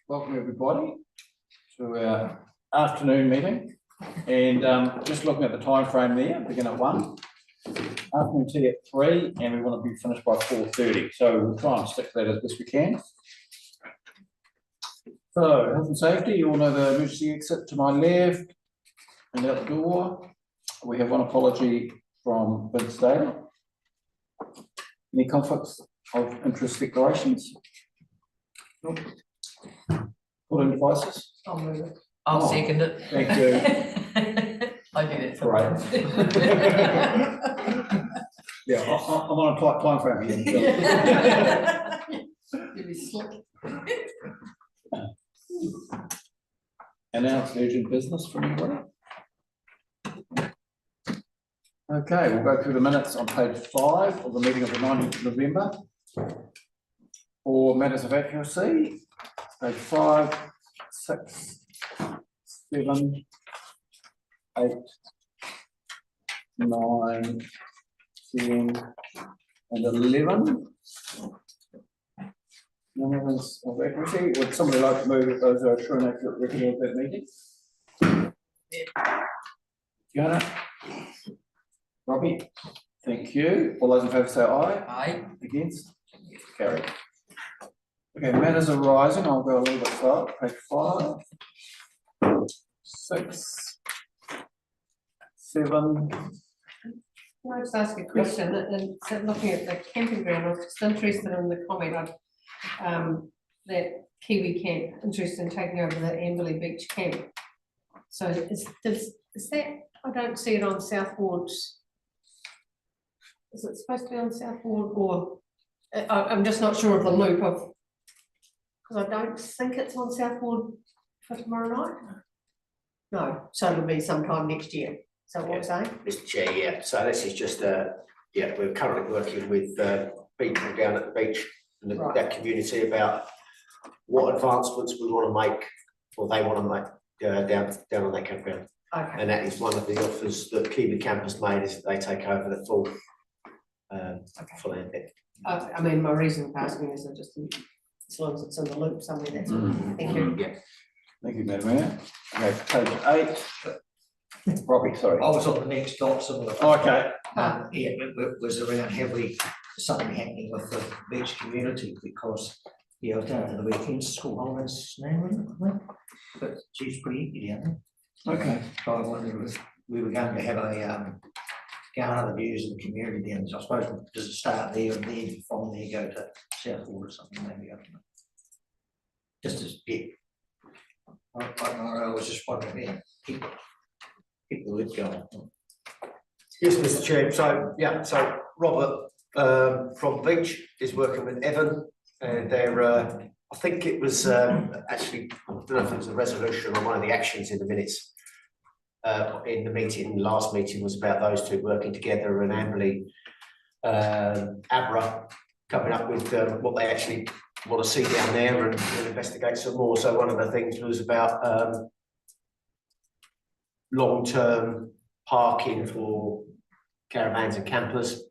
Welcome everybody to our afternoon meeting, and just looking at the time frame there, begin at 1, afternoon tea at 3, and we want to be finished by 4:30. So we'll try and stick to that as best we can. So health and safety, you all know the emergency exit to my left and out the door. We have one apology from Vince Daly. Any conflicts of interest declarations? Nope. Put in devices. I'll move it. I'll second it. Thank you. I do that for Right. Yeah, I'm on a tight time frame here. You'll be slick. Announce urgent business from anybody? Okay, we'll go through the minutes on page 5 of the meeting of the 19th of November. For matters of accuracy, page 5, 6, 7, 8, 9, 10, and 11. None of us of accuracy. Would somebody like to move that those are true and accurate record of that meeting? Fiona? Robbie? Thank you. All those in favour say aye. Aye. Against? Carried. Okay, matters arising, I'll go a little bit far, page 5, 6, 7. Can I just ask a question? And so looking at the camping ground, I was just interested in the comment on that Kiwi Camp interested in taking over the Amberley Beach camp. So is that, I don't see it on South Ward. Is it supposed to be on South Ward, or I'm just not sure of the loop of, because I don't think it's on South Ward for tomorrow night. No, so it'll be sometime next year. So what I'm saying? Mr. Chair, yeah, so this is just, yeah, we're currently working with people down at the beach and Right. that community about what advancements we want to make, or they want to make down on that campground. Okay. And that is one of the offers that Kiwi Camp has made, is that they take over the full land bit. I mean, my reason for asking is that just as long as it's in the loop somewhere, that's all. Thank you. Yeah. Thank you, Madam Mayor. Okay, page 8. Robbie, sorry. I was on the next dot, similar. Okay. Yeah, it was around something happening with the beach community, because, yeah, I was down at the weekend, school holidays now, isn't it? But she's pretty empty down there. Okay. So I wondered if we were going to have gather the views of the community down there. So I suppose, does it start there and then from there go to Southwood or something, maybe, I don't know. Just as, yeah. I was just wondering, yeah, keep the loop going. Yes, Mr. Chair, so, yeah, so Robert from Beach is working with Evan, and they're, I think it was actually, I don't know if it was a resolution or one of the actions in the minutes in the meeting, last meeting was about those two working together, and Amberley, Abra coming up with what they actually want to see down there and investigate some more. So one of the things was about long-term parking for caravans and campers.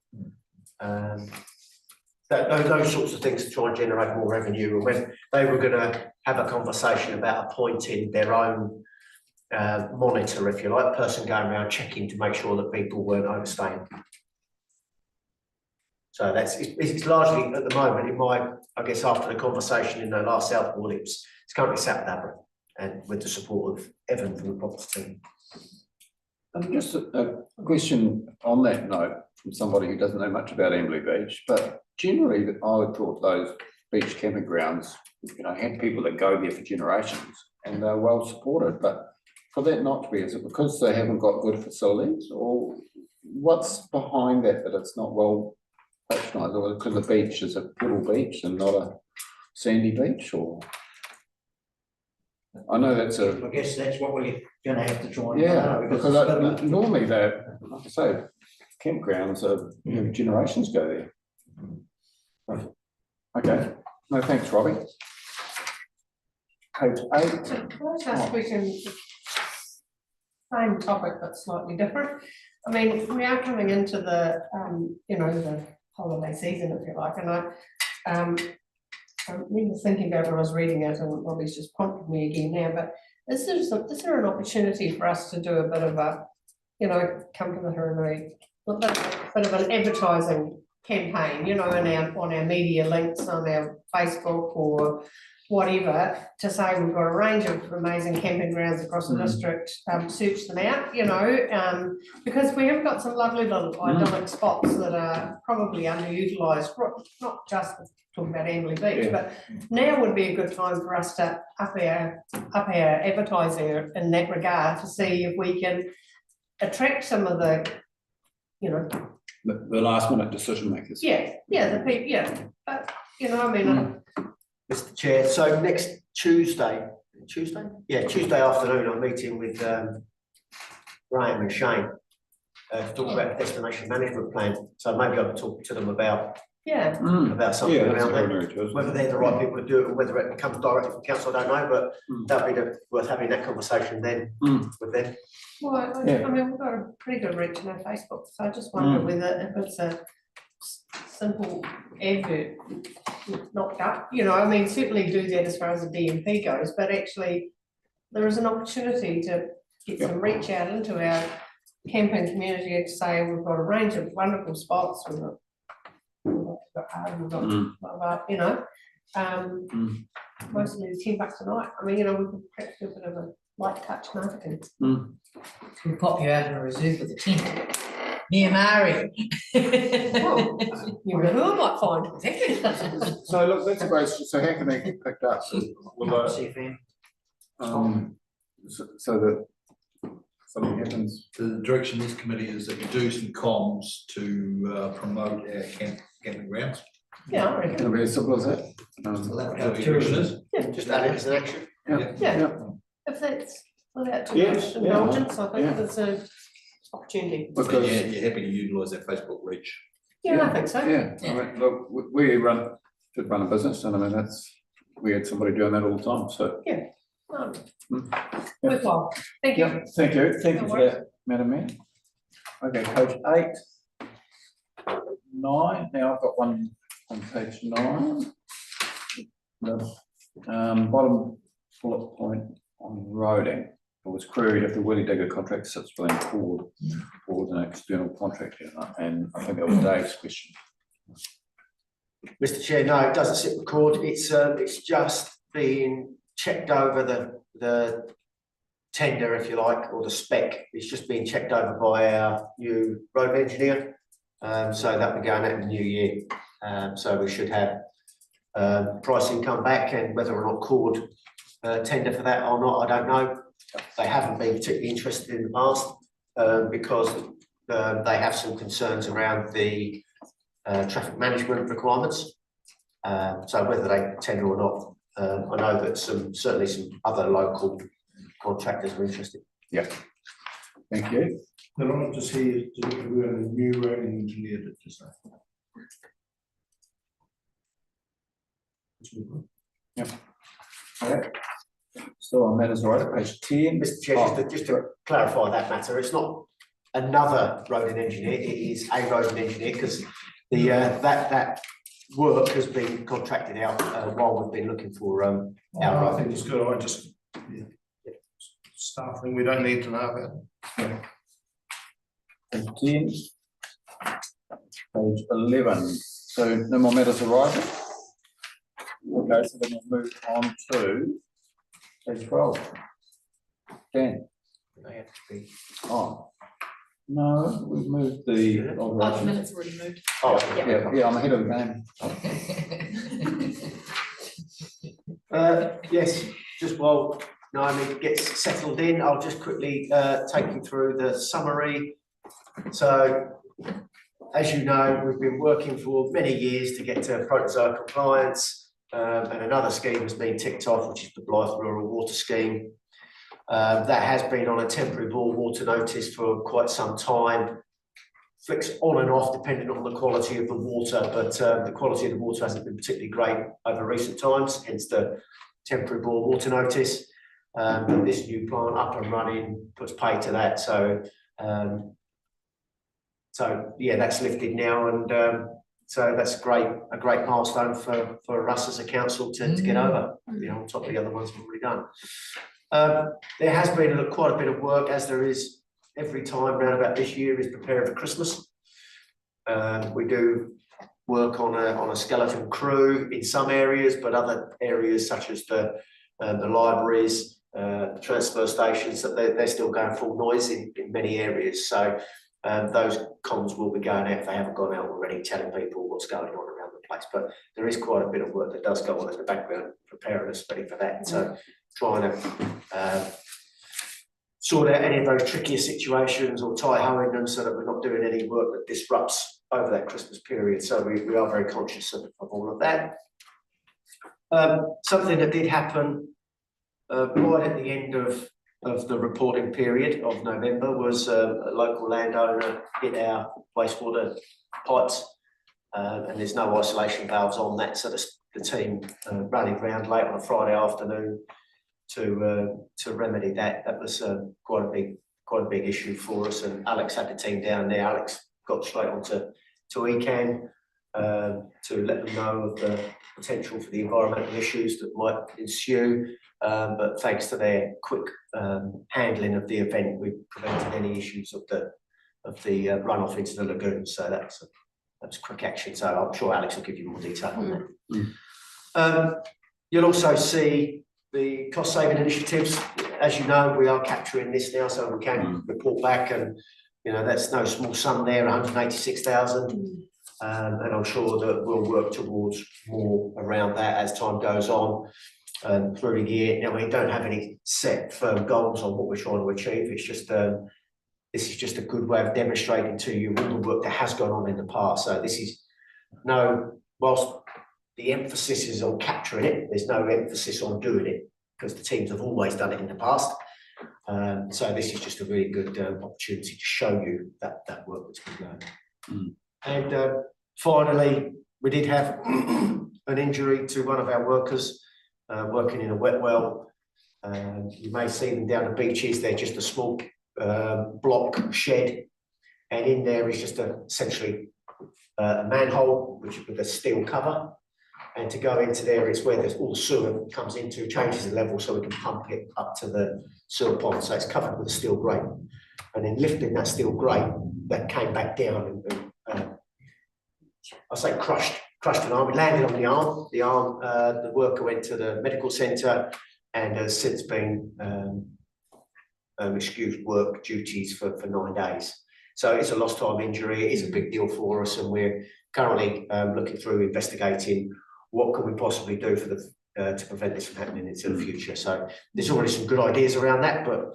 Those sorts of things to try and generate more revenue. And when they were going to have a conversation about appointing their own monitor, if you like, person going around checking to make sure that people weren't overstaying. So it's largely at the moment, in my, I guess, after the conversation in the last Southwood, it's currently sat with Abra and with the support of Evan from the property team. Just a question on that note from somebody who doesn't know much about Amberley Beach, but generally I would thought those beach camping grounds, you know, had people that go there for generations and they're well supported, but for that not to be, is it because they haven't got good facilities, or what's behind that it's not well patronised, or because the beach is a pebble beach and not a sandy beach? Or I know that's a, I guess that's what we're going to have to try and yeah, because normally they're, like I say, campgrounds are, you know, generations go there. Okay, no thanks, Robbie. Page 8. Can I just ask a question? Same topic but slightly different. I mean, we are coming into the you know, the holiday season, if you like, and remember thinking about it when I was reading it, and Robbie's just prompted me again now, but is there an opportunity for us to do a bit of a, you know, come to the Hurunui, a bit of an advertising campaign, you know, on our media links, on our Facebook or whatever, to say we've got a range of amazing camping grounds across the district, search them out, you know, because we have got some lovely little idyllic spots that are probably underutilised, not just talking about Amberley Beach, Yeah. but now would be a good time for us to up our advertising in that regard, to see if we can attract some of the, you know, The last minute decision makers. the people, but, you know, I mean, Mr. Chair, so next Tuesday? Yeah, Tuesday afternoon, I'm meeting with Graham and Shane to talk about the destination management plan. So maybe I can talk to them about something Yeah, that's around that. ordinary too, isn't Whether it? they're the right people to do it, or whether it comes directly from council, I don't know, but that'd be worth having that conversation then with them. well, I mean, we've got a pretty good reach on our Facebook, so I just wonder whether if it's a simple advert, knocked up, you know, I mean, certainly do that as far as the DMP goes, but actually there is an opportunity to get some reach out into our camping community to say we've got a range of wonderful spots, we've got blah, blah, blah, you know, mostly $10 a night. I mean, you know, we could perhaps do a bit of a light touch marketing. We'll pop you out in a reserve with a tent. Me and Mary. Well, you know who I might find. Exactly. So look, that's great. So how can they get picked up? Will See if any- so that something happens. The direction of this committee is that we do some comms to promote our camping grounds. Yeah, I reckon. It'll be as simple as that. Well, that would Is that help what your direction tourism. is? Just add it as an action. Yeah, if that's without too Yeah, much yeah. indulgence, I think Yeah. there's an opportunity. And Because, you're happy to utilise that Facebook reach. Yeah, I think so. yeah, I mean, look, we should run a business, and I mean, we had somebody doing that all the time, so. Um, Mm. Worthwhile. Thank you. Thank you No for that, Madam Mayor. Okay, page 8. 9, now I've got one on page 9. The bottom bullet point on roading, it was queried if the Willie Digger contract sits within Ford or an external contractor, and I think that was Dave's question. Mr. Chair, no, it doesn't sit with Cord. It's just being checked over the tender, if you like, or the spec. It's just being checked over by our new road engineer. So that'll be going out in the new year. So we should have pricing come back, and whether or not Cord tender for that or not, I don't know. They haven't been particularly interested in the past because they have some concerns around the traffic management requirements. So whether they tender or not, I know that certainly some other local contractors are interested. Thank you. Then I want to see if we have a new roading engineer that does that. Still on matters right at page 10. Mr. Chair, just to clarify that matter, it's not another roading engineer, it is a roading engineer, because the that work has been contracted out while we've been looking for our I think it's good, I just, staffing, we don't need to know about. Page 10. Page 11. So no more matters arising. Okay, so then we'll move on to page 12. Dan. They have to be- Oh, no, we've moved the. Oh, the minutes already moved. Oh, Yeah, I'm ahead of the game. yes, just while Naomi gets settled in, I'll just quickly take you through the summary. So, as you know, we've been working for many years to get to protozoa compliance, and another scheme has been ticked off, which is the Blythe Rural Water Scheme. That has been on a temporary bore water notice for quite some time. Flicks on and off depending on the quality of the water, but the quality of the water hasn't been particularly great over recent times, hence the temporary bore water notice. But this new plant up and running puts pay to that. So yeah, that's lifted now, and So that's a great milestone for us as a council to get over, you know, on top of the other ones we've already done. There has been quite a bit of work, as there is every time round about this year, is preparing for Christmas. We do work on a skeleton crew in some areas, but other areas such as the libraries, the transfer stations, that they're still going full noise in many areas. So those comms will be going out if they haven't gone out already, telling people what's going on around the place. But there is quite a bit of work that does go on in the background, preparing us ready for that. So trying to sort out any of those trickier situations or tie-hoeing them so that we're not doing any work that disrupts over that Christmas period. So we are very conscious of all of that. Something that did happen right at the end of the reporting period of November was a local landowner hit our wastewater pipes, and there's no isolation valves on that. So the team running around late on a Friday afternoon to remedy that. That was quite a big issue for us. And Alex had the team down there. Alex got straight on to ECAN to let them know of the potential for the environmental issues that might ensue. But thanks to their quick handling of the event, we prevented any issues of the runoff into the lagoon. So that's quick action. So I'm sure Alex will give you more detail on that. You'll also see the cost saving initiatives. As you know, we are capturing this now, so we can report back, and you know that's no small sum there, 186,000. And I'm sure that we'll work towards more around that as time goes on through the year. Now, we don't have any set firm goals on what we're trying to achieve. It's just this is just a good way of demonstrating to you all the work that has gone on in the past. So this is whilst the emphasis is on capturing it, there's no emphasis on doing it because the teams have always done it in the past. So this is just a really good opportunity to show you that work that's been done. And finally, we did have an injury to one of our workers working in a wet well. You may see them down the beaches. They're just a small block shed, and in there is just essentially a manhole with a steel cover. And to go into there, it's where all the sewer comes into, changes the level so we can pump it up to the sewer pond. So it's covered with a steel grate. And then lifting that steel grate, that came back down and I say crushed an arm. It landed on the arm. The worker went to the medical centre and has since been excused work duties for 9 days. So it's a lost time injury. It is a big deal for us, and we're currently looking through investigating what can we possibly do for to prevent this from happening into the future. So there's already some good ideas around that, but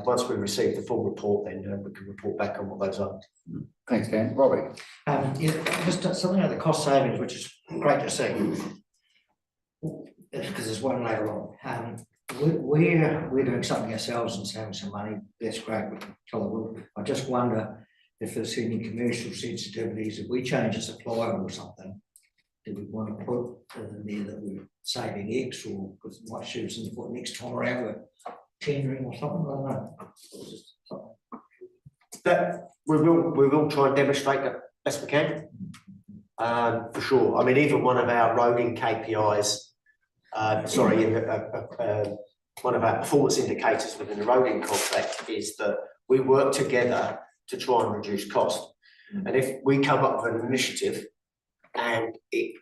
once we receive the full report, then we can report back on what those are. Thanks, Dan. Robbie? Yeah, just something like the cost savings, which is great to see, because there's one later on. We're doing something ourselves and saving some money. That's great. We can tell the world. I just wonder if there's any commercial sensitivities. If we change a supplier or something, do we want to put in there that we're saving X, or because it might shoot us in the foot next time around with tendering or something? I don't know. That we will try and demonstrate that best we can, for sure. I mean, even one of our roading KPIs, one of our performance indicators within the roading contract is that we work together to try and reduce cost. And if we come up with an initiative and it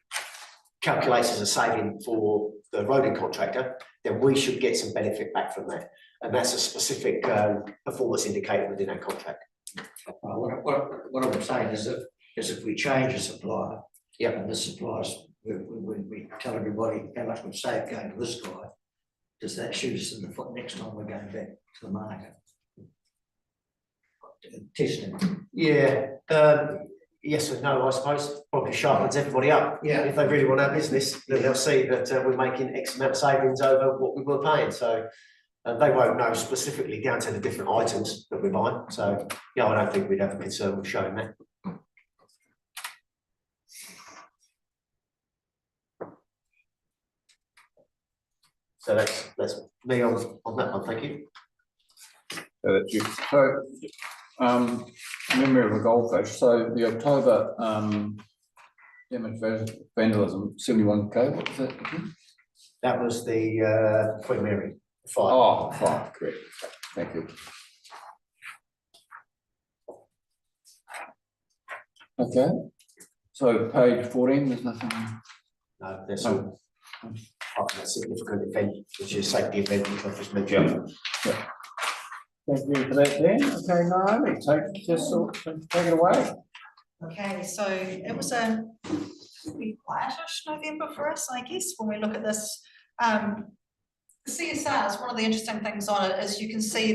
calculates as a saving for the roading contractor, then we should get some benefit back from that. And that's a specific performance indicator within our contract. What I'm saying is if we change a supplier, and the suppliers, we tell everybody how much we've saved going to this guy, does that shoot us in the foot next time we're going back to the market? Testing. Yeah. Yes and no, I suppose. Probably sharpens everybody up. Yeah. If they really want our business, then they'll see that we're making X amount of savings over what we were paying. So they won't know specifically down to the different items that we're buying. So yeah, I don't think we'd have a concern with showing that. So that's me on that one. Thank you. So that's you. So, memory of a goldfish. So the October Damage vandalism, 71K, what was that again? That was the Queen Mary fire. Oh, fine, correct, thank you. Okay, so page 14, there's nothing. No, that's all. Part of that significant event, which is safety event, which I've just mentioned. Thank you for that, Dan. Okay, Naomi, take it away. Okay, so it was a pretty quietish November for us, I guess, when we look at this. CSRs, one of the interesting things on it is you can see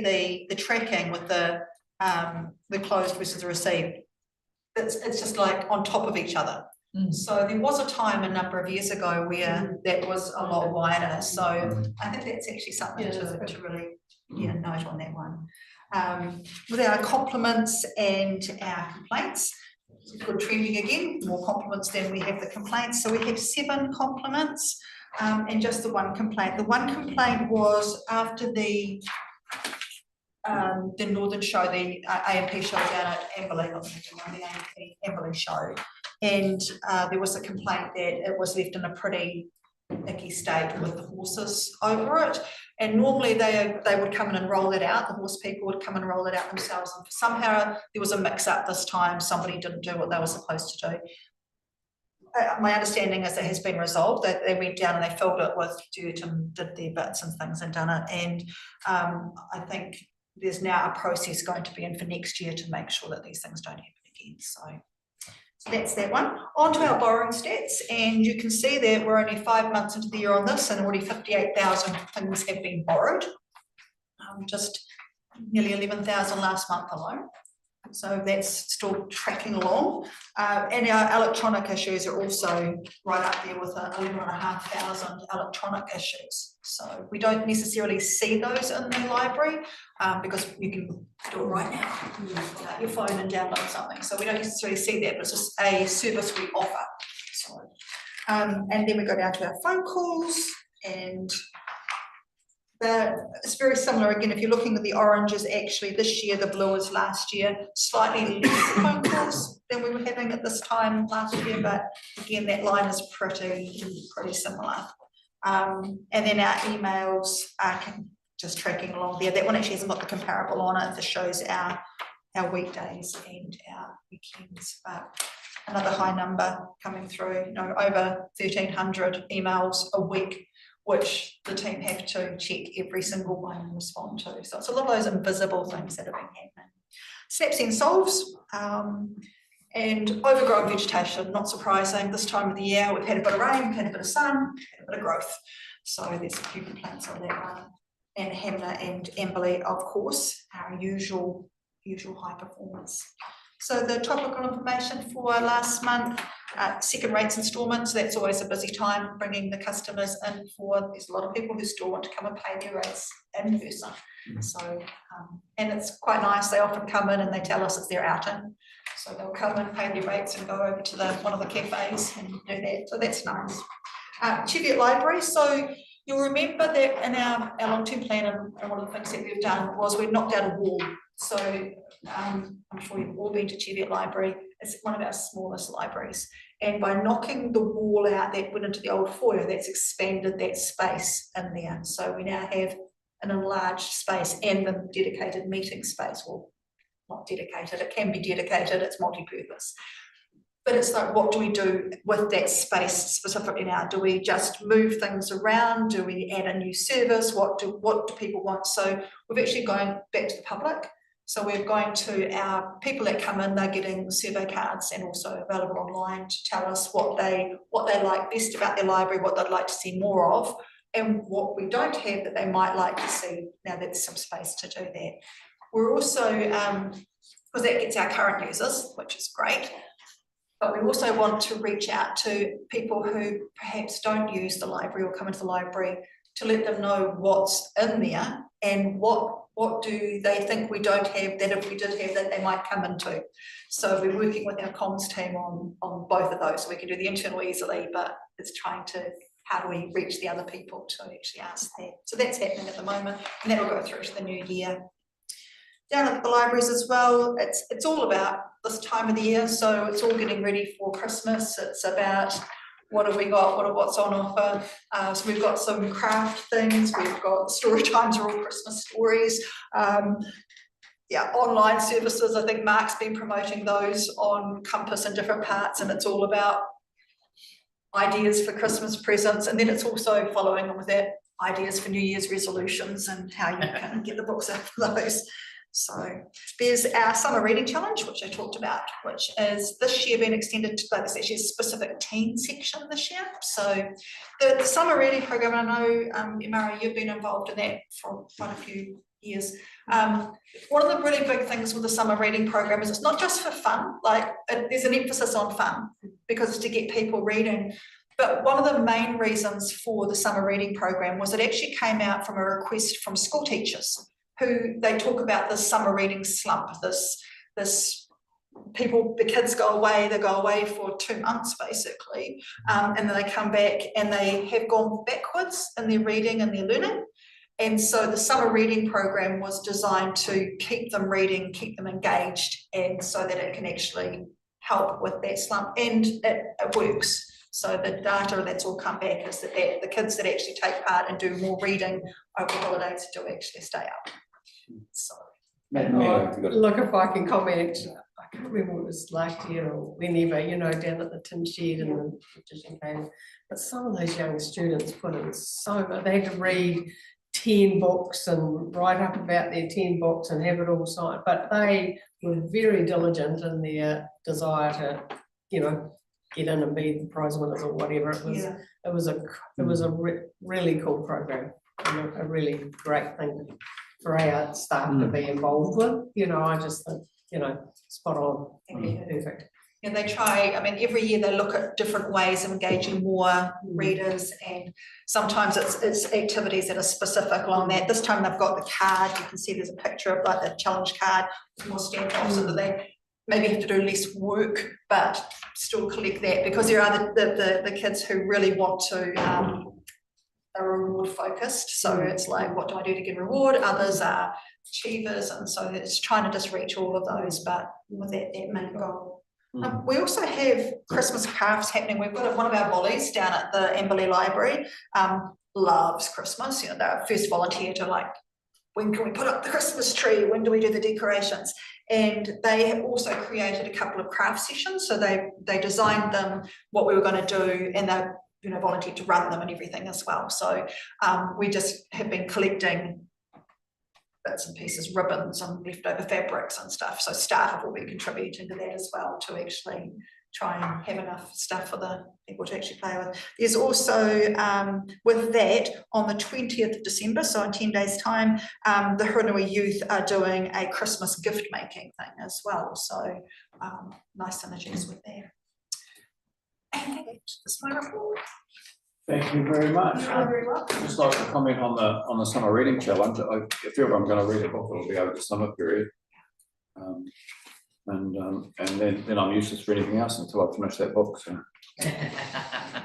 the tracking with the closed versus the received. It's just like on top of each other. So there was a time a number of years ago where that was a lot wider. So I think that's actually something to really note on that one. With our compliments and our complaints, good trending again, more compliments than we have the complaints. So we have 7 compliments and just the 1 complaint. The 1 complaint was after the Northern show, the AMP show down at Amberley, not the AMP, Amberley show. And there was a complaint that it was left in a pretty icky state with the horses over it. And normally they would come in and roll it out. The horse people would come and roll it out themselves. And somehow there was a mix up this time. Somebody didn't do what they were supposed to do. My understanding is it has been resolved, that they went down and they filled it with dirt and did their bits and things and done it. And I think there's now a process going to be in for next year to make sure that these things don't happen again. So that's that one. On to our borrowing stats, and you can see that we're only 5 months into the year on this and already 58,000 things have been borrowed. Just nearly 11,000 last month alone. So that's still tracking along. And our electronic issues are also right up there with 11,500 electronic issues. So we don't necessarily see those in the library because you can do it right now. Take your phone and download something. So we don't necessarily see that, but it's just a service we offer. So, and then we go down to our phone calls, and it's very similar. Again, if you're looking at the oranges, actually this year, the blue is last year, slightly less phone calls than we were having at this time last year, but again, that line is pretty similar. And then our emails are just tracking along there. That one actually hasn't got the comparable on it. That shows our weekdays and our weekends, but another high number coming through, over 1,300 emails a week, which the team have to check every single one and respond to. So it's a lot of those invisible things that have been happening. SNAPs and solves, and overgrown vegetation, not surprising. This time of the year, we've had a bit of rain, we've had a bit of sun, had a bit of growth. So there's a few complaints on that one. And Hamner and Amberley, of course, our usual high performance. So the topical information for last month, second rates instalments, that's always a busy time bringing the customers in for, there's a lot of people who still want to come and pay their rates in person. So, and it's quite nice, they often come in and they tell us it's their outing. So they'll come and pay their rates and go over to one of the cafes and do that, so that's nice. Cheviot Library, so you'll remember that in our long-term plan, and one of the things that we've done was we knocked out a wall. So I'm sure you've all been to Cheviot Library. It's one of our smallest libraries. And by knocking the wall out that went into the old foyer, that's expanded that space in there. So we now have an enlarged space and the dedicated meeting space. Well, not dedicated, it can be dedicated, it's multi-purpose. But it's like, what do we do with that space specifically now? Do we just move things around? Do we add a new service? What do people want? So we've actually gone back to the public. So we're going to our people that come in, they're getting survey cards and also available online to tell us what they like best about their library, what they'd like to see more of, and what we don't have that they might like to see now that there's some space to do that. We're also, because that gets our current users, which is great, but we also want to reach out to people who perhaps don't use the library or come into the library to let them know what's in there and what do they think we don't have that if we did have that they might come into. So we're working with our comms team on both of those. So we can do the internal easily, but it's trying to, how do we reach the other people to actually ask that. So that's happening at the moment, and that'll go through to the new year. down at the libraries as well, it's all about this time of the year, so it's all getting ready for Christmas. It's about what have we got, what's on offer. So we've got some craft things, we've got story times are all Christmas stories. Online services, I think Mark's been promoting those on Compass in different parts, and it's all about ideas for Christmas presents, and then it's also following on with that, ideas for New Year's resolutions and how you can get the books out for those. So there's our summer reading challenge, which I talked about, which is this year being extended to, like, there's actually a specific teen section this year. So the summer reading program, I know, Imara, you've been involved in that for quite a few years. One of the really big things with the summer reading program is it's not just for fun, like there's an emphasis on fun because it's to get people reading. But one of the main reasons for the summer reading program was it actually came out from a request from school teachers who they talk about this summer reading slump, this people, the kids go away for 2 months basically, and then they come back and they have gone backwards in their reading and their learning. And so the summer reading program was designed to keep them reading, keep them engaged, and so that it can actually help with that slump, and it works. So the data that's all come back is that the kids that actually take part and do more reading over the holidays do actually stay up. So. Look, if I can comment, I can't remember what it was last year or whenever, you know, down at the tin shed and the magician came, but some of those young students put in so much, they had to read 10 books and write up about their 10 books and have it all signed, but they were very diligent in their desire to, you know, get in and be the prize winners or whatever it was. Yeah. It was a really cool program and a really great thing for our staff to be involved with. You know, I just think, you know, spot on, perfect. And they try, I mean, every year they look at different ways of engaging more readers, and sometimes it's activities that are specific along that. This time they've got the card, you can see there's a picture of like the challenge card, with more standoff, so that they maybe have to do less work, but still collect that, because there are the kids who really want to, are reward focused. So it's like, what do I do to get a reward? Others are achievers, and so it's trying to just reach all of those, but with that main goal. We also have Christmas crafts happening. We've got one of our volleys down at the Amberley Library, loves Christmas. You know, they're first volunteer to like, when can we put up the Christmas tree? When do we do the decorations? And they have also created a couple of craft sessions. So they designed them, what we were going to do, and they, you know, volunteered to run them and everything as well. So we just have been collecting bits and pieces, ribbons and leftover fabrics and stuff. So staff have all been contributing to that as well, to actually try and have enough stuff for the people to actually play with. There's also, with that, on the 20th of December, so in 10 days time, the Hurunui youth are doing a Christmas gift making thing as well. So nice synergies with that. And that's my report. Thank you very much. You're very welcome. Just like to comment on the summer reading challenge. I feel I'm going to read a book, it'll be over the summer period. And then I'm useless for anything else until I finish that book. So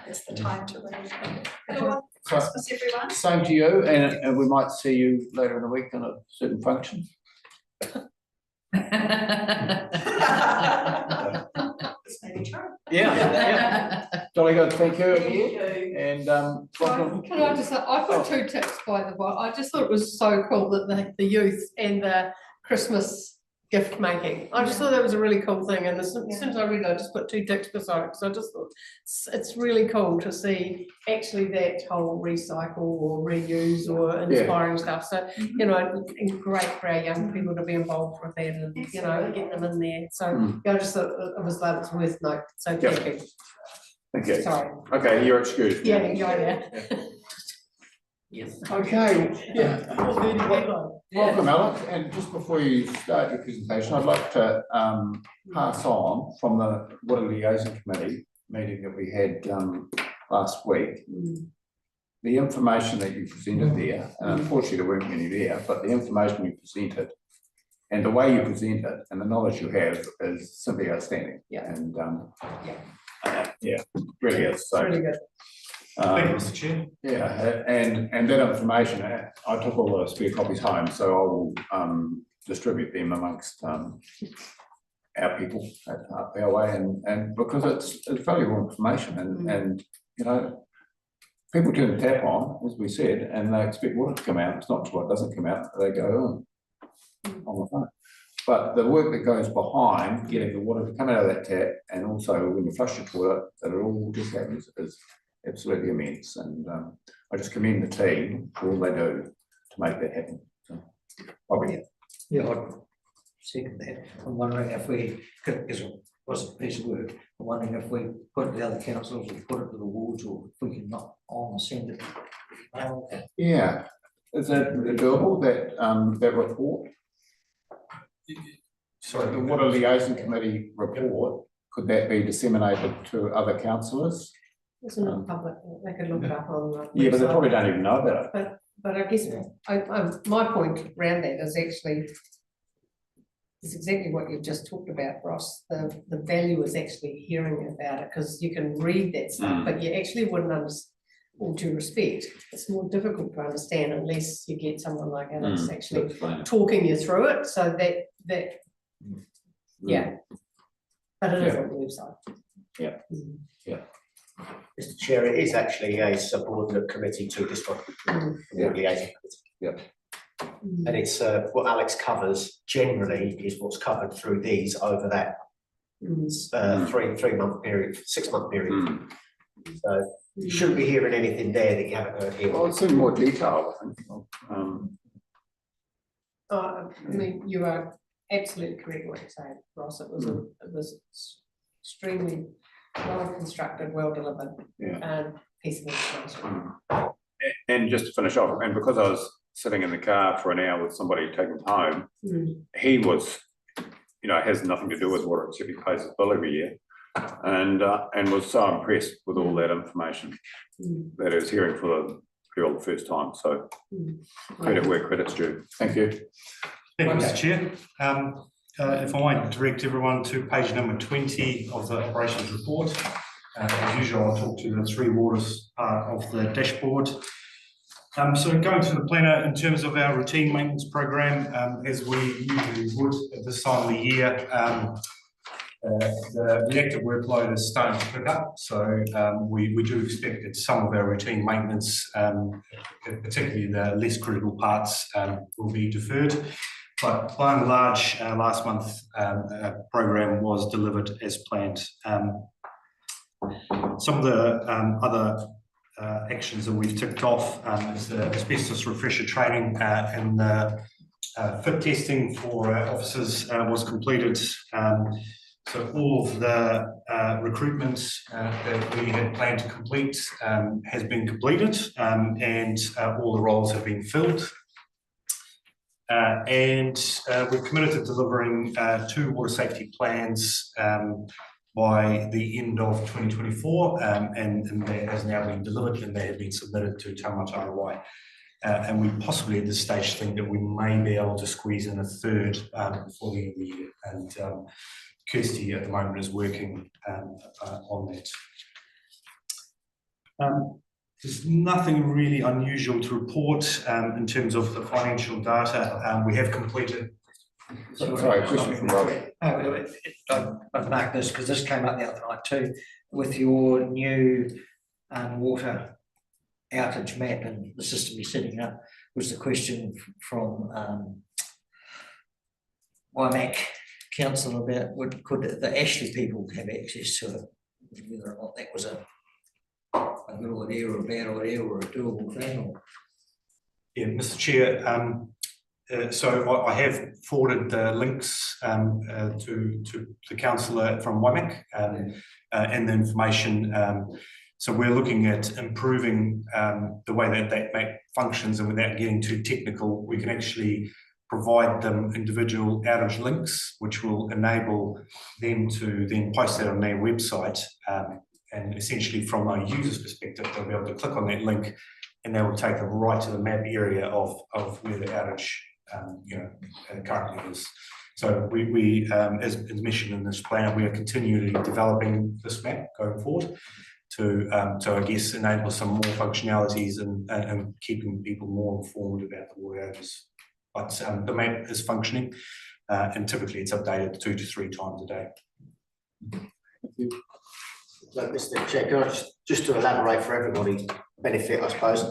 It's the time to read. Good one. Christmas, everyone. same to you, and we might see you later in the week on a certain function. It's maybe true. Yeah. Jolly good, thank you again. And Can I just say, I've got 2 tips by the way. I just thought it was so cool that the youth and the Christmas gift making. I just thought that was a really cool thing, and as soon as I read it, I just put 2 ticks beside it, because I just thought it's really cool to see actually that whole recycle or reuse or inspiring stuff. So you know, it's great for our young people to be involved with that, and you know, get them in there. So yeah, I just thought it was worth note. So thank you. thank you. Sorry. Okay, you're excused. Yeah. Yes. Okay, welcome, Alex. And just before you start your presentation, I'd like to pass on from the Water Liaison Committee meeting that we had last week. The information that you presented there, and unfortunately there weren't many there, but the information you presented and the way you present it and the knowledge you have is simply outstanding. Yeah. And really is. So, Really good. Thank you, Mr. Chair. Yeah, and that information, I took all the spare copies home, so I will distribute them amongst our people at our way, and because it's valuable information, and you know, people turn the tap on, as we said, and they expect water to come out. It's not what doesn't come out, they go on the phone. But the work that goes behind getting the water to come out of that tap, and also when you flush your toilet, that it all just happens, is absolutely immense. And I just commend the team for all they do to make that happen. So, Yeah, I'd second that. I'm wondering if we could, because it was a piece of work, I'm wondering if we put it to the other councils, we put it to the wards, or if we can not on send it. yeah, is that doable, that report? Sorry, The Water Liaison Committee report, could that be disseminated to other councillors? It's not public, they could look it up on the Yeah, but they website. probably don't even know about it. But I guess, my point around that is actually, is exactly what you've just talked about, Ross. The value is actually hearing about it, because you can read that stuff, but you actually wouldn't understand, all due respect, it's more difficult to understand unless you get someone like Alex actually Explain it. talking you through it, so that, yeah. But it is on the website. Yeah. Mm. Mr Chair, it is actually a subordinate committee to this one, the Water Liaison Committee. And it's what Alex covers generally is what's covered through these over that 3 month period, 6 month period. So you shouldn't be hearing anything there that you haven't heard here. Well, it's in more detail, I think. I mean, you are absolutely correct what you're saying, Ross. It was extremely well constructed, well delivered, piece of information. And just to finish off, and because I was sitting in the car for an hour with somebody taking home, he was, you know, has nothing to do with water, except he pays his bill every year, and was so impressed with all that information that he was hearing for the first time. So credit where credit's due. Thank you. Thank you, Mr Chair. If I might direct everyone to page number 20 of the operations report. As usual, I'll talk to the 3 waters part of the dashboard. So going to the planner in terms of our routine maintenance program, as we usually would at this time of the year, the reactive workload is starting to pick up. So we do expect that some of our routine maintenance, particularly the less critical parts, will be deferred. But by and large, last month's program was delivered as planned. Some of the other actions that we've ticked off is the asbestos refresher training and the fit testing for our officers was completed. So all of the recruitment that we had planned to complete has been completed, and all the roles have been filled. And we're committed to delivering 2 water safety plans by the end of 2024, and that has now been delivered, and they have been submitted to Taumata ROI. And we possibly at this stage think that we may be able to squeeze in a 3rd before the end of the year. And Kirsty at the moment is working on that. There's nothing really unusual to report in terms of the financial data. We have completed. Sorry, a question from Robbie. I've marked this because this came up the other night too, with your new water outage map and the system you're setting up. Was the question from Waimak Council about could the Ashley people have access to it, whether or not that was a good idea or a bad idea or a doable thing? Or... Yeah, Mr. Chair, so I have forwarded the links to the councillor from Waimak and the information. So we're looking at improving the way that map functions, and without getting too technical, we can actually provide them individual outage links, which will enable them to then post that on their website. And essentially from a user's perspective, they'll be able to click on that link and they will take them right to the map area of where the outage currently is. So we as mentioned in this plan, we are continually developing this map going forward to I guess enable some more functionalities and keeping people more informed about the water outages but the map is functioning, and typically it's updated 2 to 3 times a day. So, Mr. Chair, can I just to elaborate for everybody's benefit, I suppose.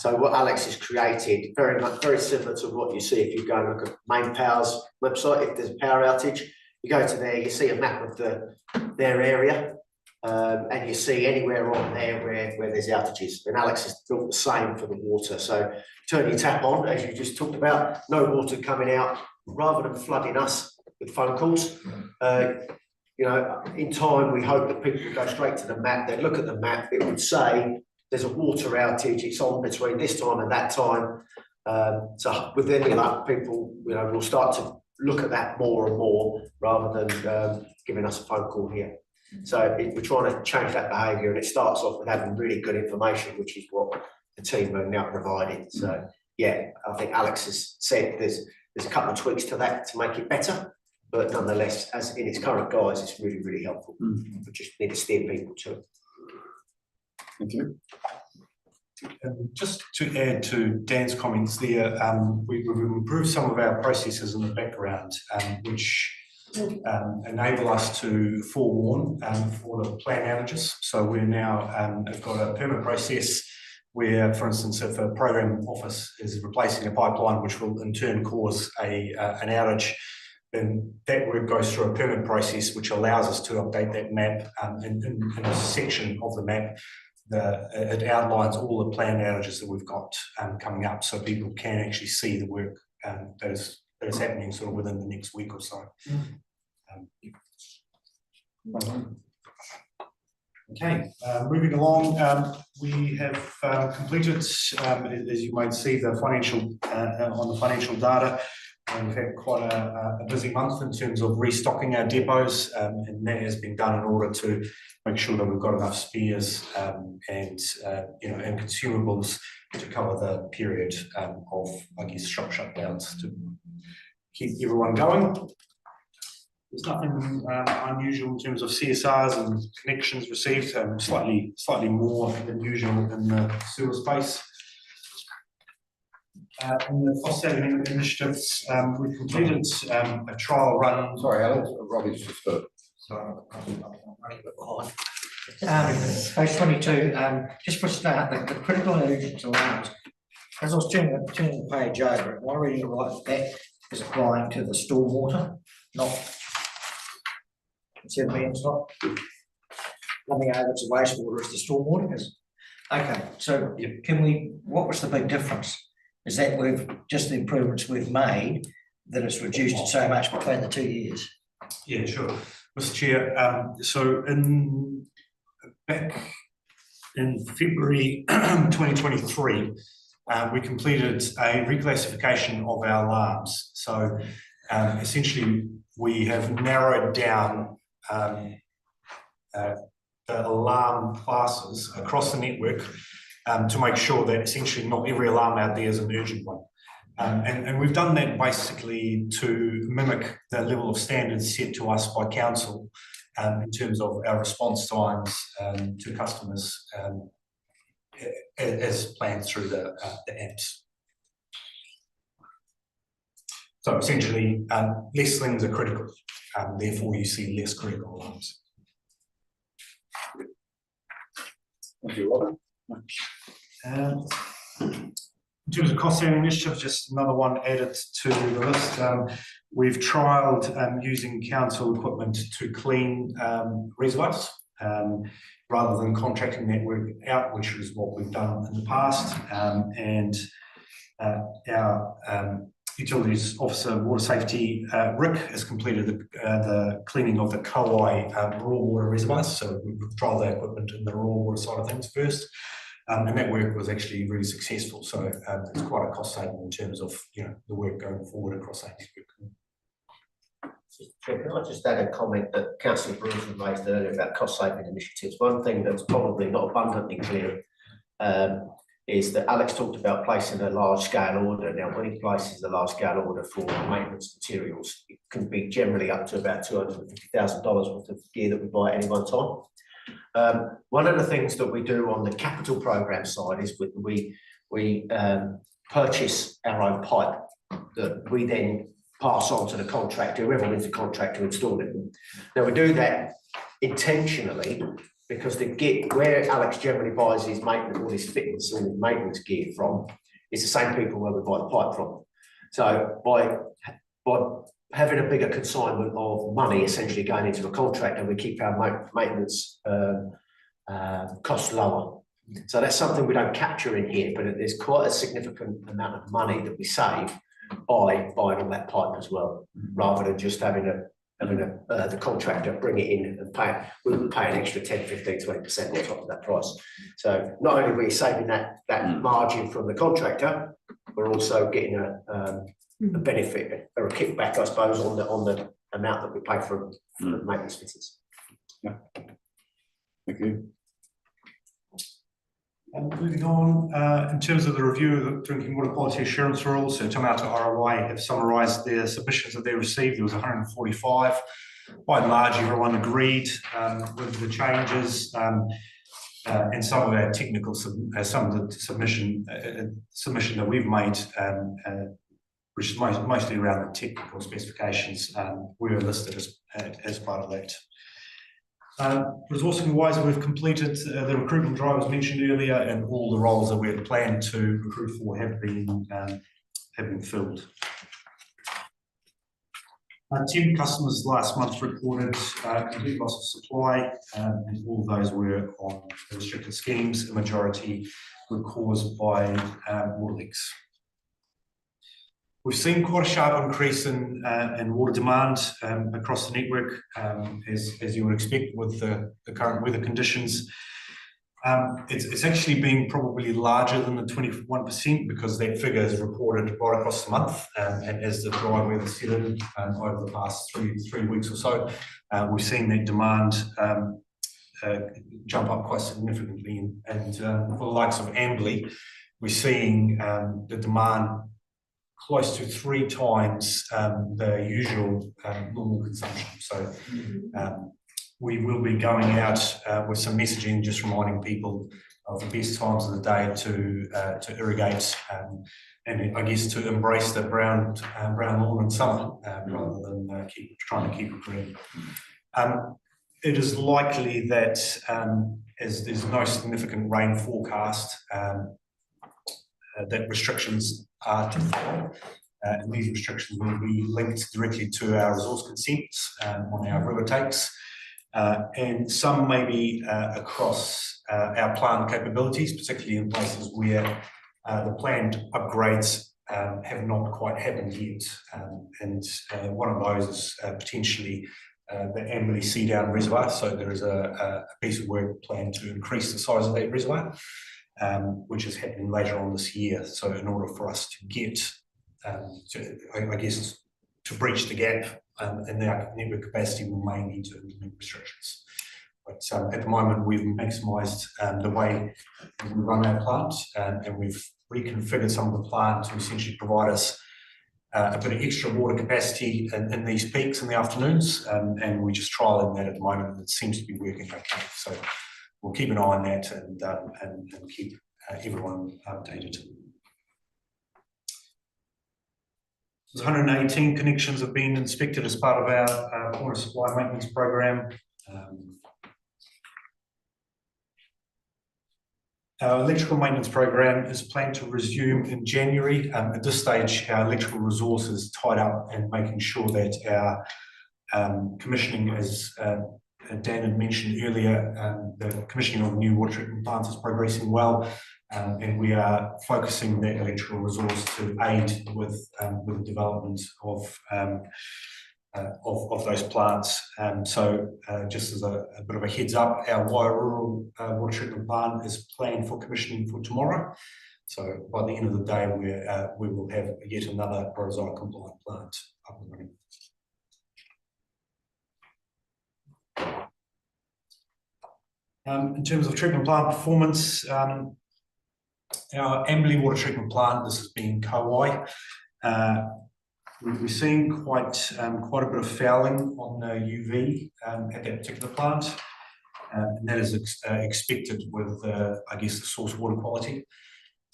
So what Alex has created, very similar to what you see if you go and look at Main Power's website. If there's a power outage, you go to there, you see a map of their area, and you see anywhere on there where there's outages. And Alex has built the same for the water. So turn your tap on, as you just talked about, no water coming out, rather than flooding us with phone calls. You know, in time, we hope that people would go straight to the map. They'd look at the map. It would say there's a water outage. It's on between this time and that time. So with any of that, people, you know, will start to look at that more and more rather than giving us a phone call here. So we're trying to change that behaviour, and it starts off with having really good information, which is what the team are now providing. So yeah, I think Alex has said there's a couple of tweaks to that to make it better. But nonetheless, as in its current guise, it's really, really helpful. We just need to steer people to it. Thank you. Just to add to Dan's comments there, we've improved some of our processes in the background, which enable us to forewarn for the plan outages. So we're now have got a permit process where, for instance, if a program office is replacing a pipeline, which will in turn cause an outage, then that work goes through a permit process, which allows us to update that map in a section of the map. It outlines all the planned outages that we've got coming up, so people can actually see the work that is happening sort of within the next week or so. Okay, moving along, we have completed, as you might see, the financial on the financial data. We've had quite a busy month in terms of restocking our depots, and that has been done in order to make sure that we've got enough spares and consumables to cover the period of, I guess, shop shutdowns to keep everyone going. There's nothing unusual in terms of CSRs and connections received, slightly more than usual in the sewer space. In the cost saving initiatives, we've completed a trial run. Sorry, Alex, Robbie's just got. Page 22, just for a start, the critical and urgent alarms. As I was turning the page over, am I reading it right? That is applying to the stormwater, not. See what I mean? It's not coming over to wastewater as the stormwater is. Okay, so what was the big difference? Is that we've just the improvements we've made that it's reduced it so much between the 2 years? Yeah, sure. Mr. Chair, so back in February 2023, we completed a reclassification of our alarms. So essentially, we have narrowed down the alarm classes across the network to make sure that essentially not every alarm out there is an urgent one. And we've done that basically to mimic the level of standards set to us by council in terms of our response times to customers as planned through the apps. So essentially, less things are critical, therefore you see less critical alarms. Thank you, Robert. In terms of cost saving initiatives, just another one added to the list. We've trialled using council equipment to clean reservoirs rather than contracting that work out, which is what we've done in the past. Our Utilities Officer Water Safety, Rick, has completed the cleaning of the Kauai raw water reservoirs. So we've trialled that equipment in the raw water side of things first. And that work was actually really successful. So it's quite a cost saving in terms of the work going forward across that network. Chair, can I just add a comment that Councillor Bruton raised earlier about cost saving initiatives? One thing that's probably not abundantly clear is that Alex talked about placing a large scale order. Now, when he places a large scale order for maintenance materials, it can be generally up to about $250,000 worth of gear that we buy at any one time. One of the things that we do on the capital program side is we purchase our own pipe that we then pass on to the contractor, whoever wins the contract to install it. Now, we do that intentionally because where Alex generally buys his maintenance, all his fitness and maintenance gear from, is the same people where we buy the pipe from. So by having a bigger consignment of money essentially going into a contractor, we keep our maintenance costs lower. So that's something we don't capture in here, but there's quite a significant amount of money that we save by buying all that pipe as well, rather than just having the contractor bring it in and pay it. We'll pay an extra 10, 15, 20% on top of that price. So not only are we saving that margin from the contractor, we're also getting a benefit or a kickback, I suppose, on the amount that we pay for the maintenance fitters. Yeah. Thank you. And moving on, in terms of the review of the drinking water quality assurance rules, so Te Mata ROI have summarised their submissions that they received. There was 145. By and large, everyone agreed with the changes, and some of our technical, some of the submission that we've made, which is mostly around the technical specifications, were listed as part of that. Resourcing wise, we've completed the recruitment drive as mentioned earlier, and all the roles that we had planned to recruit for have been filled. 10 customers last month reported complete loss of supply, and all of those were on restricted schemes. The majority were caused by water leaks. We've seen quite a sharp increase in water demand across the network, as you would expect with the current weather conditions. It's actually been probably larger than the 21% because that figure is reported right across the month, and as the dry weather set in over the past three weeks or so, we've seen that demand jump up quite significantly. And for the likes of Amberley, we're seeing the demand close to 3 times the usual normal consumption. So we will be going out with some messaging, just reminding people of the best times of the day to irrigate, and I guess to embrace the brown lawn in summer rather than trying to keep it green. It is likely that as there's no significant rain forecast, that restrictions are to follow, and these restrictions will be linked directly to our resource consents on our river takes, and some may be across our plant capabilities, particularly in places where the planned upgrades have not quite happened yet, and one of those is potentially the Amberley Sea Down Reservoir. So there is a piece of work planned to increase the size of that reservoir, which is happening later on this year. So in order for us to get, to bridge the gap in our network capacity, we may need to implement restrictions. But at the moment, we've maximised the way we run our plant, and we've reconfigured some of the plant to essentially provide us a bit of extra water capacity in these peaks in the afternoons, and we're just trialling that at the moment, and it seems to be working okay. So we'll keep an eye on that and keep everyone updated. So 118 connections have been inspected as part of our water supply maintenance program. Our electrical maintenance program is planned to resume in January. At this stage, our electrical resource is tied up and making sure that our commissioning, as Dan had mentioned earlier, the commissioning of the new water treatment plants is progressing well, and we are focusing that electrical resource to aid with the development of those plants. So just as a bit of a heads up, our Wairoa water treatment plant is planned for commissioning for tomorrow. So by the end of the day, we will have yet another Rosario compliant plant up and running. In terms of treatment plant performance, our Amberley water treatment plant, this has been Kauai. We're seeing quite a bit of fouling on the UV at that particular plant, and that is expected with, I guess, the source water quality.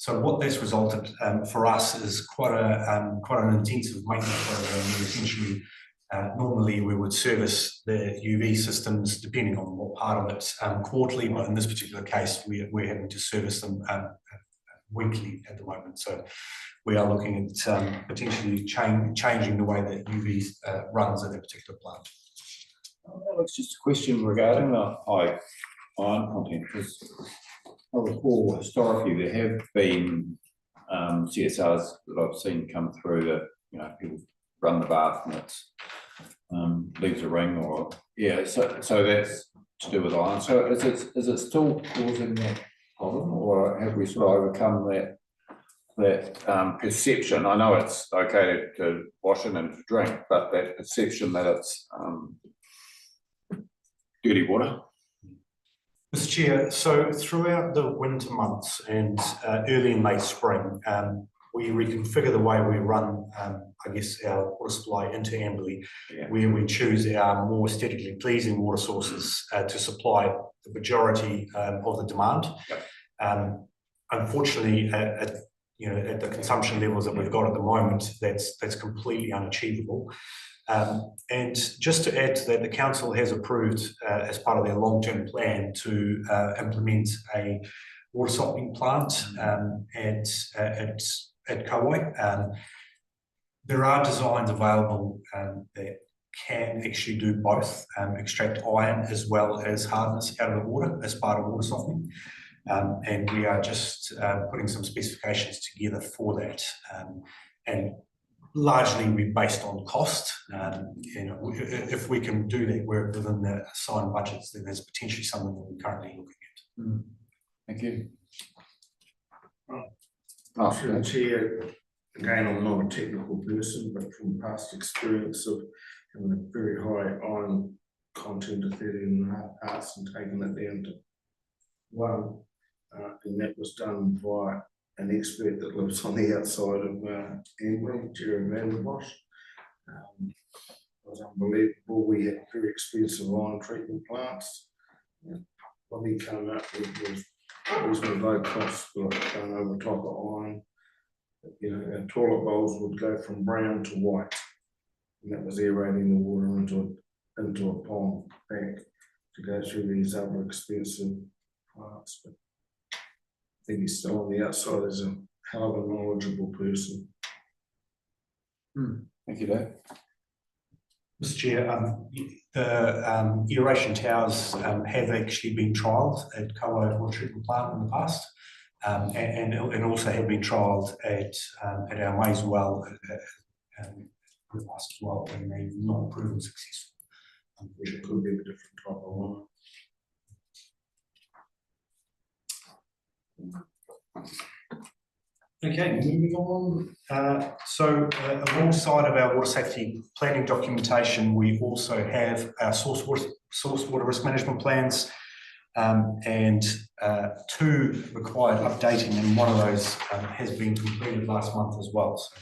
So what that's resulted for us is quite an intensive maintenance program. We essentially, normally we would service the UV systems depending on what part of it quarterly, but in this particular case we're having to service them weekly at the moment. So we are looking at potentially changing the way that UV runs at a particular plant. It's just a question regarding the high iron content, because I recall historically there have been CSRs that I've seen come through that, you know, people run the bath and it's leaves a ring, or so that's to do with iron. So is it still causing that problem, or have we sort of overcome that perception? I know it's okay to wash it and to drink, but that perception that it's dirty water. Mr. Chair, so throughout the winter months and early in late spring, we reconfigure the way we run, I guess, our water supply into Amberley, where we choose our more aesthetically pleasing water sources to supply the majority of the demand. Unfortunately, at the consumption levels that we've got at the moment, that's completely unachievable. And just to add to that, the council has approved, as part of their long-term plan, to implement a water softening plant at Kauai. There are designs available that can actually do both, extract iron as well as hardness out of the water as part of water softening. And we are just putting some specifications together for that. And largely we're based on cost. If we can do that work within the assigned budgets, then there's potentially something that we're currently looking at. Thank you. Through the chair, again, I'm not a technical person, but from past experience of having a very high iron content of 13 parts and taking it down to 1, and that was done by an expert that lives on the outside of Amberley, Jerry Vanderbosch. It was unbelievable. We had very expensive iron treatment plants. What we came up with was reasonably low cost, but done over top of iron. You know, our toilet bowls would go from brown to white, and that was aerating the water into a pond back to go through these other expensive plants. But I think he's still on the outside as a hell of a knowledgeable person. Thank you, Dave. Mr. Chair, the aeration towers have actually been trialled at Kauai Water Treatment Plant in the past, and also have been trialled at our Mays well in the past as well, and they've not proven successful. Which could be a different type of one. Okay, moving on. Alongside of our water safety planning documentation, we also have our source water risk management plans, and 2 required updating, and one of those has been completed last month as well. So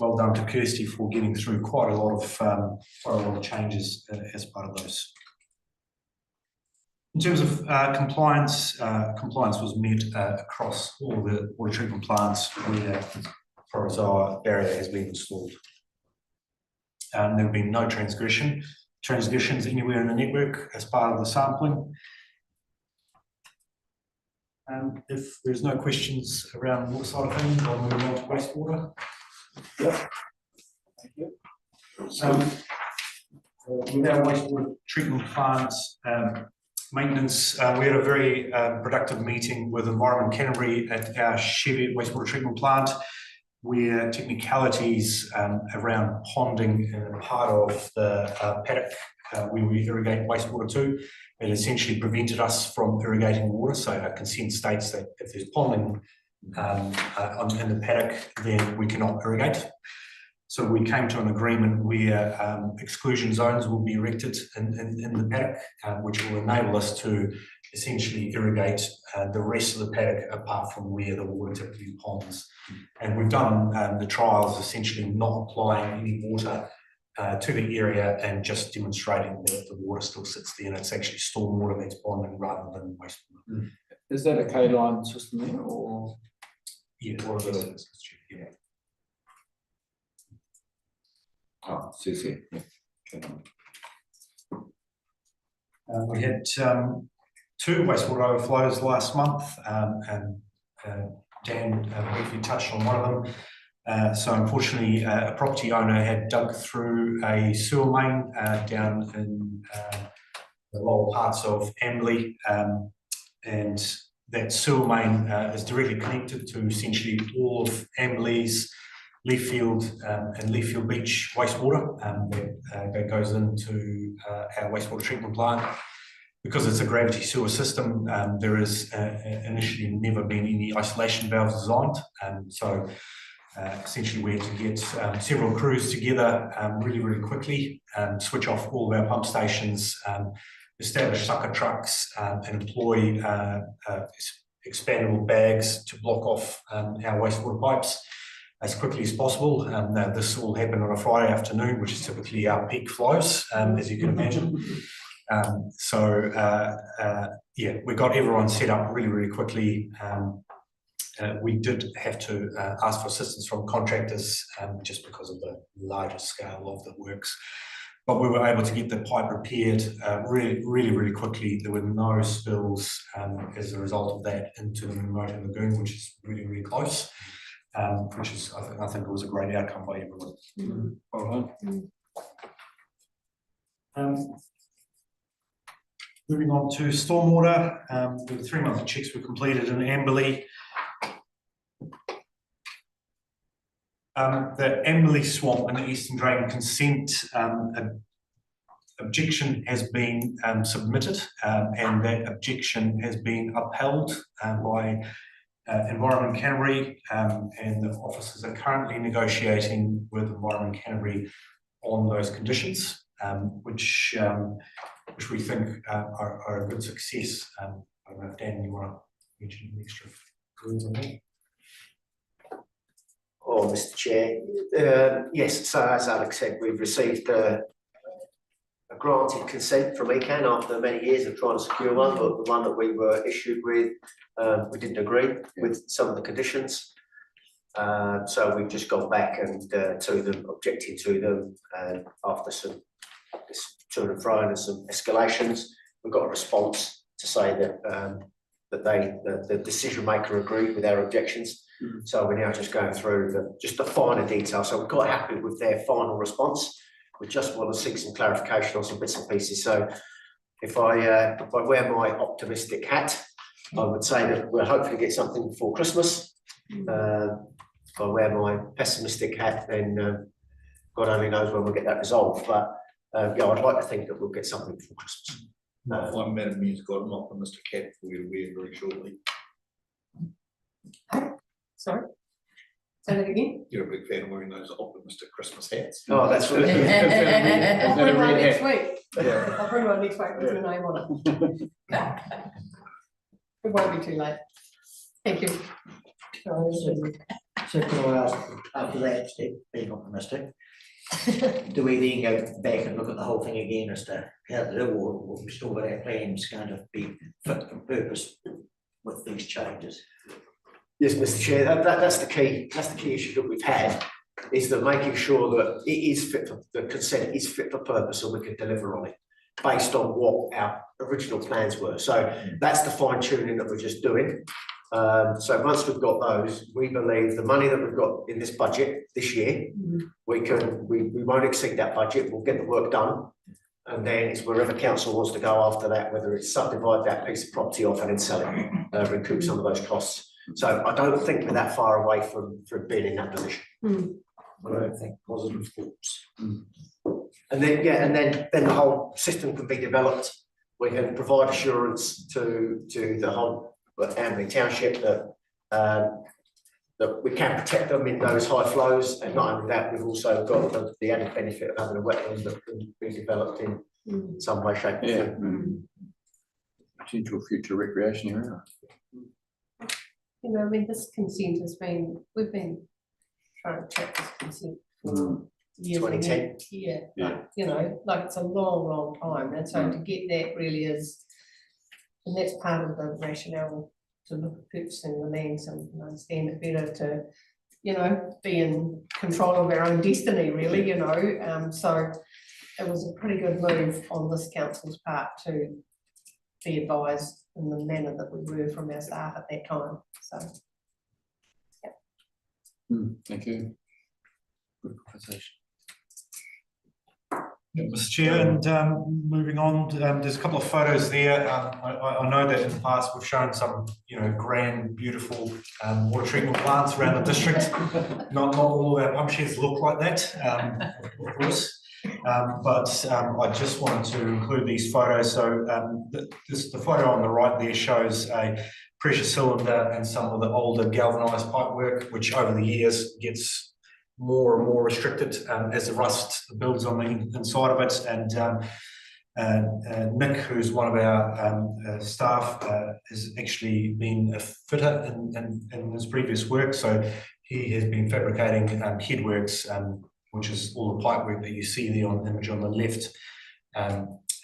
well done to Kirsty for getting through quite a lot of changes as part of those. In terms of compliance, compliance was met across all the water treatment plants where Protozoa barrier has been installed. There have been no transgressions anywhere in the network as part of the sampling. If there's no questions around water side of things, I'll move on to wastewater. Yep. Thank you. With our wastewater treatment plants maintenance, we had a very productive meeting with Environment Canterbury at our Cheviot wastewater treatment plant, where technicalities around ponding part of the paddock where we irrigate wastewater to, it essentially prevented us from irrigating water. So our consent states that if there's ponding in the paddock, then we cannot irrigate. So we came to an agreement where exclusion zones will be erected in the paddock, which will enable us to essentially irrigate the rest of the paddock apart from where the water typically ponds. And we've done the trials essentially not applying any water to the area and just demonstrating that the water still sits there and it's actually stormwater that's ponding rather than wastewater. Is that a K-line system there, or? Yeah, What are the- yeah. Oh, it says here, yeah. Okay. We had two wastewater overflows last month, and Dan briefly touched on one of them. So unfortunately, a property owner had dug through a sewer main down in the lower parts of Amberley, and that sewer main is directly connected to essentially all of Amberley's Leaffield and Leaffield Beach wastewater that goes into our wastewater treatment plant. Because it's a gravity sewer system, there is initially never been any isolation valves designed. So essentially we had to get several crews together really, really quickly, switch off all of our pump stations, establish sucker trucks, and employ expandable bags to block off our wastewater pipes as quickly as possible. Now this all happened on a Friday afternoon, which is typically our peak flows, as you can imagine. Yeah, we got everyone set up really, really quickly. We did have to ask for assistance from contractors just because of the larger scale of the works. But we were able to get the pipe repaired really, really, really quickly. There were no spills as a result of that into the Mimoto Lagoon, which is really, really close. Which is, I think it was a great outcome by everyone. Well done. Moving on to stormwater, the 3-month checks were completed in Amberley. The Amberley Swamp and the Eastern Drain consent objection has been submitted, and that objection has been upheld by Environment Canterbury, and the officers are currently negotiating with Environment Canterbury on those conditions, which we think are a good success. I don't know if Dan, you want to mention an extra words on that? Oh, Mr. Chair, yes, so as Alex said, we've received a granted consent from ECAN after many years of trying to secure one, but the one that we were issued with, we didn't agree with some of the conditions. So we've just gone back and to them, objecting to them, and after some to and fro and some escalations, we've got a response to say that the decision maker agreed with our objections. So we're now just going through just the finer detail. So we're quite happy with their final response. We just want to seek some clarification on some bits and pieces. So if I wear my optimistic hat, I would say that we'll hopefully get something before Christmas. If I wear my pessimistic hat, then God only knows when we'll get that resolved. But yeah, I'd like to think that we'll get something before Christmas. One man of me's got an optimistic hat for you to wear very shortly. Sorry? Say that again? You're a big fan of wearing those optimistic Christmas hats. Oh, that's really I'll bring one red next hat? week. Yeah. I'll bring one next week with your name on it. It won't be too late. Thank you. So can I ask, after that, Steve, being optimistic, do we then go back and look at the whole thing again as to how to do, or we still got our plans kind of be fit for purpose with these changes? Yes, Mr. Chair, that's the key issue that we've had, is that making sure that it is fit for, the consent is fit for purpose and we can deliver on it based on what our original plans were. So that's the fine tuning that we're just doing. So once we've got those, we believe the money that we've got in this budget this year, we won't exceed that budget, we'll get the work done. And then it's wherever council wants to go after that, whether it's subdivide that piece of property off and then sell it, recoup some of those costs. So I don't think we're that far away from being in that position. I don't think positive thoughts. And then, yeah, and then the whole system can be developed. We can provide assurance to the whole Amberley Township that we can protect them in those high flows, and not only that, we've also got the added benefit of having a wetland that can be developed in some way, shape, or form. Potential future recreation area. You know, I mean, this consent we've been trying to track this consent for years. 2010. Yeah, Yeah. like, you know, like it's a long, long time, and so to get that really is, and that's part of the rationale to look at purchasing the land, so we can understand it better to, you know, be in control of our own destiny, really, you know, so it was a pretty good move on this council's part to be advised in the manner that we were from our staff at that time, so. Thank you. Good conversation. Yeah, Mr. Chair, and moving on, there's a couple of photos there. I know that in the past we've shown some, you know, grand, beautiful water treatment plants around the district. Not all of our pump sheds look like that, of course. But I just wanted to include these photos. So the photo on the right there shows a pressure cylinder and some of the older galvanized pipe work, which over the years gets more and more restricted as the rust builds on the inside of it. And Nick, who's one of our staff, has actually been a fitter in his previous work. So he has been fabricating headworks, which is all the pipe work that you see there on the image on the left,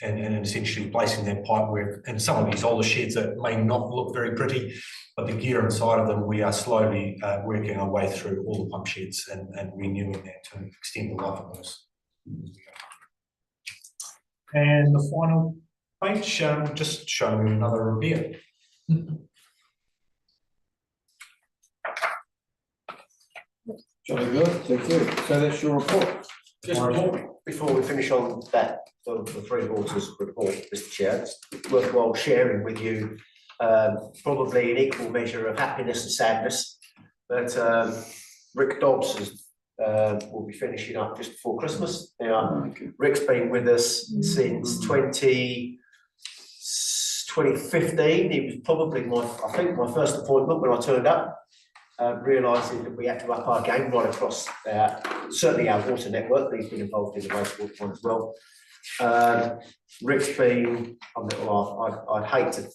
and essentially placing that pipe work in some of these older sheds that may not look very pretty, but the gear inside of them, we are slowly working our way through all the pump sheds and renewing that to extend the life of those. And the final page, just showing another repair. Jolly good, thank you. So that's your report. Just before we finish on that, the Three Waters report, Mr. Chair, it's worthwhile sharing with you probably an equal measure of happiness and sadness. But Rick Dobbs will be finishing up just before Christmas. Now, Rick's been with us since 2015. He was probably I think my first appointment when I turned up. Realising that we had to up our game right across certainly our water network, but he's been involved in the wastewater one as well. Rick's been, I'd hate to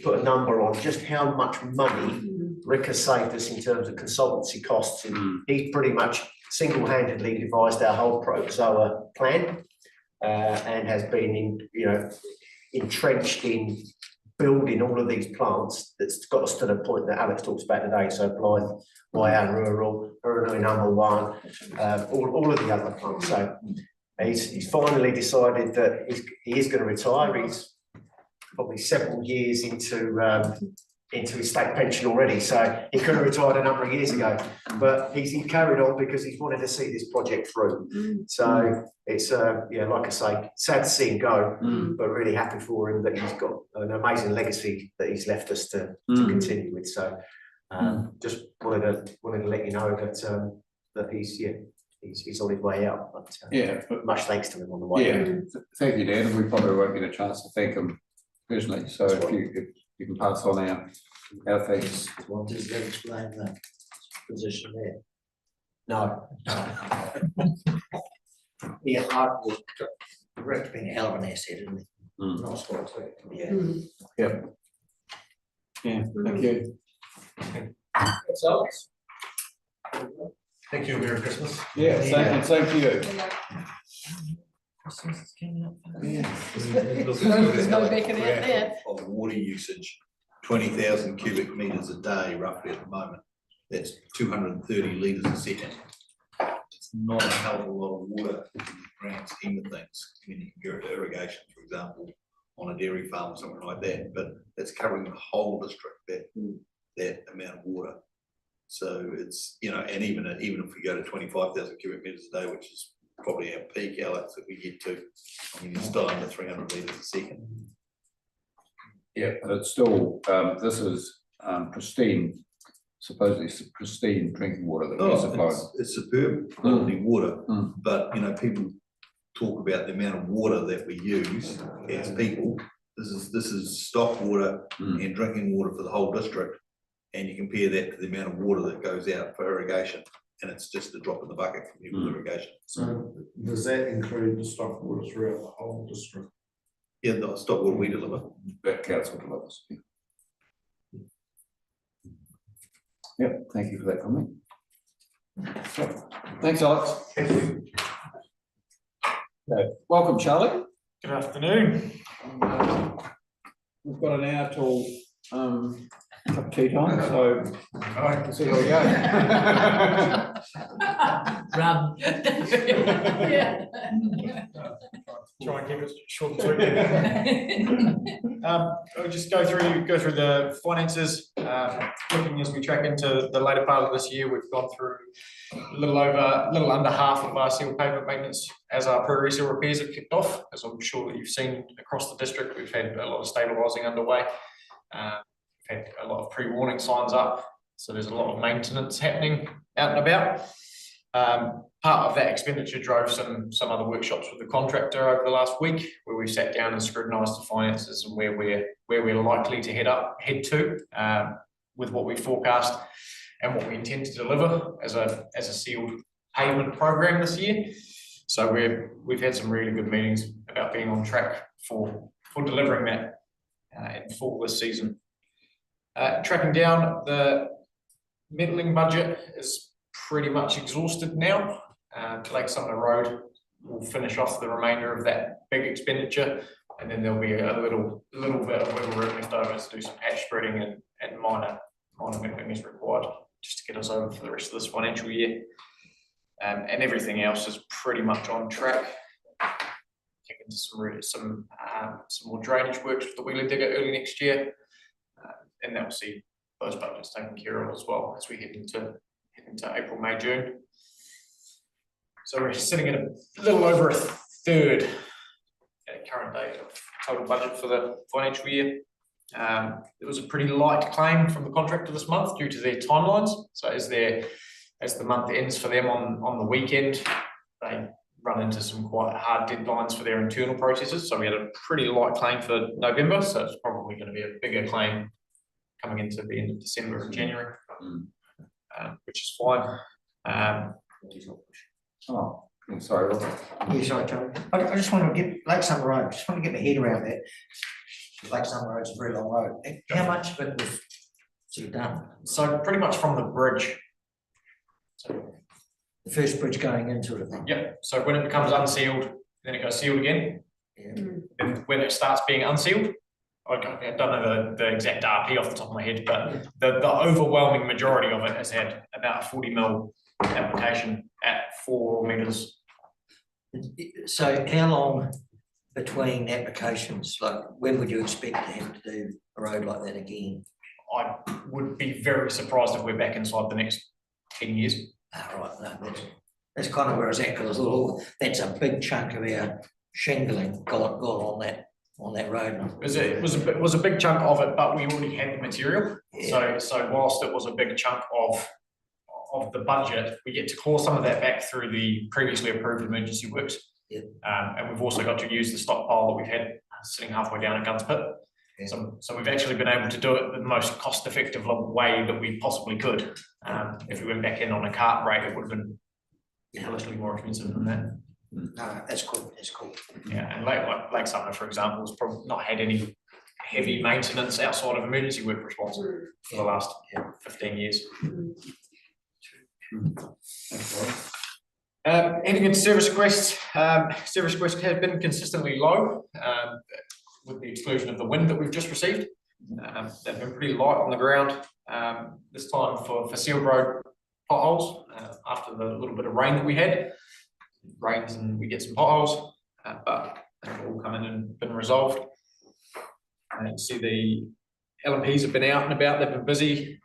put a number on just how much money Rick has saved us in terms of consultancy costs. And he pretty much single-handedly devised our whole Proxoa plan and has been entrenched in building all of these plants that's got us to the point that Alex talks about today. So Blythe, Waiau Rural, Urunui number 1, all of the other plants. So he's finally decided that he is going to retire. He's probably several years into his state pension already. So he could have retired a number of years ago, but he carried on because he's wanted to see this project through. So it's like I say, sad to see him go, but really happy for him that he's got an amazing legacy that he's left us to continue with. So just wanted to let you know that he's on his way out. But much thanks to him on the way out. Thank you, Dan, and we probably won't get a chance to thank him personally. So if you can pass on our thanks. What does that explain the position there? No. Yeah, Rick's been a hell of an asset, isn't he? Nice guy too. Yeah. Yeah, thank you. Thank you. Merry Christmas. Yeah, same to you. Christmas is coming up. There's no backing out there. Of water usage, 20,000 cubic metres a day roughly at the moment. That's 230 litres a second. It's not a hell of a lot of water in the grand scheme of things. I mean, you can go to irrigation, for example, on a dairy farm or something like that, but it's covering the whole district, that amount of water. So it's, and even if we go to 25,000 cubic metres a day, which is probably our peak, Alex, that we get to, I mean, it's still under 300 litres a second. Yeah, but it's still, this is pristine, supposedly pristine drinking water that we're supplying. It's superb quality water, but people talk about the amount of water that we use as people. This is stock water and drinking water for the whole district, and you compare that to the amount of water that goes out for irrigation, and it's just a drop in the bucket for people irrigation. So does that include the stock water throughout the whole district? Yeah, the stock water we deliver. That council delivers. Yep, thank you for that comment. Thanks, Alex. Thank you. Welcome, Charlie. Good afternoon. We've got an hour till tea time, so we'll see how we go. Rub. Yeah. Try and keep it short and sweet. I'll just go through the finances, looking as we track into the later part of this year, we've gone through a little under half of our seal pavement maintenance as our pre-reseal repairs have kicked off. As I'm sure that you've seen across the district, we've had a lot of stabilising underway. We've had a lot of pre-warning signs up, so there's a lot of maintenance happening out and about. Part of that expenditure drove some other workshops with the contractor over the last week, where we sat down and scrutinised the finances and where we're likely to head to with what we forecast and what we intend to deliver as a sealed pavement program this year. So we've had some really good meetings about being on track for delivering that in full this season. Tracking down, the middling budget is pretty much exhausted now. Lake Sumner Road will finish off the remainder of that big expenditure, and then there'll be a little bit of wiggle room left over to do some patch spreading and minor middling is required just to get us over for the rest of this financial year. And everything else is pretty much on track. Kick into some more drainage works with the wheeler digger early next year, and that will see those budgets taken care of as well as we head into April, May, June. So we're sitting at a little over a third at current date of total budget for the financial year. There was a pretty light claim from the contractor this month due to their timelines. So as the month ends for them on the weekend, they run into some quite hard deadlines for their internal processes. So we had a pretty light claim for November. So it's probably going to be a bigger claim coming into the end of December and January, which is fine. Oh, I'm sorry, Robert. Yeah, sorry, Charlie. I just want to get Lake Summer Road, just want to get my head around that. Lake Summer Road's a very long road. How much of it was sort of done? So pretty much from the bridge. So, The first bridge going in sort of thing? yep. So when it becomes unsealed, then it goes sealed again. Yeah. And when it starts being unsealed, I don't know the exact RP off the top of my head, but the overwhelming majority of it has had about a 40 mil application at 4 metres. So how long between applications, like when would you expect to have to do a road like that again? I would be very surprised if we're back inside the next 10 years. Right, no, that's kind of where I was at, because that's a big chunk of our shingling got on that road. It was a big chunk of it, but we already had the material. Yeah. So whilst it was a big chunk of the budget, we get to claw some of that back through the previously approved emergency works. Yeah. And we've also got to use the stockpile that we've had sitting halfway down at Guns Pit. Yeah. So we've actually been able to do it the most cost-effective way that we possibly could. If we went back in on a cart rate, it would have been hugely more expensive than that. No, that's cool. That's cool. Yeah, and Lake Sumner, for example, has probably not had any heavy maintenance outside of emergency work response for the last 15 years. Heading into service requests, service requests have been consistently low, with the exclusion of the wind that we've just received. They've been pretty light on the ground. This time for sealed road potholes, after the little bit of rain that we had. Rains and we get some potholes, but they've all come in and been resolved. You see the LMPs have been out and about, they've been busy,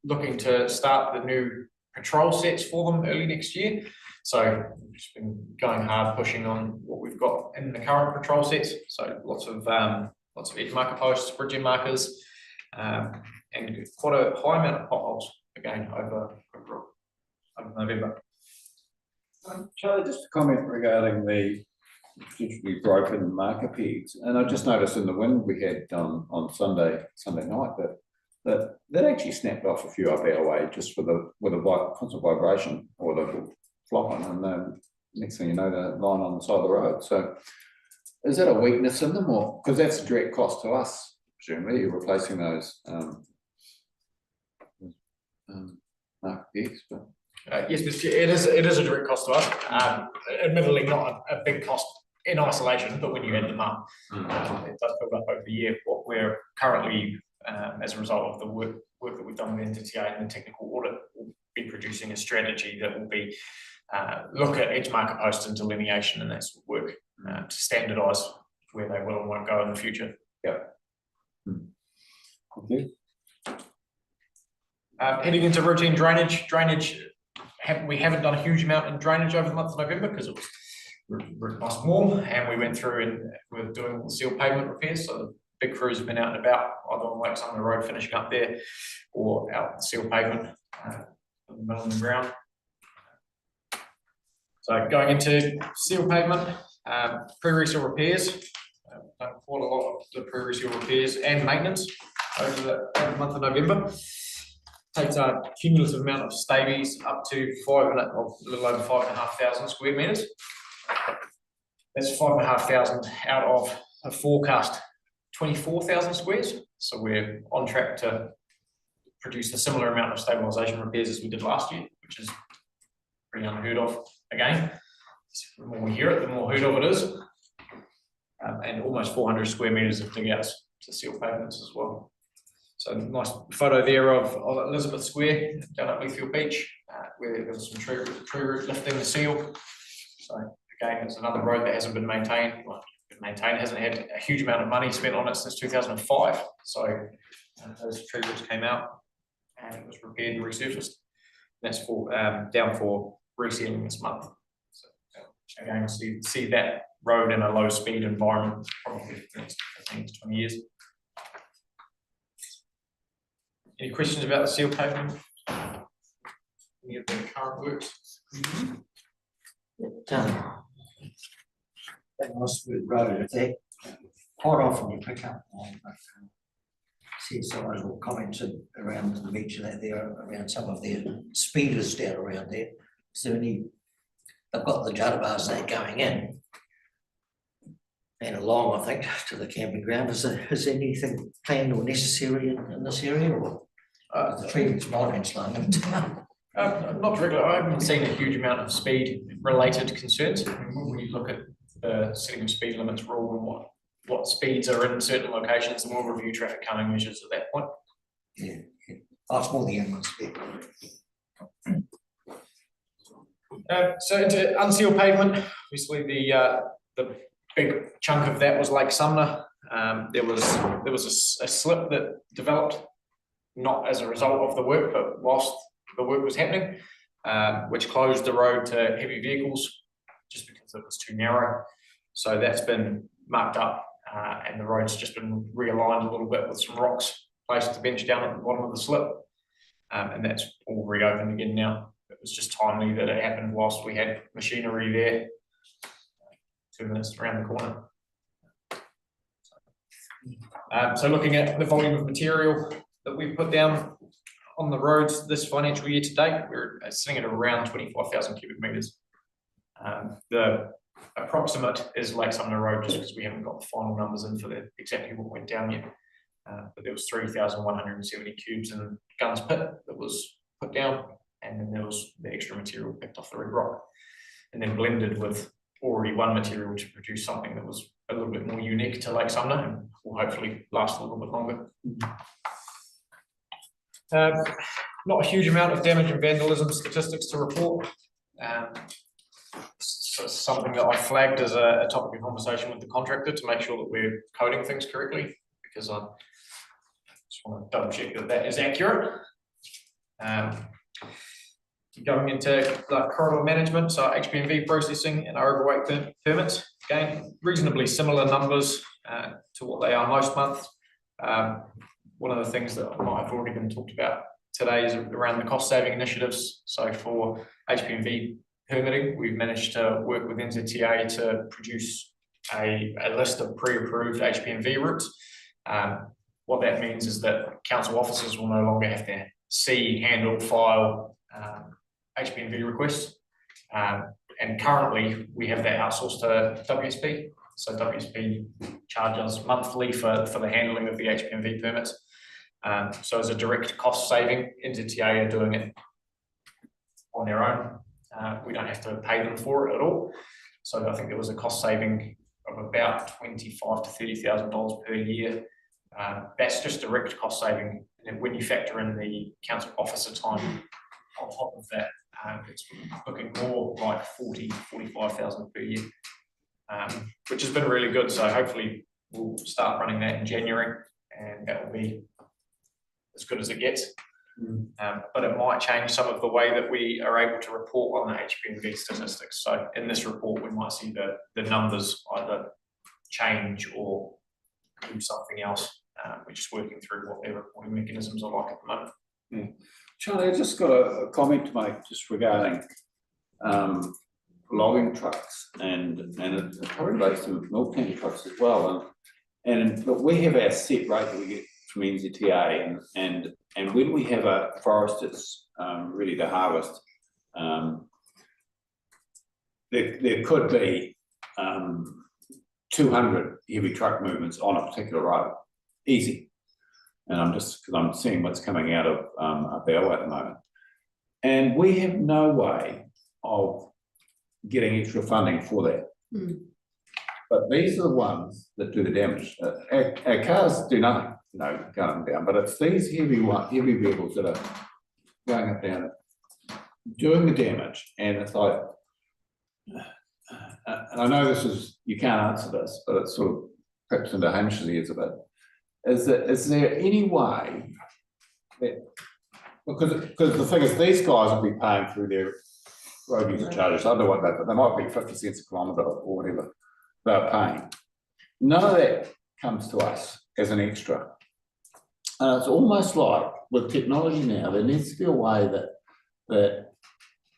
looking to start the new patrol sets for them early next year. So we've just been going hard pushing on what we've got in the current patrol sets. So lots of edge marker posts, bridge end markers, and quite a high amount of potholes again over November. Charlie, just a comment regarding the potentially broken marker pegs, and I just noticed in the wind we had on Sunday night that actually snapped off a few up our way just with a constant vibration or the flopping, and then next thing you know, they're lying on the side of the road. So is that a weakness in them, or because that's a direct cost to us, presumably you're replacing those marker pegs, but. Yes, Mr. Chair, it is a direct cost to us. Admittedly, not a big cost in isolation, but when you add them up, it does build up over the year. What we're currently as a result of the work that we've done with NZTA and the technical audit, we'll be producing a strategy that will be look at edge market posts and delineation and that sort of work to standardise where they will and won't go in the future. Okay. Heading into routine drainage. We haven't done a huge amount in drainage over the month of November because it was nice and warm, and we went through and we're doing all the seal pavement repairs. So the big crews have been out and about, either on Lake Sumner Road finishing up there, or out the seal pavement in the middle of the ground. So going into seal pavement, pre-reseal repairs. Done quite a lot of the pre-reseal repairs and maintenance over the month of November. Takes a cumulative amount of stabies up to a little over 5,500 square metres. That's 5,500 out of a forecast 24,000 squares. So we're on track to produce a similar amount of stabilisation repairs as we did last year, which is pretty unheard of again. The more we hear it, the more heard of it is. And almost 400 square metres of dig outs to seal pavements as well. So nice photo there of Elizabeth Square down at Leithfield Beach, where there was some tree root lifting the seal. So again, it's another road that hasn't been maintained. Well, hasn't had a huge amount of money spent on it since 2005. So those tree roots came out and it was repaired and resurfaced. That's for down for resealing this month. So again, you'll see that road in a low speed environment probably for the next 15 to 20 years. Any questions about the seal pavement? Any of the current works? That Osgood Road, they quite often you pick up on CSIs or commented around the beach that there around some of their speeders down around there. So they've got the judder bars there going in and along, I think, to the camping ground. Is there anything planned or necessary in this area, or the treatment's might have been slowing them down? Not regular. I haven't seen a huge amount of speed-related concerns. I mean, when you look at the setting of speed limits rule and what speeds are in certain locations, and we'll review traffic calming measures at that point. Yeah. Oh, it's more the young ones. So into unsealed pavement, obviously the big chunk of that was Lake Sumner. There was a slip that developed not as a result of the work, but whilst the work was happening, which closed the road to heavy vehicles just because it was too narrow. So that's been marked up, and the road's just been realigned a little bit with some rocks placed to bench down at the bottom of the slip, and that's all reopened again now. It was just timely that it happened whilst we had machinery there 2 minutes around the corner. So looking at the volume of material that we've put down on the roads this financial year to date, we're sitting at around 25,000 cubic metres. The approximate is Lake Sumner Road, just because we haven't got the final numbers in for exactly what went down yet. But there was 3,170 cubes in Guns Pit that was put down, and then there was the extra material picked off the red rock, and then blended with already one material to produce something that was a little bit more unique to Lake Sumner and will hopefully last a little bit longer. Not a huge amount of damage and vandalism statistics to report. So something that I flagged as a topic of conversation with the contractor to make sure that we're coding things correctly, because I just want to double check that that is accurate. Going into the corridor management, so HPMV processing and overweight permits, again, reasonably similar numbers to what they are most months. One of the things that might have already been talked about today is around the cost saving initiatives. So for HPMV permitting, we've managed to work with NZTA to produce a list of pre-approved HPMV routes. What that means is that council officers will no longer have to see, handle, file HPMV requests. And currently we have that outsourced to WSP. So WSP charges monthly for the handling of the HPMV permits. So as a direct cost saving, NZTA are doing it on their own. We don't have to pay them for it at all. So I think there was a cost saving of about $25,000 to $30,000 per year That's just direct cost saving, and when you factor in the council officer time on top of that, it's looking more like 45,000 per year, which has been really good. So hopefully we'll start running that in January, and that will be as good as it gets. But it might change some of the way that we are able to report on the HPMV statistics. So in this report, we might see the numbers either change or do something else. We're just working through what their reporting mechanisms are like at the moment. Yeah. Charlie, I just got a comment to make just regarding logging trucks and it probably relates to milk tank trucks as well. But we have our set rate that we get from NZTA, and when we have a forest that's ready to harvest, there could be 200 heavy truck movements on a particular road, easy. And because I'm seeing what's coming out of Bell at the moment, and we have no way of getting extra funding for that. But these are the ones that do the damage. Our cars do nothing, going down, but it's these heavy vehicles that are going up down, doing the damage. And it's like, and I know you can't answer this, but it's sort of perhaps into Hamish's ears a bit. Is there any way that, because the thing is, these guys will be paying through their road user charges, I don't know what that, but they might be 50 cents a kilometre or whatever they're paying. None of that comes to us as an extra. And it's almost like with technology now, there needs to be a way that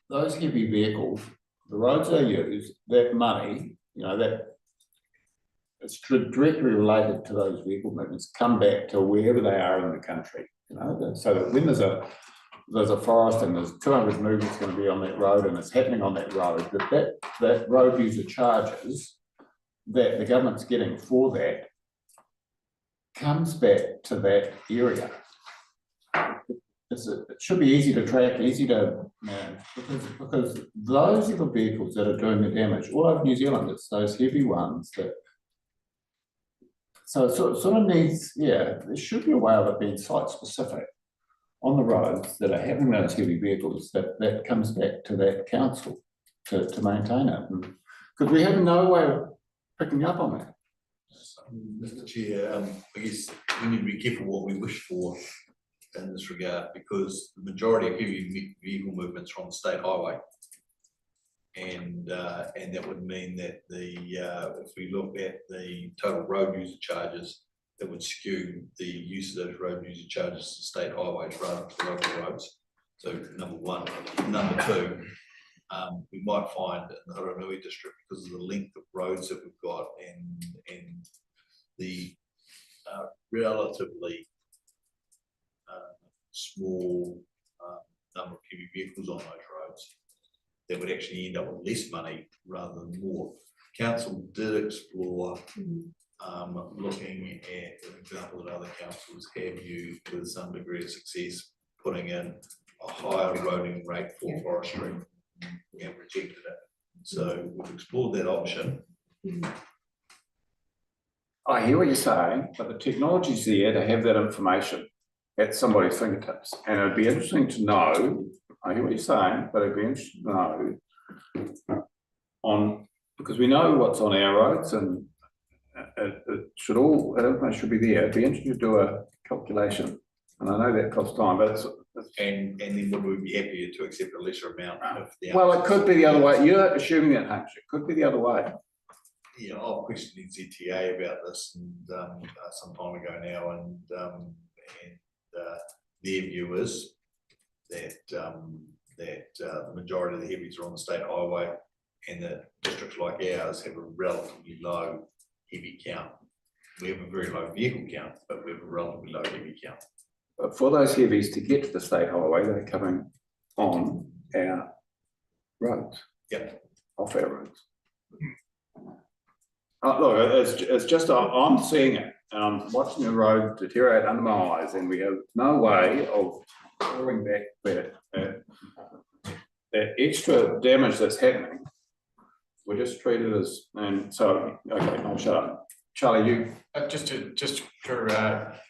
those heavy vehicles, the roads they use, that money, that it's directly related to those vehicle movements, come back to wherever they are in the country, so that when there's a forest and there's 200 movements going to be on that road and it's happening on that road, that road user charges that the government's getting for that comes back to that area. It should be easy to track, easy to manage, because those are the vehicles that are doing the damage all over New Zealand. It's those heavy ones that. So it sort of needs, there should be a way of it being site specific on the roads that are having those heavy vehicles that comes back to that council to maintain it. Because we have no way of picking up on that. Mr. Chair, I guess we need to be careful what we wish for in this regard, because the majority of heavy vehicle movements are on the state highway. And that would mean that if we look at the total road user charges, that would skew the use of those road user charges to state highways rather than to local roads. So number one. Number two, we might find in the Haranui district, because of the length of roads that we've got and the relatively small number of heavy vehicles on those roads, that would actually end up with less money rather than more. Council did explore looking at an example that other councils have used with some degree of success, putting in a higher roading rate for forestry. We have rejected it. So we've explored that option. I hear what you're saying, but the technology's there to have that information at somebody's fingertips. And it'd be interesting to know, I hear what you're saying, but it'd be interesting to know because we know what's on our roads, and it should information should be there. It'd be interesting to do a calculation. And I know that costs time, but and then would we be happier to accept a lesser amount of the well, it could be the other way. You're assuming that, Hamish. It could be the other way. Yeah, I've questioned ZTA about this and some time ago now, and their view is that the majority of the heavies are on the state highway, and that districts like ours have a relatively low heavy count. We have a very low vehicle count, but we have a relatively low heavy count. But for those heavies to get to the state highway, they're coming on our roads. Yep. Off our roads. Look, it's just I'm seeing it, and I'm watching the road deteriorate under my eyes, and we have no way of pulling back that extra damage that's happening. We're just treated as, and so okay, I'll shut up. Charlie, you. Just to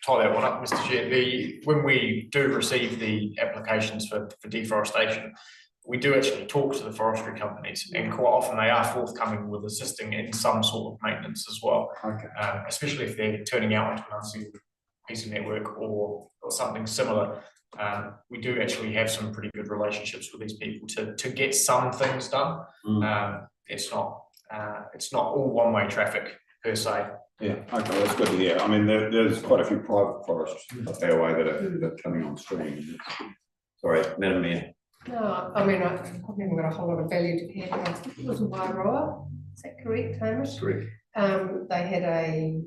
tie that one up, Mr. Chair, when we do receive the applications for deforestation, we do actually talk to the forestry companies, and quite often they are forthcoming with assisting in some sort of maintenance as well. Okay. Especially if they're turning out into an unsealed piece of network or something similar. We do actually have some pretty good relationships with these people to get some things done. It's not all one-way traffic per se. Yeah, okay, that's good to hear. I mean, there's quite a few private forests up our way that are coming on stream. Sorry, Madam Mayor. No, I mean, I've never got a whole lot of value to add, but I think it was Wairoa, is that correct, Hamish? Correct. They had I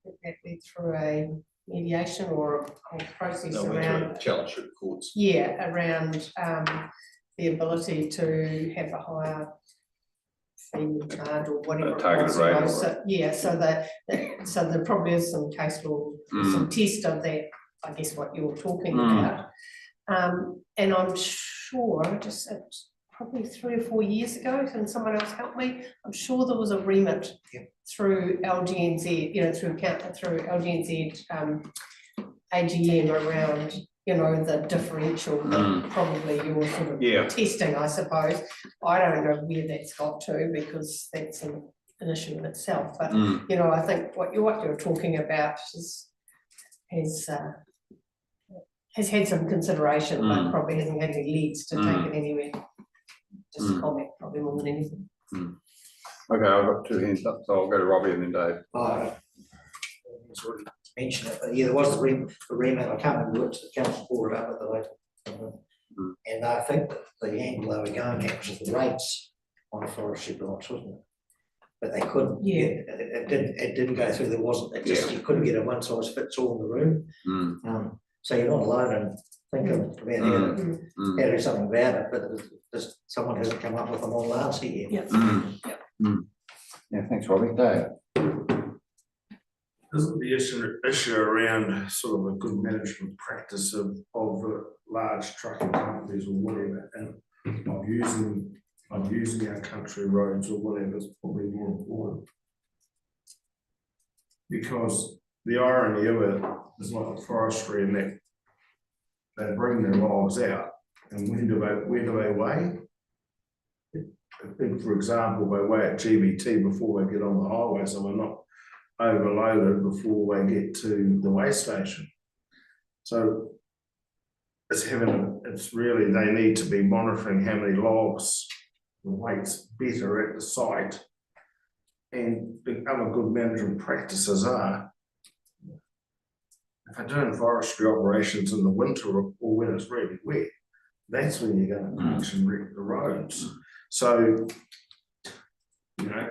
think that went through a mediation or a whole process No, we around, challenge through the courts. yeah, around the ability to have a higher fee charge or whatever. A targeted it was, rate you know, or so, yeah, so there probably is some case law, some test of that, I guess what you're talking about. And I'm sure, just probably 3 or 4 years ago, and someone else helped me, I'm sure there was a remit through LGNZ, you know, through LGNZ AGM around, you know, the differential, that probably you're sort of testing, I suppose. I don't know where that's got to, because that's an issue in itself, but you know, I think what you're talking about has had some consideration, but probably hasn't had any leads to take it anywhere. Just a comment, probably more than anything. Okay, I've got 2 hands up, so I'll go to Robbie and then Dave. Sort of mentioned it, but yeah, there was the remit, I can't remember which the council brought it up at the later. And I think that the angle they were going at was the rates on a forestry branch, wasn't it? But they couldn't, it didn't go through, there wasn't, it just, you couldn't get a one size fits all in the room. So you're not alone in thinking about how to do something about it, but just someone hasn't come up with a model answer yet. Yeah, thanks, Robbie. Dave. Isn't the issue around sort of a good management practice of large trucking companies or whatever, and of using our country roads or whatever is probably more important. Because the irony of it is like the forestry, and that they bring their logs out, and where do they weigh? I think, for example, they weigh at GBT before they get on the highway, so we're not overloaded before they get to the weigh station. So it's really, they need to be monitoring how many logs, the weights better at the site. And the other good management practices are, if they're doing forestry operations in the winter or when it's really wet, that's when you're going to punch and wreck the roads. So, you know,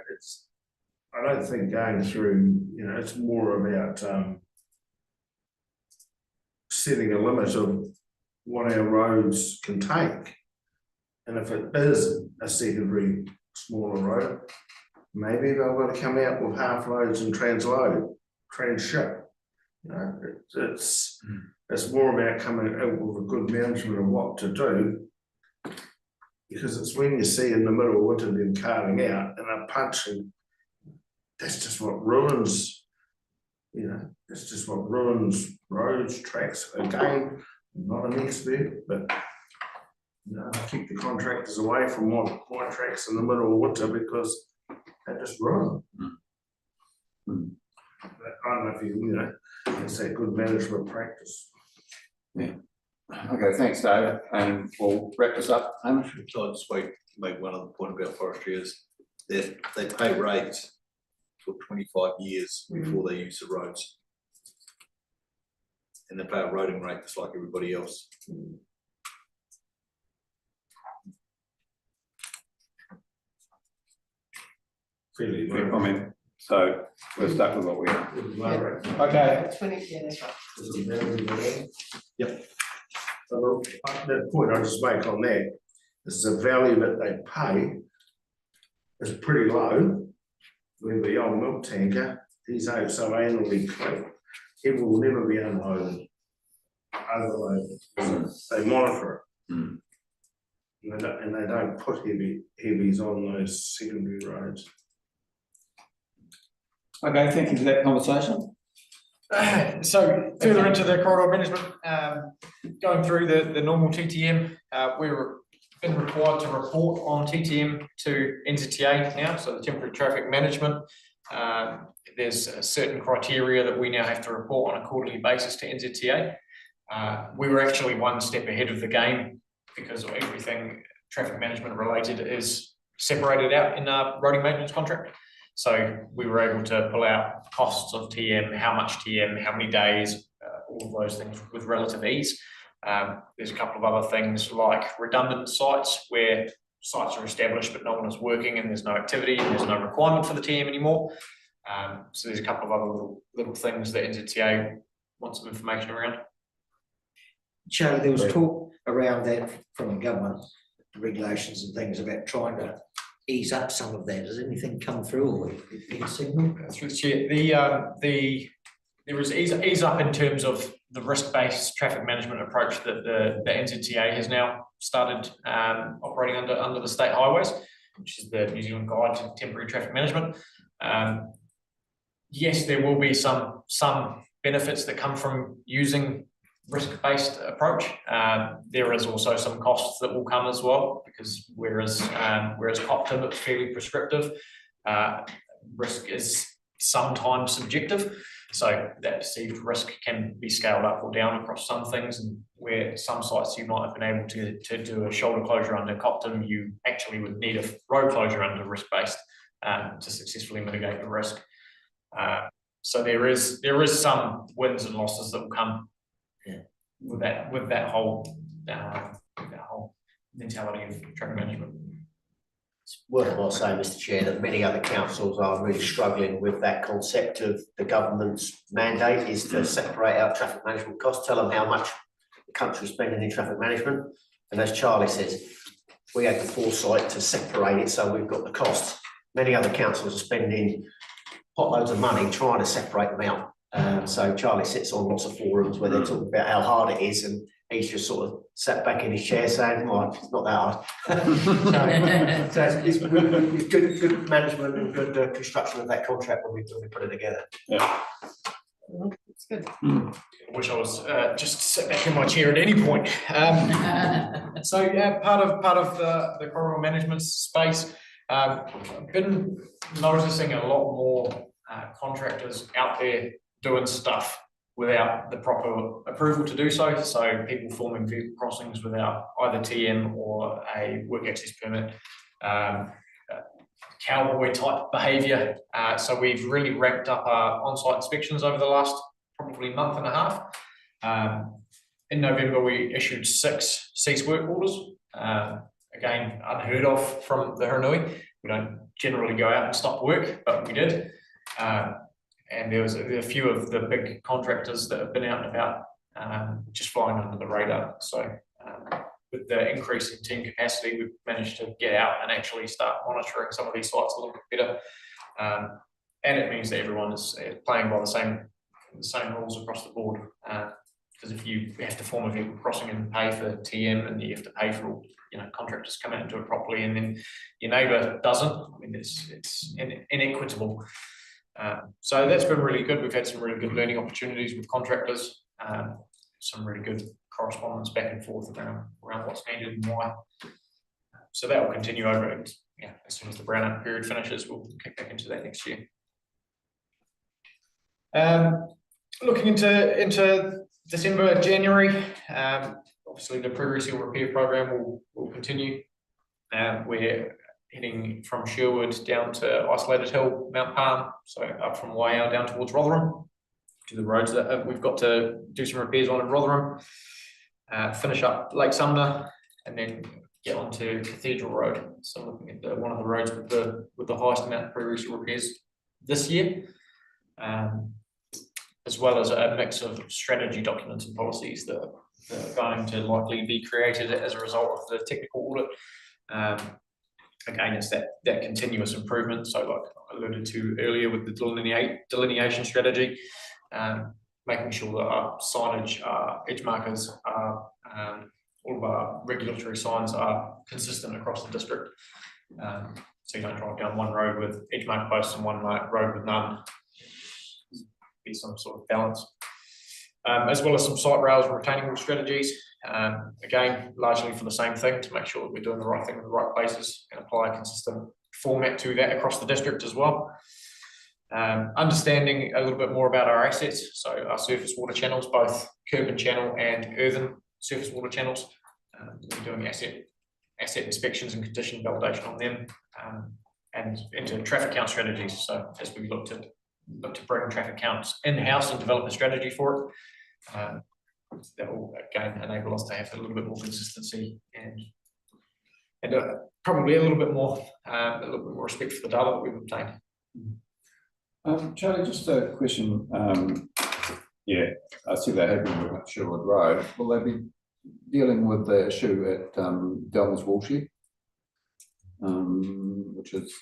I don't think going through, you know, it's more about setting a limit of what our roads can take. And if it is a secondary smaller road, maybe they've got to come out with half loads and transship. You know, it's more about coming out with a good management of what to do, because it's when you see in the middle of winter them carting out and they're punching, that's just what ruins, you know, that's just what ruins roads, tracks. Again, I'm not an expert, but you know, I keep the contractors away from my tracks in the middle of winter because they just ruin them. I don't know if you know, it's that good management practice. Yeah. Okay, thanks, David. And we'll wrap this up. Hamish? So I'll just make one other point about forestry is that they pay rates for 25 years before they use the roads. And they pay a roading rate just like everybody else. Fairly Fair comment. So we're stuck with what we are. Okay. 20, yeah, that's right. Yep. So the point I just make on that is the value that they pay is pretty low. With the old milk tanker, he's so annually clean, it will never be unloaded, overloaded. They monitor it. And they don't put heavies on those secondary roads. Okay, thank you for that conversation. So further into the corridor management, going through the normal TTM, we've been required to report on TTM to NZTA now, so the temporary traffic management. There's a certain criteria that we now have to report on a quarterly basis to NZTA. We were actually one step ahead of the game because everything traffic management related is separated out in our roading maintenance contract. So we were able to pull out costs of TM, how much TM, how many days, all of those things with relative ease. There's a couple of other things like redundant sites where sites are established but no one is working and there's no activity and there's no requirement for the TM anymore. So there's a couple of other little things that NZTA wants some information around. Charlie, there was talk around that from the government, the regulations and things about trying to ease up some of that. Has anything come through or been signalled? Through the chair, there is ease up in terms of the risk-based traffic management approach that the NZTA has now started operating under the state highways, which is the New Zealand Guide to Temporary Traffic Management. Yes, there will be some benefits that come from using risk-based approach. There is also some costs that will come as well, because whereas Coptim is fairly prescriptive, risk is sometimes subjective. So that perceived risk can be scaled up or down across some things, and where some sites you might have been able to do a shoulder closure under Coptim, you actually would need a road closure under risk-based to successfully mitigate the risk. So there is some wins and losses that will come with that whole mentality of traffic management. It's worthwhile saying, Mr. Chair, that many other councils are really struggling with that concept of the government's mandate is to separate out traffic management costs, tell them how much the country's spending in traffic management. And as Charlie says, we had the foresight to separate it so we've got the costs. Many other councils are spending potloads of money trying to separate them out. So Charlie sits on lots of forums where they're talking about how hard it is, and he's just sort of sat back in his chair saying, "Oh, it's not that hard." So it's good management and good construction of that contract when we put it together. Yeah. It's good. Wish I was just sit back in my chair at any point. So yeah, part of the corridor management space. I've been noticing a lot more contractors out there doing stuff without the proper approval to do so. So people forming vehicle crossings without either TM or a work access permit, cowboy type behaviour. So we've really ramped up our on-site inspections over the last probably month and a half. In November, we issued 6 cease work orders. Again, unheard of from the Haranui. We don't generally go out and stop work, but we did. And there was a few of the big contractors that have been out and about, just flying under the radar. So with the increase in team capacity, we've managed to get out and actually start monitoring some of these sites a little bit better. And it means that everyone is playing by the same rules across the board. Because if you have to form a vehicle crossing and pay for TM, and you have to pay for all, contractors come out and do it properly, and then your neighbour doesn't, I mean, it's inequitable. So that's been really good. We've had some really good learning opportunities with contractors, some really good correspondence back and forth around what's needed and why. So that will continue over it. Yeah, as soon as the brownout period finishes, we'll kick back into that next year. Looking into December, January, obviously the pre-reseal repair program will continue. We're heading from Sherwood down to Isolated Hill, Mount Palm, so up from Waiau down towards Rotherham, to the roads that we've got to do some repairs on in Rotherham, finish up Lake Sumner, and then get onto Cathedral Road. So looking at one of the roads with the highest amount of pre-reseal repairs this year, as well as a mix of strategy documents and policies that are going to likely be created as a result of the technical audit. Again, it's that continuous improvement. So like I alluded to earlier with the delineation strategy, making sure that our signage, our edge markers, all of our regulatory signs are consistent across the district. So you don't drive down one road with edge marker posts and one road with none. be some sort of balance. As well as some site rails and retaining wall strategies, again, largely for the same thing, to make sure that we're doing the right thing in the right places and apply a consistent format to that across the district as well. Understanding a little bit more about our assets, so our surface water channels, both curb and channel and earthen surface water channels. We're doing asset inspections and condition validation on them, and into traffic count strategies. So as we look to bring traffic counts in-house and develop a strategy for it, that will again enable us to have a little bit more consistency and probably a little bit more respect for the data that we've obtained. Charlie, just a question. Yeah, I see they have been at Sherwood Road. Will they be dealing with the issue at Delmers Woolshed, which is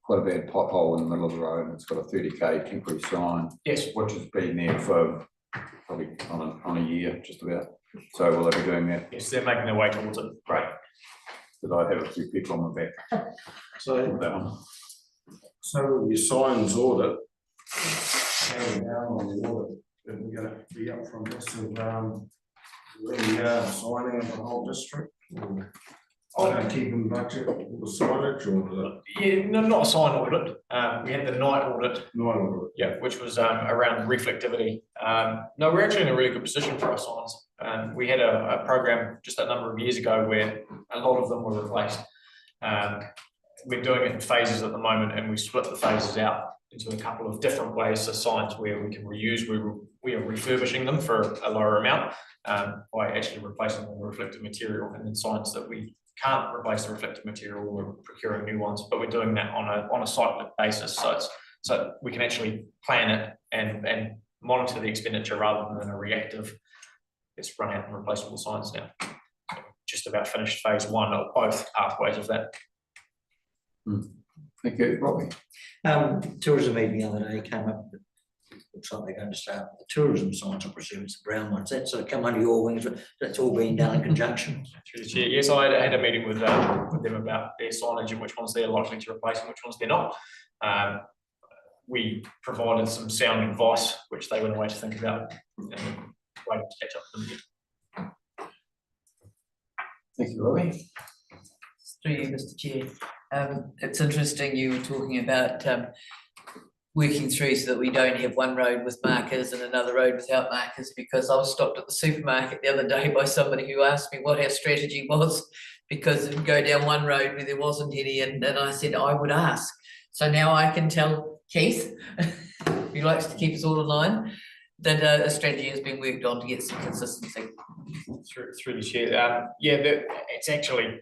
quite a bad pothole in the middle of the road? It's got a 30k temporary sign. Yes. Which has been there for probably on a year, just about. So will they be doing that? Yes, they're making their way towards it. Great. Because I have a few people on my back. So, with that one. so your signs audit, going down on the audit, and we're gonna be up from this of, signing of the whole district? Or keeping budget, or the signage, or Yeah, no, not a sign audit. We had the night audit, the night audit? yeah, which was around reflectivity. No, we're actually in a really good position for our signs. We had a program just a number of years ago where a lot of them were replaced. We're doing it in phases at the moment, and we split the phases out into a couple of different ways. So signs where we can reuse, we are refurbishing them for a lower amount by actually replacing them with reflective material, and then signs that we can't replace the reflective material, we're procuring new ones, but we're doing that on a site basis. So we can actually plan it and monitor the expenditure rather than a reactive, let's run out and replace all the signs now. Just about finished phase one of both pathways of that. Thank you, Robbie. Tourism meeting the other day came up, looks like they're going to start the tourism signs, I presume it's the brown ones, that sort of come under your wings, but that's all being done in conjunction. Through the chair. Yes, I had a meeting with them about their signage and which ones they're likely to replace and which ones they're not. We provided some sound advice, which they went away to think about and waiting to catch up with them. Thank you, Robbie. Through you, Mr. Chair. It's interesting you were talking about working through so that we don't have one road with markers and another road without markers, because I was stopped at the supermarket the other day by somebody who asked me what our strategy was, because it would go down one road where there wasn't any, and I said I would ask. So now I can tell Keith, who likes to keep us all in line, that a strategy has been worked on to get some consistency. Through the chair. It's actually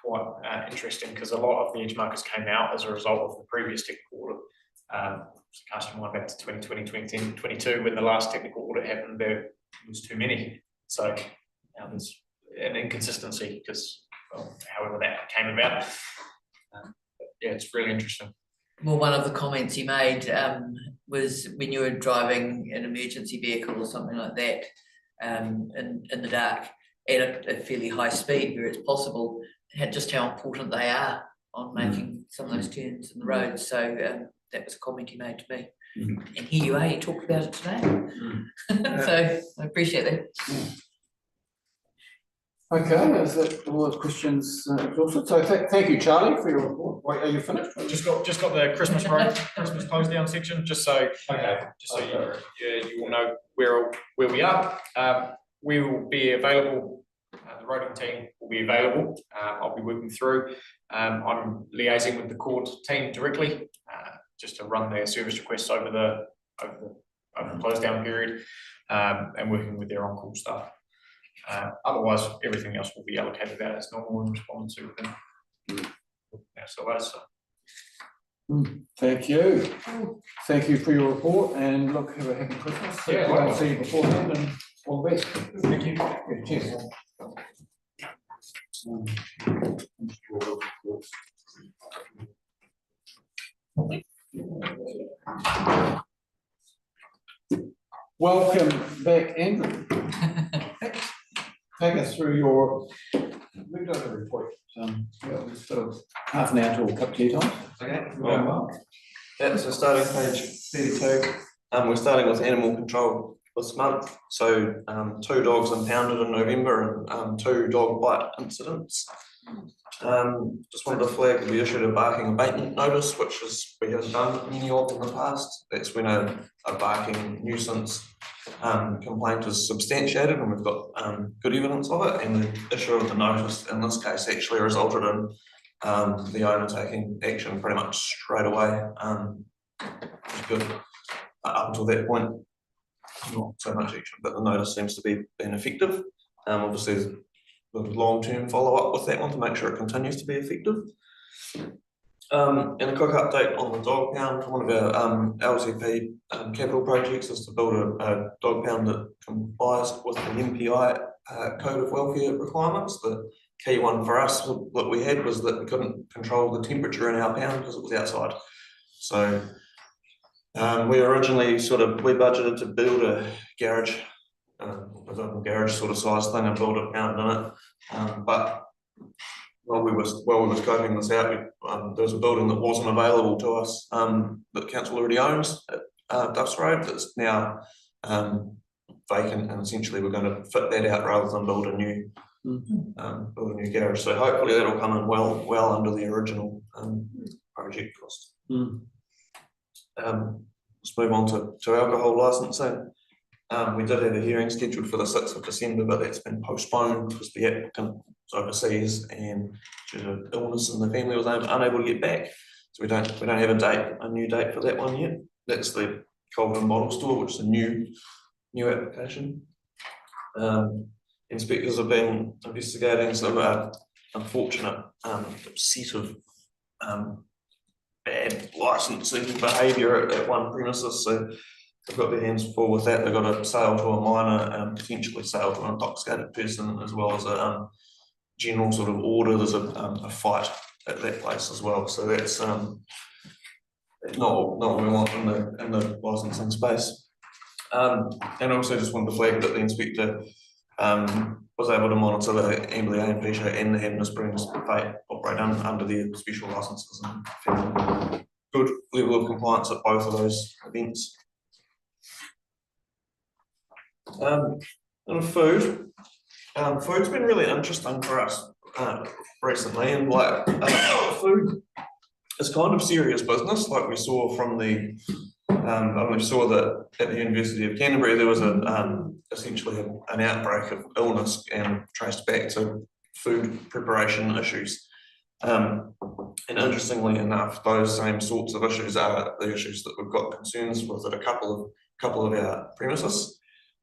quite interesting, because a lot of the edge markers came out as a result of the previous technical audit. Casting mind back to 2020, 2010, 22, when the last technical audit happened, there was too many. So now there's an inconsistency, because, well, however that came about. Yeah, it's really interesting. Well, one of the comments you made was when you were driving an emergency vehicle or something like that in the dark at a fairly high speed where it's possible, just how important they are on making some of those turns in the road. So that was a comment you made to me. And here you are, you talked about it today. So I appreciate that. Okay, is that all the questions exhausted? So thank you, Charlie, for your report. Wait, are you finished? Just got the Christmas road, Christmas close down section, just so you will know where we are. We will be available. The roading team will be available. I'll be working through. I'm liaising with the court team directly, just to run their service requests over the close down period, and working with their on-call staff. Otherwise, everything else will be allocated out as normal and responded to within SLAs. Thank you. Thank you for your report, and look, have a happy Christmas. Yeah, I'll see you beforehand, and all the best. Thank you. Yeah, cheers. Welcome back, Andrew. Take us through your window report. Yeah, we've sort of half an hour till cup of tea time. Okay. Going well. Yeah, so starting page 32, We're starting with animal control this month, so 2 dogs impounded in November and 2 dog bite incidents. Just wanted to flag that we issued a barking abatement notice, which we haven't done many of in the past. That's when a barking nuisance complaint is substantiated and we've got good evidence of it, and the issue of the notice in this case actually resulted in the owner taking action pretty much straight away. Which is good. Up until that point, not so much action, but the notice seems to be effective. Obviously, there's a long-term follow-up with that one to make sure it continues to be effective. And a quick update on the dog pound. One of our LTP capital projects is to build a dog pound that complies with the MPI Code of Welfare requirements. The key one for us that we had was that we couldn't control the temperature in our pound because it was outside. So we originally we budgeted to build a garage, garage sort of size thing and build a pound in it. But while we were scoping this out, there was a building that wasn't available to us that council already owns at Duffs Road that's now vacant, and essentially we're going to fit that out rather than build a new garage. So hopefully that'll come in well under the original project cost. Let's move on to alcohol licensing. We did have a hearing scheduled for the 6th of December, but that's been postponed because the applicant was overseas and due to illness in the family was unable to get back. So we don't have a new date for that one yet. That's the Colvin Bottle Store, which is a new application. Inspectors have been investigating some unfortunate set of bad licensing behaviour at one premises, so they've got their hands full with that. They've got a sale to a minor, potentially sale to an intoxicated person, as well as a general sort of order. There's a fight at that place as well, so that's not what we want in the licensing space. And also just wanted to flag that the inspector was able to monitor the Amberley AMP show and the Hanmer Springs Fete operate under their special licenses and found good level of compliance at both of those events. And food. Food's been really interesting for us recently, and food is kind of serious business. Like we saw from we saw that at the University of Canterbury there was essentially an outbreak of illness and traced back to food preparation issues. And interestingly enough, those same sorts of issues are the issues that we've got concerns with at a couple of our premises.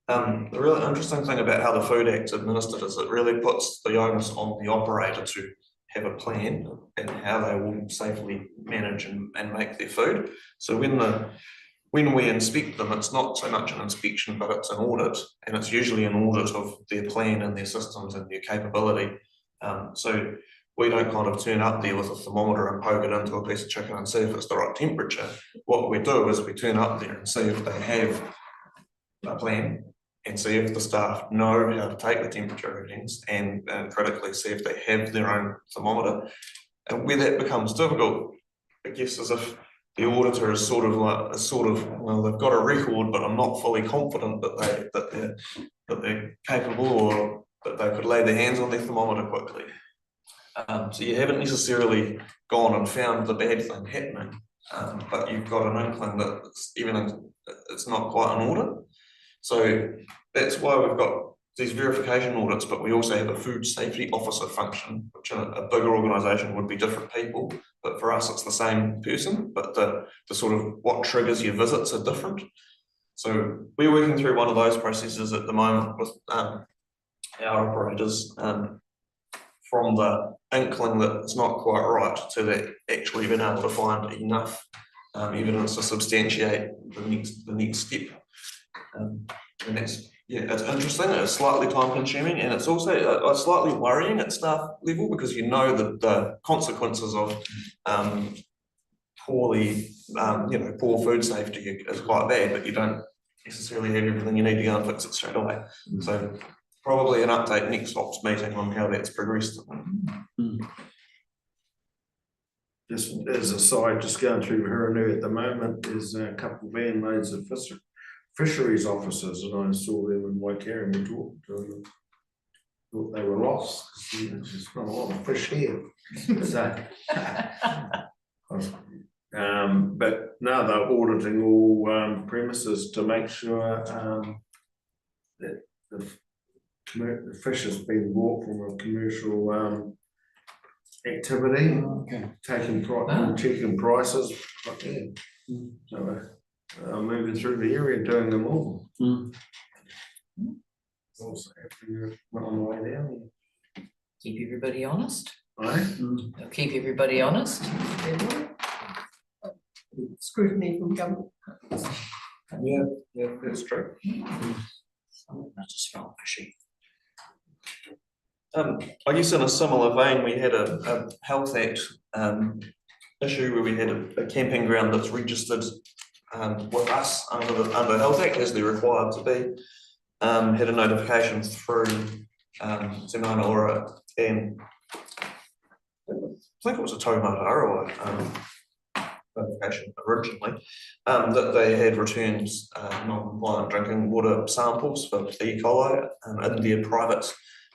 The really interesting thing about how the Food Act's administered is it really puts the onus on the operator to have a plan and how they will safely manage and make their food. So when we inspect them, it's not so much an inspection, but it's an audit, and it's usually an audit of their plan and their systems and their capability. So we don't kind of turn up there with a thermometer and poke it into a piece of chicken and see if it's the right temperature. What we do is we turn up there and see if they have a plan and see if the staff know how to take the temperature readings and critically see if they have their own thermometer. And where that becomes difficult, I guess, is if the auditor is sort of well, they've got a record, but I'm not fully confident that they're capable or that they could lay their hands on their thermometer quickly. So you haven't necessarily gone and found the bad thing happening, but you've got an inkling that it's not quite an audit. So that's why we've got these verification audits, but we also have a food safety officer function, which in a bigger organisation would be different people, but for us it's the same person, but the sort of what triggers your visits are different. So we're working through one of those processes at the moment with our operators, from the inkling that it's not quite right to that actually being able to find enough evidence to substantiate the next step. And that's, it's interesting, it's slightly time consuming, and it's also slightly worrying at staff level, because you know that the consequences of poor food safety is quite bad, but you don't necessarily have everything you need to go and fix it straight away. So probably an update next ops meeting on how that's progressed. just as a side, just going through Hironu at the moment, there's a couple of van loads of fisheries officers, and I saw them in Waikato and we talked to them. Thought they were lost, because there's just not a lot of fish here. So, but now they're auditing all premises to make sure that the fish has been bought from a commercial activity, Okay. checking prices. Yeah. So moving through the area, doing them all. Also, on the way down Keep everybody honest. here. Right? They'll keep everybody honest. Scrutiny from government. Yeah, that's true. That's just smell fishy. I guess in a similar vein, we had a Health Act issue where we had a camping ground that's registered with us under Health Act as they're required to be. Had a notification through Te Mana Ora and I think it was a Taumata notification originally, that they had returned non-compliant drinking water samples for E. coli in their private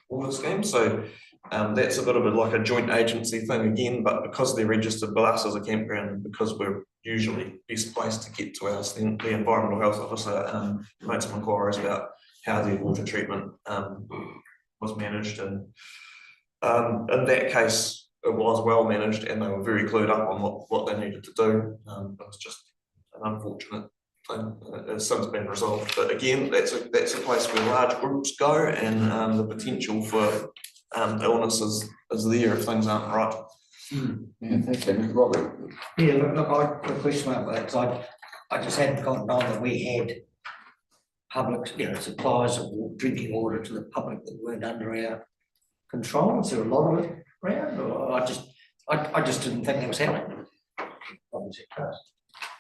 water scheme. So that's a bit of like a joint agency thing again, but because they're registered with us as a campground, and because we're usually best placed to get to ours, then the environmental health officer made some inquiries about how their water treatment was managed, and in that case it was well managed and they were very clued up on what they needed to do. It was just an unfortunate thing. It's since been resolved, but again, that's a place where large groups go, and the potential for illness is there if things aren't right. Yeah, thanks, Andrew. Robert? Yeah, look, I got a question about that, because I just hadn't gotten on that we had public, supplies of drinking water to the public that weren't under our control. Is there a lot of it around, or I just didn't think that was happening? Obviously it does.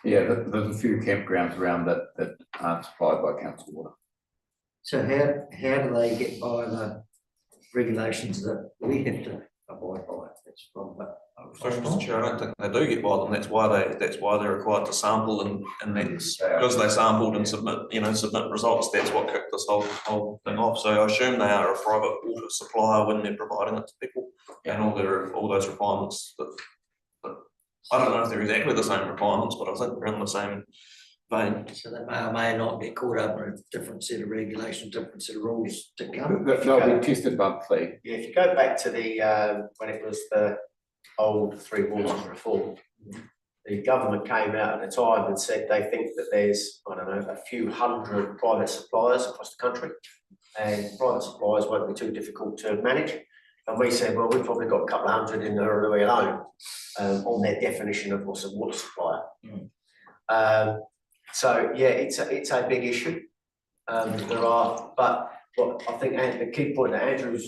Yeah, there's a few campgrounds around that aren't supplied by council water. So how do they get by the regulations that we have to abide by? That's from, Mr. Chair, I don't think they do get by them. That's why they're required to sample, and that's because they sampled and submit results. That's what kicked this whole thing off. So I assume they are a private water supplier when they're providing it to people, and all those requirements that I don't know if they're exactly the same requirements, but I think they're in the same vein. so they may or may not get caught up in a different set of regulations, different set of rules to come. They'll be tested monthly. Yeah, if you go back to the when it was the old Three Waters reform, the government came out at the time and said they think that there's, I don't know, a few hundred private suppliers across the country, and private suppliers won't be too difficult to manage. And we said, well, we've probably got a couple of hundred in the Hironu alone on their definition of what's a water supplier. So yeah, it's a big issue. There are, but what I think the key point that Andrew's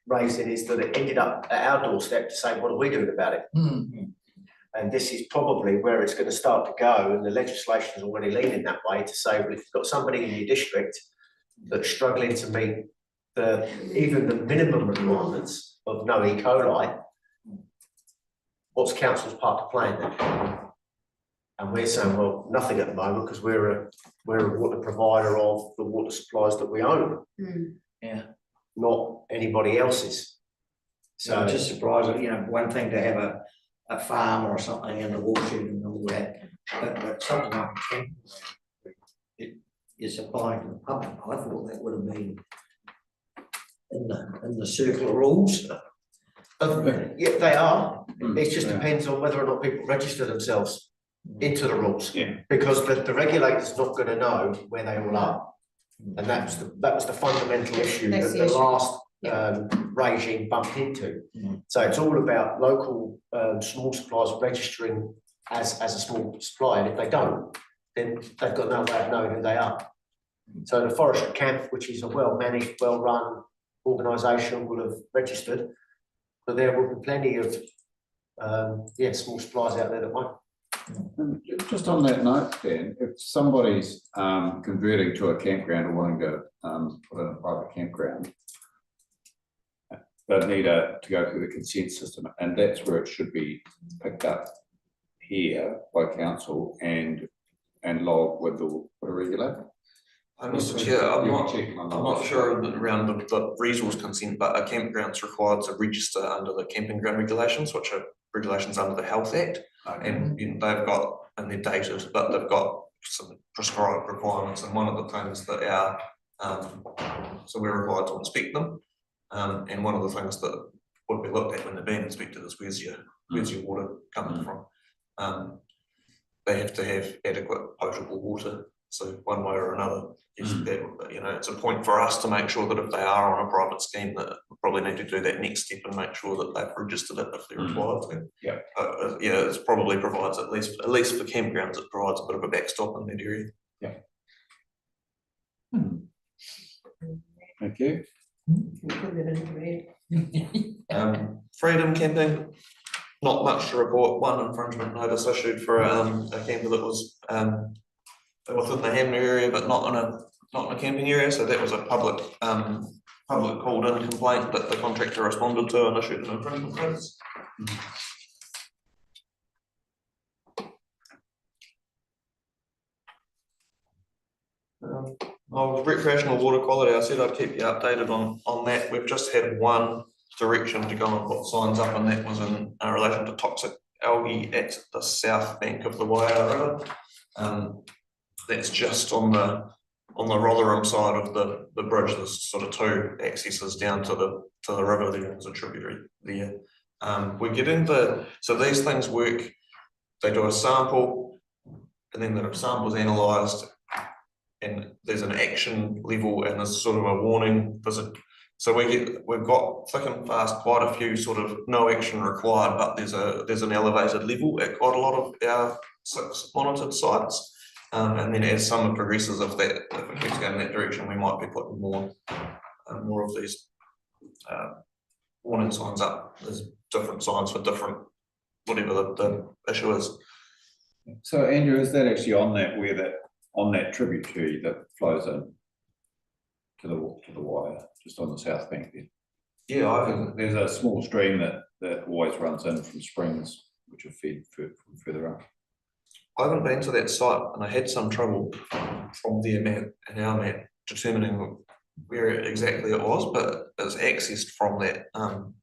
raising is that it ended up at our doorstep to say, what are we doing about it? And this is probably where it's going to start to go, and the legislation is already leaning that way to say, well, if you've got somebody in your district that's struggling to meet even the minimum requirements of no E. coli, what's council's part to play in that? And we're saying, well, nothing at the moment, because we're a water provider of the water supplies that we own. Yeah. Not anybody else's. So I'm just surprised that, one thing to have a farm or something in the watershed and all that, but something like a camping ground, you're supplying to the public. I thought that would have been in the circle of rules. Yeah, they are. It just depends on whether or not people register themselves into the rules. Yeah. Because the regulator's not going to know where they all are. And that was the fundamental issue That's that the the issue. last regime bumped into. So it's all about local small suppliers registering as a small supplier, and if they don't, then they've got no way of knowing who they are. So the forestry camp, which is a well-managed, well-run organisation, will have registered, but there will be plenty of small suppliers out there that won't. And just on that note, then, if somebody's converting to a campground or wanting to put in a private campground, they need to go through the consent system, and that's where it should be picked up here by council and logged with the regulator. Mr. Chair, I'm You're not, checking on I'm that. not sure around the resource consent, but a campground's required to register under the camping ground regulations, which are regulations under the Health Act. And they've got, and they're dated, but they've got some prescribed requirements, and one of the things that our, so we're required to inspect them. And one of the things that would be looked at when they're being inspected is where's your water coming from? They have to have adequate potable water, so one way or another, is that, you know, it's a point for us to make sure that if they are on a private scheme, that we probably need to do that next step and make sure that they've registered it if they're required to. Yeah. Yeah, it probably provides at least for campgrounds, it provides a bit of a backstop in that area. Yeah. Thank you. Can we put that into there? Freedom camping, not much to report. One infringement notice issued for a camper that was within the Hamner area, but not in a camping area. So that was a public called in complaint that the contractor responded to and issued an infringement notice. Recreational water quality, I said I'd keep you updated on that. We've just had one direction to go and put signs up, and that was in relation to toxic algae at the south bank of the Waiara River. That's just on the Rotherham side of the bridge. There's sort of two accesses down to the river there. There's a tributary there. We're getting so these things work. They do a sample, and then the sample's analysed, and there's an action level, and there's sort of a warning visit. So we've got thick and fast quite a few sort of no action required, but there's an elevated level at quite a lot of our 6 monitored sites. And then as summer progresses, if it keeps going in that direction, we might be putting more of these warning signs up. There's different signs for different, whatever the issue is. So Andrew, is that actually on that tributary that flows in to the Wire, just on the south bank there? Yeah, there's a small stream that always runs in from springs, which are fed from further up. I haven't been to that site, and I had some trouble from their map and our map determining where exactly it was, but it's accessed from that.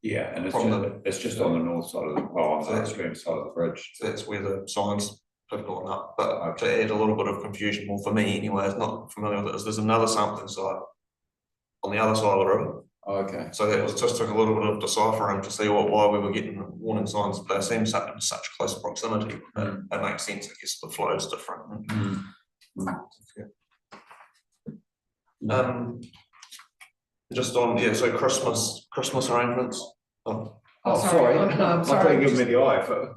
Yeah, and from it's just on the north side of on the upstream side of the bridge. So that's where the signs have gone up. But to add a little bit of confusion, well, for me anyway, it's not familiar with it, there's another sampling site on the other side of the river. Oh, okay. So that was just took a little bit of deciphering to see why we were getting warning signs, but they seem in such close proximity. It makes sense, I guess the flow is different. Just on, so Christmas arrangements. Oh, sorry. I'm sorry. I thought you gave me the eye for.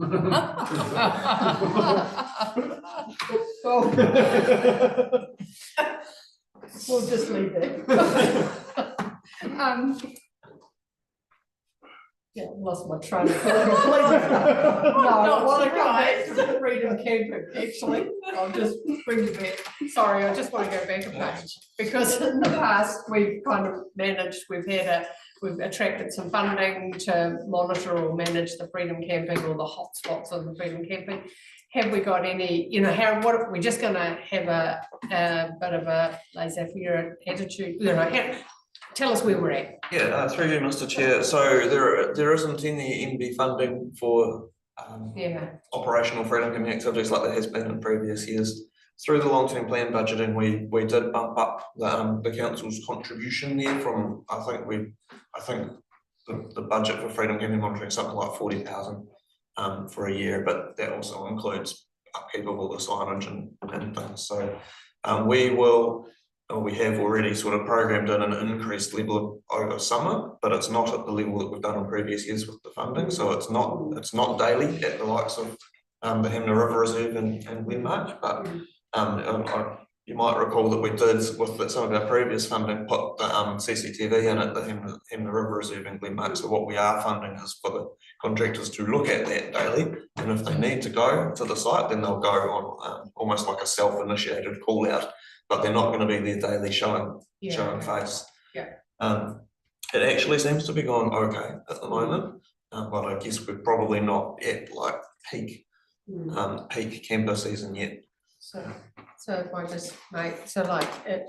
We'll just leave it. Yeah, lost my train of thought completely. No, I want to go back to the freedom camping, actually. I'll just bring you back. Sorry, I just want to go back a page. Because in the past, we've kind of managed, we've attracted some funding to monitor or manage the freedom camping or the hotspots of the freedom camping. Have we got any, what if we're just going to have a bit of a laissez-faire attitude, tell us where we're at. Yeah, through you, Mr. Chair. So there isn't any MB funding for operational freedom camping activities like there has been in previous years. Through the long-term plan budgeting, we did bump up the council's contribution there from I think the budget for freedom camping monitoring is something like 40,000 for a year, but that also includes upkeep of all the signage and things. So we have already sort of programmed in an increased level over summer, but it's not at the level that we've done in previous years with the funding. So it's not daily at the likes of the Hamner River Reserve and Glenmark, but you might recall that we did with some of our previous funding put the CCTV in at the Hamner River Reserve and Glenmark. So what we are funding is for the contractors to look at that daily, and if they need to go to the site, then they'll go on almost like a self-initiated call out. But they're not going to be there daily showing face. Yeah. it actually seems to be going okay at the moment, but I guess we're probably not at like peak camper season yet. So if I just make, so like it,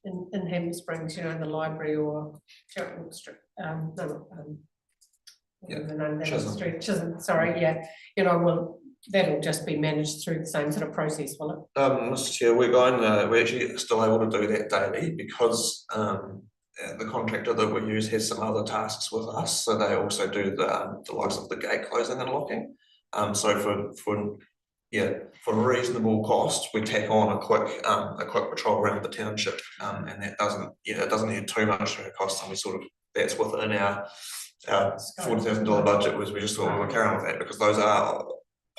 in Hammond Springs, you know, the library or Cheltenham Street, whatever the name of that Chisholm. street, Chisholm, sorry, yeah, you know, well, that'll just be managed through the same sort of process, will it? Mr. Chair, we're actually still able to do that daily because the contractor that we use has some other tasks with us, so they also do the likes of the gate closing and locking. So for a reasonable cost, we tack on a quick patrol around the township, and that doesn't add too much to our cost, and we sort of, that's within our $40,000 budget, was we just thought we were carrying with that because those are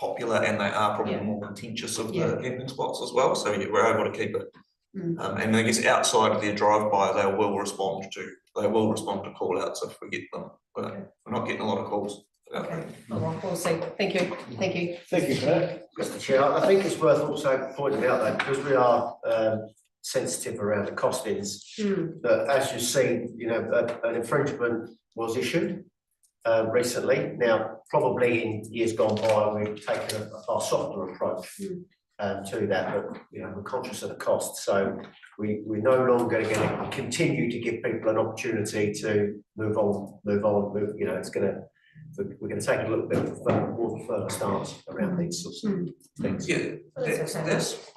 popular and they are probably more contentious of the camping spots as well, so we're able to keep it. And I guess outside of their drive-by, they will respond to call-outs if we get them, but we're not getting a lot of calls. Okay, well, we'll see, thank you. Thank you for that, Mr. Chair. I think it's worth also pointing out that because we are sensitive around the costings, that as you've seen, you know, an infringement was issued recently. Now, probably in years gone by, we've taken a far softer approach to that, but you know, we're conscious of the cost, so we're no longer going to continue to give people an opportunity to move on. You know, we're going to take a little bit of more further stance around these sorts of things. Yeah, that's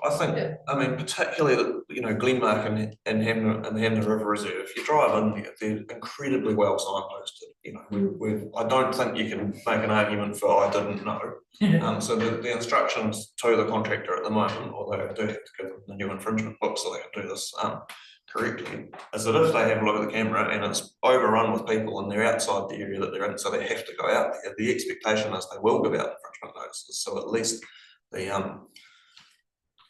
I think. I mean, particularly you know, Glenmark and Hamner River Reserve. If you drive in there, they're incredibly well signposted. You know, I don't think you can make an argument for I didn't know. So the instructions to the contractor at the moment, although I do have to give them the new infringement book so they can do this correctly, is that if they have a look at the camera and it's overrun with people and they're outside the area that they're in, so they have to go out there, the expectation is they will give out infringement notices, so at least the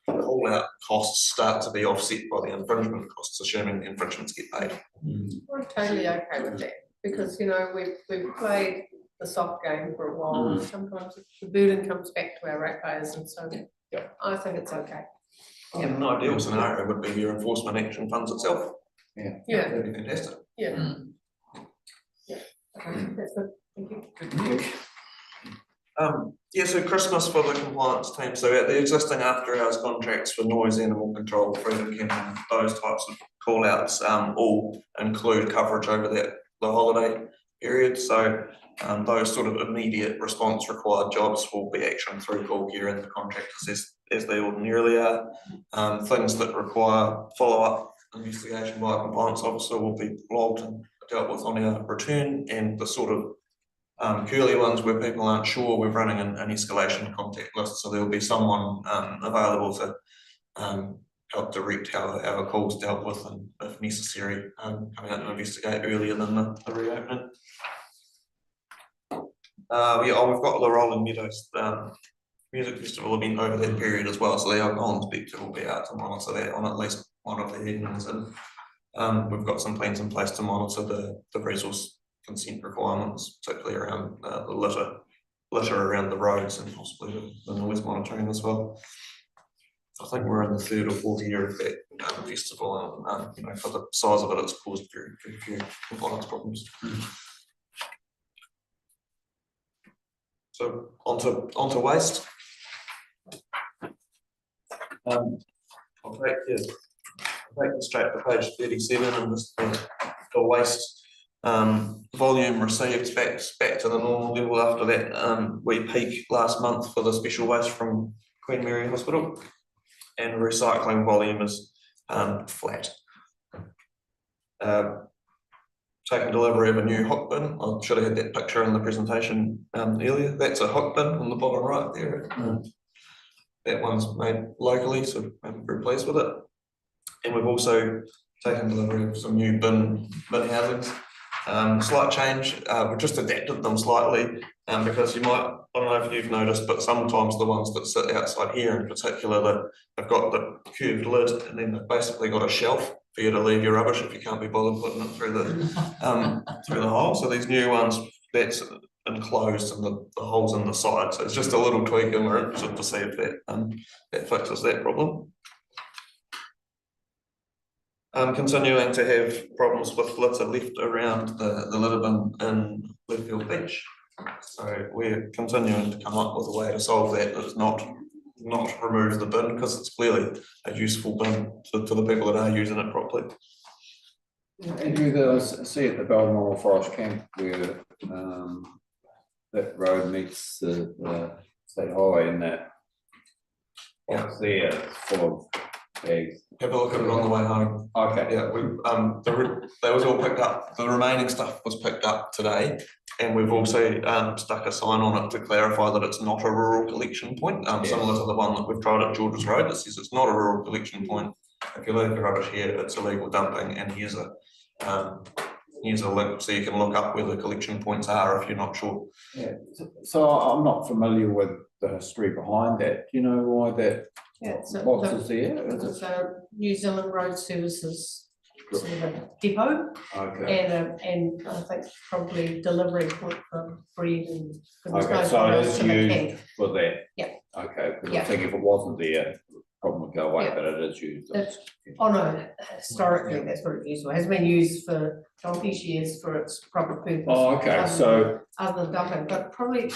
call out costs start to be offset by the infringement costs, assuming the infringements get paid. I'm totally okay with that, because you know, we've played the soft game for a while, sometimes the burden comes back to our ratepayers, and so I think it's okay. In an ideal scenario would be your enforcement action funds itself. Yeah. That'd be fantastic. Yeah. Okay, that's good, thank you. So Christmas for the compliance team. So at the existing after hours contracts for noise, animal control, freedom camping, those types of call outs all include coverage over the holiday period. So those sort of immediate response required jobs will be actioned through call gear and the contractors as they ordinarily are. Things that require follow-up investigation by a compliance officer will be logged and dealt with on our return, and the sort of curly ones where people aren't sure, we're running an escalation contact list, so there will be someone available to help direct how a call's dealt with, and if necessary, coming out to investigate earlier than the reopening. We've got the Rolling Meadows Music Festival event over that period as well, so the alcohol inspector will be out to monitor that on at least one of the evenings, and we've got some plans in place to monitor the resource consent requirements, particularly around the litter around the roads, and possibly the noise monitoring as well. I think we're in the 3rd or 4th year of that festival, and you know, for the size of it, it's caused very, very few compliance problems. So onto waste. I'll take this straight to page 37 and just the waste volume received back to the normal level after that we peak last month for the special waste from Queen Mary Hospital, and recycling volume is flat. Taking delivery of a new hook bin. I should have had that picture in the presentation earlier. That's a hook bin on the bottom right there. That one's made locally, so I'm very pleased with it. And we've also taken delivery of some new bin housings. Slight change, we've just adapted them slightly because you might, I don't know if you've noticed, but sometimes the ones that sit outside here in particular, they've got the curved lid and then they've basically got a shelf for you to leave your rubbish if you can't be bothered putting it through the hole. So these new ones, that's enclosed and the holes in the side. So it's just a little tweak, and we're interested to see if that fixes that problem. continuing to have problems with litter left around the litter bin in Leadfield Beach. So we're continuing to come up with a way to solve that is not remove the bin, because it's clearly a useful bin to the people that are using it properly. Andrew, there was, see at the Balmoral Forest Camp where that road meets the state highway and that. What's there, it's full of bags. Have a look at it on the way home. Okay. Yeah, that was all picked up. The remaining stuff was picked up today. And we've also stuck a sign on it to clarify that it's not a rural collection point, similar to the one that we've tried at George's Road. It says it's not a rural collection point. If you leave your rubbish here, it's illegal dumping, and here's a link so you can look up where the collection points are if you're not sure. Yeah, so I'm not familiar with the history behind that. Do you know why that Yeah, so box is there? Is it- it's a New Zealand Road Services sort of a depot Okay, and I think probably delivery point for bread and. goodness okay, knows so what it else is to the used camp. for that? Yeah. Okay, because Yeah. I think if it wasn't there, the problem would go away, Yeah. but it is used. It's, oh no, historically, that's what it used for, has been used for donkey's years for its proper purpose. Oh, okay, so, Other than dumping, but probably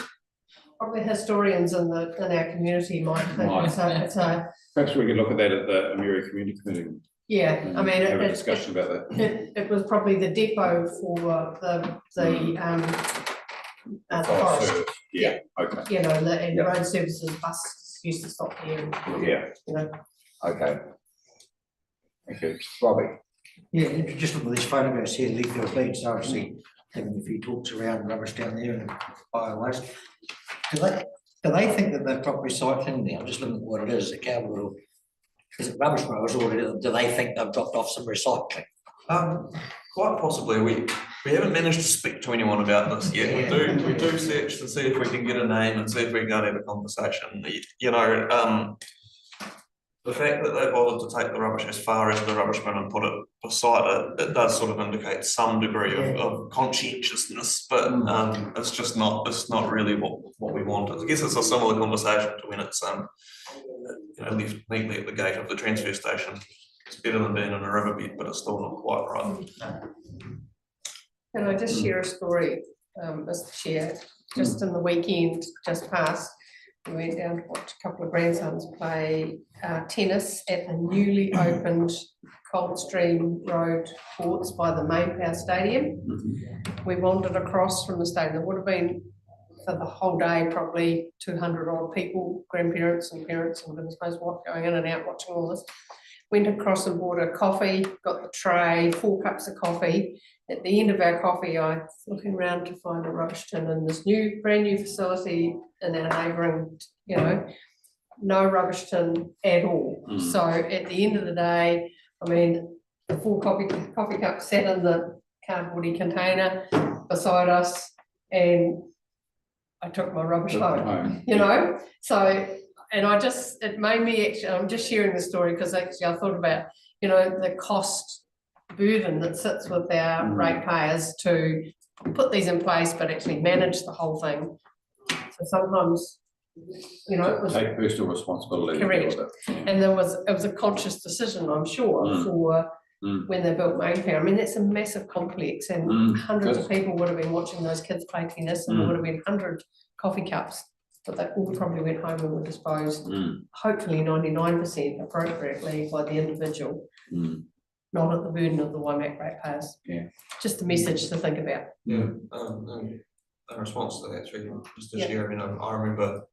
historians in our community might think Might. it's a, perhaps we could look at that at the Amiri Community Committee. yeah, and I mean, have a it, discussion about that. it was probably the depot for the forest, Service. Yeah, okay, you know, and the Yeah. road services buses used to stop there, and, yeah, you know. okay. Thank you, Robbie. Yeah, just look at these photographs here, Leadfield Beach, obviously having a few talks around rubbish down there and bio waste. Do they think that they're proper recycling there? I'm just looking at what it is, a cowboy. Is it rubbish growers or do they think they've dropped off some recycling? Quite possibly. We haven't managed to speak to anyone about this yet. We do search to see if we can get a name and see if we can go and have a conversation. You know, the fact that they bothered to take the rubbish as far as the rubbish bin and put it beside it, it does sort of indicate some degree of conscientiousness, but it's not really what we want. I guess it's a similar conversation to when it's left neatly at the gate of the transfer station. It's better than being in a riverbed, but it's still not quite right. Can I just share a story, Mr. Chair? Just in the weekend, just past, we went down to watch a couple of grandsons play tennis at the newly opened Coldstream Road courts by the Main Power Stadium. We wandered across from the stadium. There would have been for the whole day probably 200 odd people, grandparents and parents and goodness knows what, going in and out watching all this. Went across and bought a coffee, got the tray, 4 cups of coffee. At the end of our coffee, I was looking around to find a rubbish tin in this brand new facility in our neighbouring, you know, no rubbish tin at all. So at the end of the day, I mean, the 4 coffee cups sat in the cardboardy container beside us, and I took my rubbish home, you know, so. And it made me actually, I'm just sharing the story because actually I thought about, you know, the cost burden that sits with our ratepayers to put these in place, but actually manage the whole thing. So sometimes, you know, it was Take personal responsibility. correct. And it was a conscious decision, I'm sure, for when they built Main Power. I mean, it's a massive complex and hundreds of people would have been watching those kids play tennis and there would have been 100 coffee cups. But they all probably went home and were disposed, hopefully 99% appropriately by the individual, not at the burden of the Waimak ratepayers. Yeah. Just a message to think about. Yeah. In response to that, just this year, I mean, I remember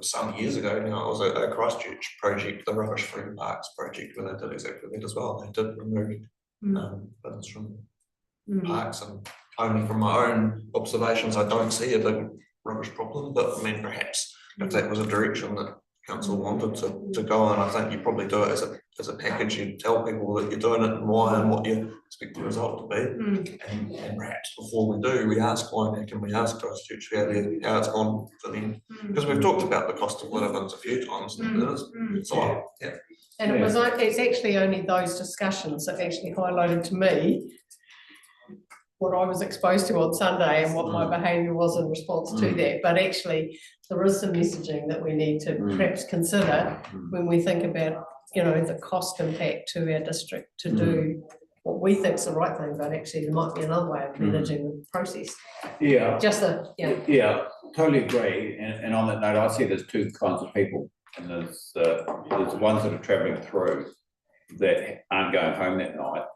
some years ago now, it was a Christchurch project, the Rubbish Free Parks project, where they did exactly that as well. They did remove bins from parks, and only from my own observations, I don't see a big rubbish problem, but I mean, perhaps if that was a direction that council wanted to go in, I think you probably do it as a package. You tell people that you're doing it and why and what you expect the result to be, and perhaps before we do, we ask Waimak and we ask Christchurch how it's gone for them, because we've talked about the cost of litter bins a few times. It's a lot. Yeah. And it's actually only those discussions that actually highlighted to me what I was exposed to on Sunday and what my behaviour was in response to that. But actually, there is some messaging that we need to perhaps consider when we think about you know, the cost impact to our district to do what we think's the right thing, but actually there might be another way of managing the process. Yeah, Just a, yeah, yeah, totally agree. And on that note, I see there's two kinds of people. And there's the ones that are travelling through that aren't going home that night,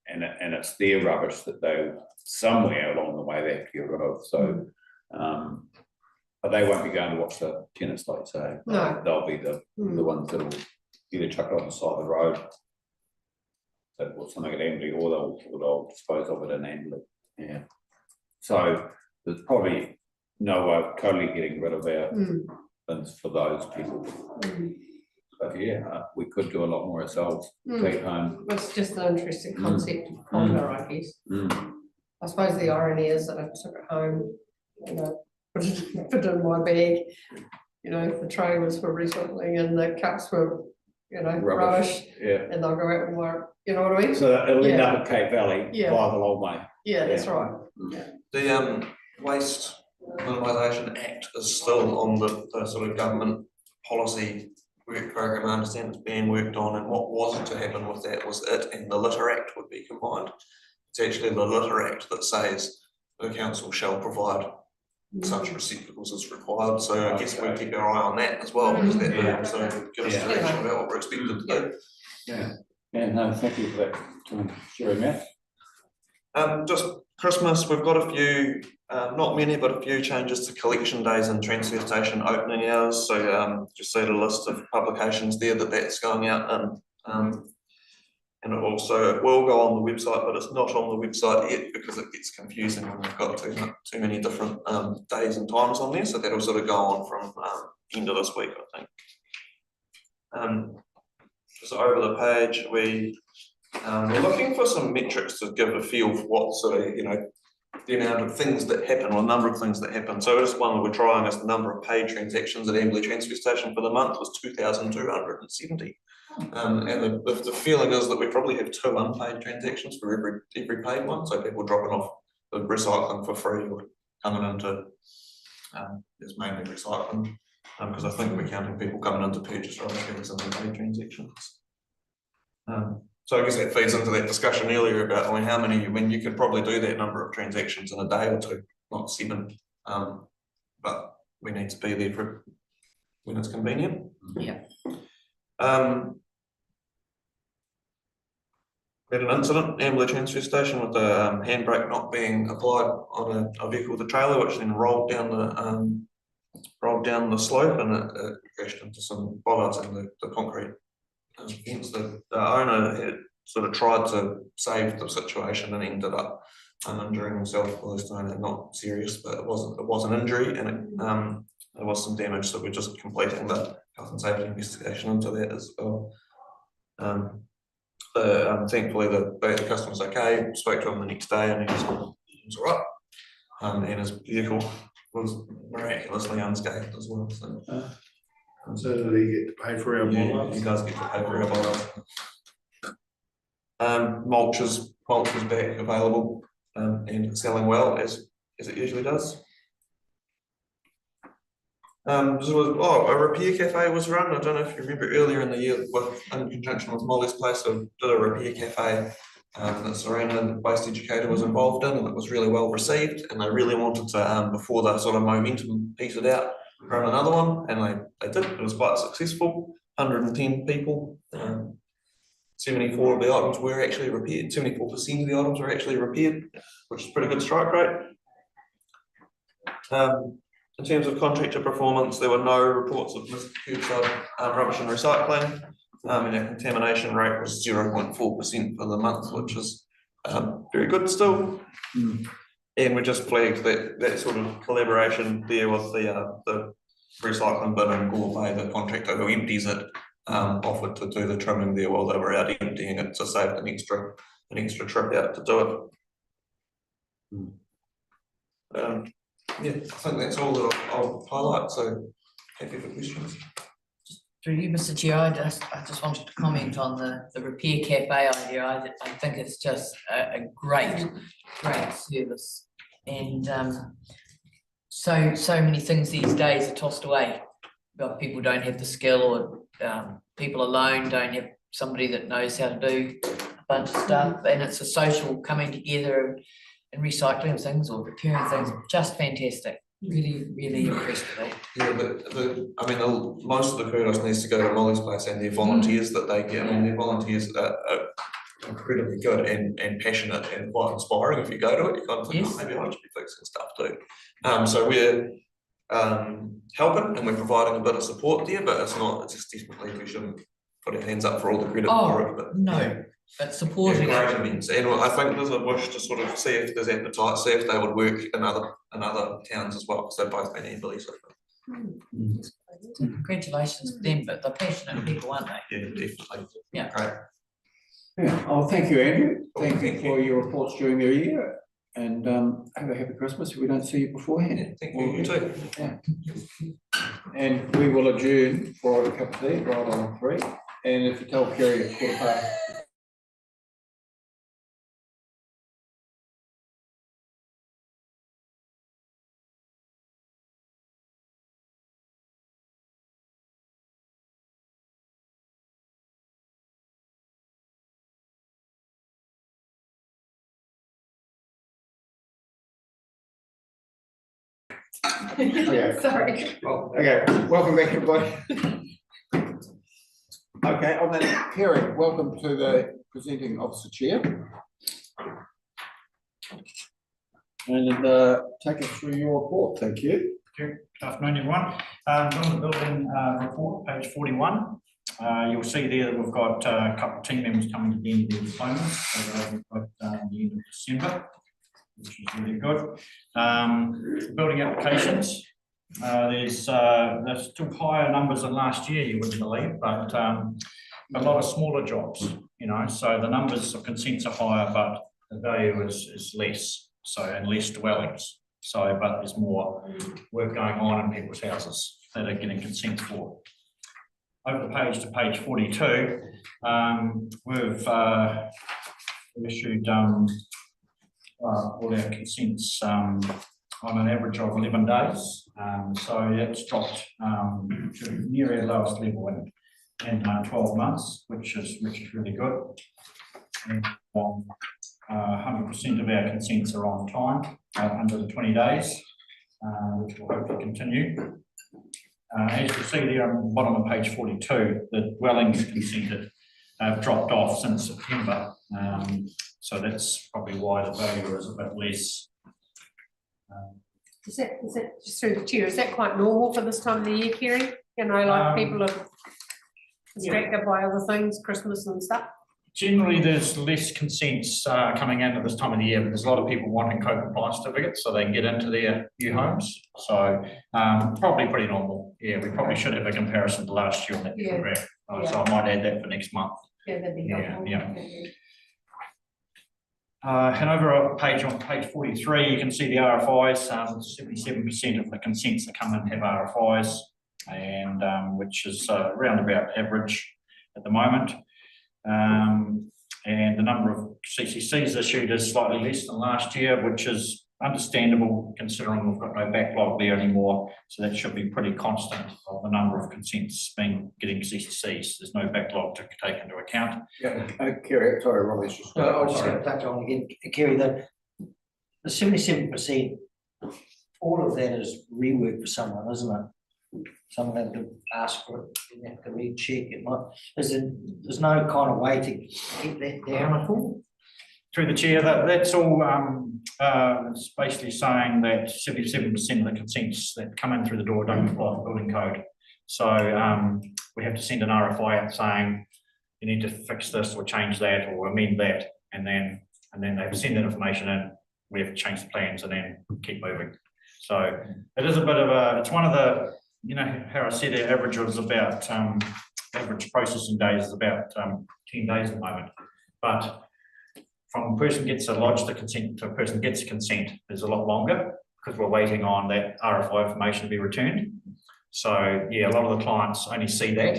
and it's their rubbish that they, somewhere along the way, they have to get rid of, so. But they won't be going to watch the tennis, like you say. No. They'll be the ones that'll either chuck it on the side of the road, that or something at Amberley, or they'll dispose of it in Amberley, yeah. So there's probably no way of totally getting rid of our bins for those people. But yeah, we could do a lot more ourselves, take home. it's just an interesting concept of ponder, I guess. I suppose the irony is that I took it home, you know, put it in my bag, you know, the tray was for recycling and the cups were, you know, rubbish. Yeah. And they'll go out and work, you know what I mean? So it'll end up at Cape Valley Yeah. via the long way. Yeah, that's right. The Waste Minimisation Act is still on the sort of government policy work program. I understand it's being worked on, and what was to happen with that was it and the Litter Act would be combined. It's actually the Litter Act that says the council shall provide such receptacles as required, so I guess we'll keep our eye on that as well, because that will also give us direction about what we're expected to do. Yeah, no, thank you for that, sharing that. Just Christmas, we've got a few, not many, but a few changes to collection days and transfer station opening hours. So just see the list of publications there that's going out, and it also will go on the website, but it's not on the website yet because it gets confusing when we've got too many different days and times on there. So that'll sort of go on from end of this week, I think. Just over the page, we're looking for some metrics to give a feel for what sort of, you know, the amount of things that happen, or number of things that happen. So just one that we're trying is the number of paid transactions at Amberley Transfer Station for the month was 2,270. And the feeling is that we probably have 2 unpaid transactions for every paid one. So people dropping off the recycling for free or coming into, it's mainly recycling, because I think we're counting people coming into purchase rather than some unpaid transactions. So I guess that feeds into that discussion earlier about, I mean, how many, when you could probably do that number of transactions in a day or 2, not 7. But we need to be there for when it's convenient. Yeah. We had an incident at Amberley Transfer Station with the handbrake not being applied on a vehicle with a trailer, which then rolled down the slope, and it crashed into some bollards in the concrete fence. The owner had sort of tried to save the situation and ended up injuring himself. Well, this time not serious, but it was an injury, and there was some damage. So we're just completing the health and safety investigation into that as well. Thankfully the customer's okay. Spoke to him the next day and he was all right. And his vehicle was miraculously unscathed as well. So did he get to pay for our Yeah, he does get to pay for our bollards. Mulch is back available and selling well as it usually does. A repair cafe was run. I don't know if you remember earlier in the year, in conjunction with Molly's Place, I did a repair cafe that Serena, the waste educator, was involved in, and it was really well received. And they really wanted to, before the sort of momentum petered out, run another one, and they did. It was quite successful. 110 people. 74 of the items were actually repaired. 74% of the items were actually repaired, which is a pretty good strike rate. In terms of contractor performance, there were no reports of missed curbside rubbish and recycling, and our contamination rate was 0.4% for the month, which is very good still. And we just flagged that sort of collaboration there with the recycling bin in Gore Bay, the contractor who empties it, offered to do the trimming there while they were out emptying it to save an extra trip out to do it. Yeah, I think that's all that I'll highlight, so happy for questions. Through you, Mr. Chair, I just wanted to comment on the repair cafe idea. I think it's just a great service, and so many things these days are tossed away. But people don't have the skill or people alone don't have somebody that knows how to do a bunch of stuff, and it's a social coming together and recycling things or repairing things, just fantastic. Really, really impressed with that. Yeah, I mean, most of the kudos needs to go to Molly's Place and their volunteers that they get. I mean, their volunteers are incredibly good and passionate and quite inspiring. If you go to it, you kind of think, Yes. oh, maybe I should be fixing stuff too. So we're helping and we're providing a bit of support there, but it's just definitely we shouldn't put our hands up for all the credit for it. But No, but supporting yeah, great it. events. And I think there's a wish to sort of see if there's appetite, see if they would work in other towns as well, because they've both been Amberley so far. Congratulations to them, but they're passionate people, aren't they? Yeah, definitely. Yeah. Great. Yeah, oh, thank you, Andrew. Thank you Thank for your reports during the year, and have a happy Christmas if we don't see you beforehand. Yeah, thank you, you too. Yeah. And we will adjourn for a cup of tea right on 3, and if you tell Kerry at 4:15. Okay. Sorry. Okay, welcome back, everybody. Okay, on that, Kerry, welcome to the presenting officer chair. And take us through your report, thank you. Good afternoon, everyone. On the building report, page 41, you'll see there that we've got a couple of team members coming to the end of their diplomas. So we've got the end of December, which is really good. Building applications, there's still higher numbers than last year, you wouldn't believe, but a lot of smaller jobs, you know, so the numbers of consents are higher, but the value is less, so, and less dwellings. So, but there's more work going on in people's houses that are getting consent for. Over the page to page 42, we've issued all our consents on an average of 11 days. So that's dropped to near our lowest level in 12 months, which is really good. And 100% of our consents are on time, under the 20 days, which will hopefully continue. As you see there on the bottom of page 42, the dwellings consented have dropped off since September. So that's probably why the value is a bit less. Is that just through the chair, is that quite normal for this time of the year, Kerry? You know, like people are distracted by other things, Christmas and stuff? Generally, there's less consents coming in at this time of the year, but there's a lot of people wanting co-compliance certificates so they can get into their new homes. So probably pretty normal. Yeah, we probably should have a comparison to last year on that. Yeah. So I might add that for next month. Yeah, that'd be helpful. Yeah. And over on page 43, you can see the RFIs. 77% of the consents that come in have RFIs, and which is around about average at the moment. And the number of CCCs issued is slightly less than last year, which is understandable considering we've got no backlog there anymore. So that should be pretty constant of the number of consents getting CCCs. There's no backlog to take into account. Yeah, Kerry, sorry, Robbie's just. No, I was just going to touch on again, Kerry, the 77%, all of that is rework for someone, isn't it? Someone had to ask for it, you have to recheck it. There's no kind of way to get that down at all. Through the chair, that's all. It's basically saying that 77% of the consents that come in through the door don't comply with the building code. So we have to send an RFI out saying you need to fix this or change that or amend that, and then they have to send that information in. We have to change the plans and then keep moving. So it is a bit of it's one of the, you know, how I said our average was about average processing days is about 10 days at the moment, but from a person gets a lodge the consent to a person gets consent is a lot longer because we're waiting on that RFI information to be returned. So yeah, a lot of the clients only see that.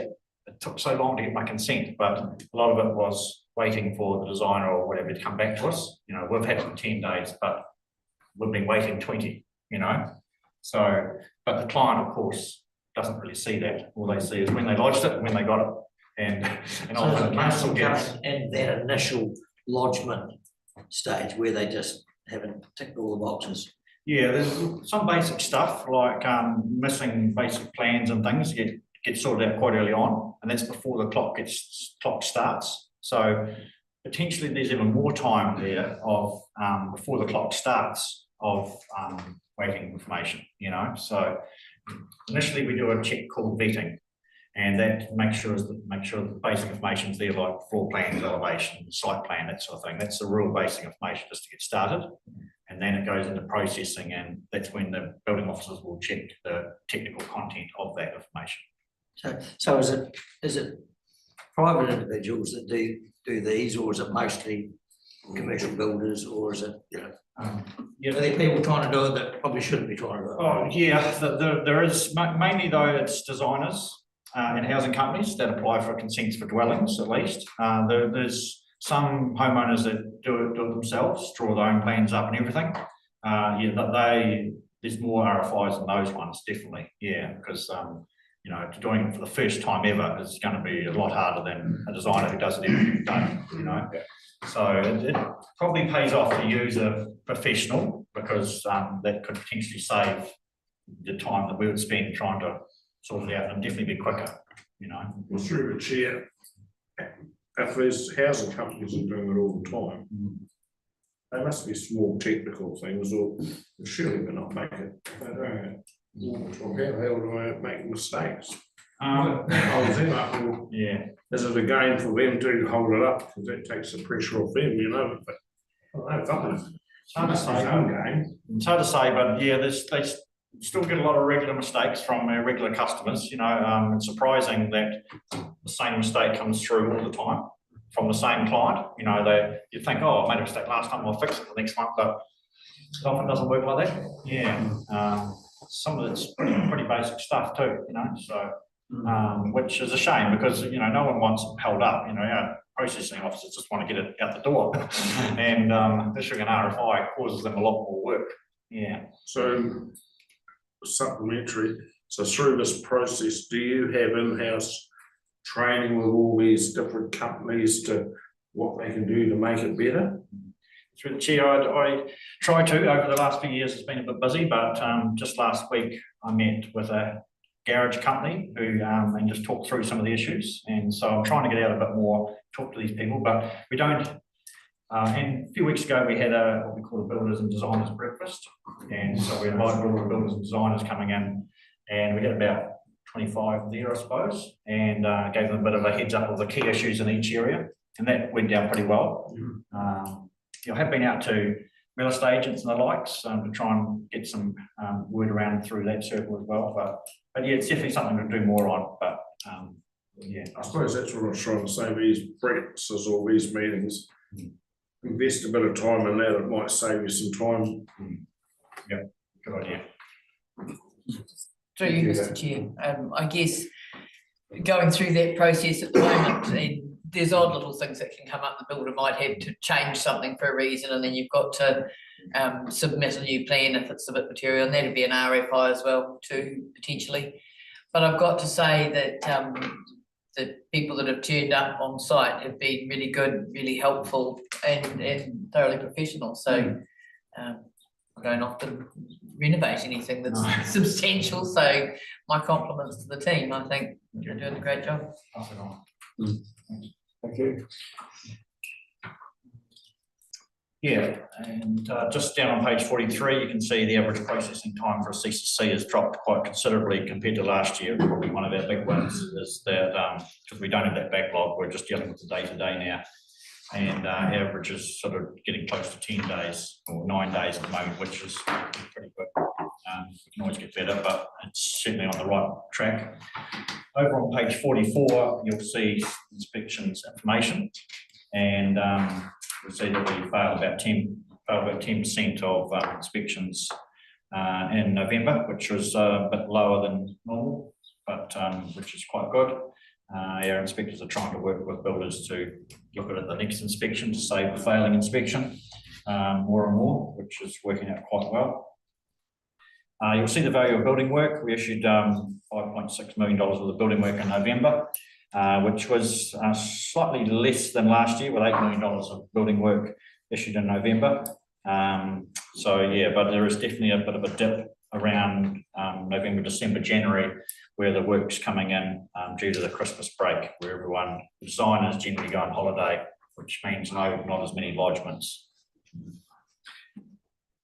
It took so long to get my consent, but a lot of it was waiting for the designer or whatever to come back to us. You know, we've had it for 10 days, but we've been waiting 20, you know. So, but the client, of course, doesn't really see that. All they see is when they lodged it, when they got it, and So often the the council council gets. coming in that initial lodgement stage where they just haven't ticked all the boxes. Yeah, there's some basic stuff like missing basic plans and things get sorted out quite early on, and that's before the clock starts. So potentially there's even more time there of before the clock starts of waiting information, you know. So initially we do a check called vetting, and that makes sure the basic information's there, like floor plans, elevation, site plan, that sort of thing. That's the real basic information just to get started. And then it goes into processing, and that's when the building officers will check the technical content of that information. So is it private individuals that do these, or is it mostly commercial builders, or is it, you know, are there people trying to do it that probably shouldn't be trying to do it? Oh, yeah, there is mainly though it's designers and housing companies that apply for consents for dwellings at least. There's some homeowners that do it themselves, draw their own plans up and everything. There's more RFIs than those ones, definitely. Yeah, because you know, doing it for the first time ever is going to be a lot harder than a designer who does it every day, you know. So it probably pays off to use a professional, because that could potentially save the time that we would spend trying to sort it out, and definitely be quicker, you know. Well, through the chair, if there's housing companies that are doing it all the time, they must be small technical things, or surely they're not making, they don't all the time. How the hell do I make mistakes? Hold them up, or Yeah. is it a game for them to hold it up, because that takes the pressure off them, you know? But I don't know, It's hard to say. it's own game. It's hard to say, but yeah, they still get a lot of regular mistakes from regular customers. You know, it's surprising that the same mistake comes through all the time from the same client. You know, you think, oh, I made a mistake last time, I'll fix it the next one, but it often doesn't work like that. Yeah, some of it's pretty basic stuff too. You know, so which is a shame, because you know no one wants it held up. You know, our processing officers just want to get it out the door, and issuing an RFI causes them a lot more work. Yeah. So supplementary, so through this process, do you have in-house training with all these different companies to what they can do to make it better? Through the chair, I try to. Over the last few years, it's been a bit busy, but just last week I met with a garage company who and just talked through some of the issues, and so I'm trying to get out a bit more, talk to these people, but we don't. And a few weeks ago we had what we call a builders and designers breakfast, and so we invited all the builders and designers coming in, and we had about 25 there, I suppose, and gave them a bit of a heads up of the key issues in each area, and that went down pretty well. I have been out to real estate agents and the likes to try and get some word around through that circle as well, but yeah, it's definitely something to do more on, but yeah. I suppose that's what I was trying to say, these breakfasts or these meetings, invest a bit of time in that, it might save you some time. Yep, good idea. Through you, Mr. Chair, I guess going through that process at the moment, and there's odd little things that can come up. The builder might have to change something for a reason, and then you've got to submit a new plan if it's a bit material, and that'd be an RFI as well too, potentially. But I've got to say that the people that have turned up on site have been really good, really helpful, and thoroughly professional. So I don't often renovate anything that's substantial. So my compliments to the team. I think you're doing a great job. Thank you. Yeah, and just down on page 43, you can see the average processing time for a CCC has dropped quite considerably compared to last year. Probably one of our big ones is that because we don't have that backlog, we're just dealing with the day-to-day now. And average is sort of getting close to 10 days or 9 days at the moment, which is pretty good. We can always get better, but it's certainly on the right track. Over on page 44, you'll see inspections information, and you'll see that we failed about 10% of inspections in November, which was a bit lower than normal, but which is quite good. Our inspectors are trying to work with builders to look at the next inspection to save the failing inspection more and more, which is working out quite well. You'll see the value of building work. We issued $5.6 million worth of building work in November. which was slightly less than last year with $8 million of building work issued in November. So yeah, but there is definitely a bit of a dip around November, December, January, where the work's coming in due to the Christmas break, where everyone, designers generally go on holiday, which means not as many lodgements.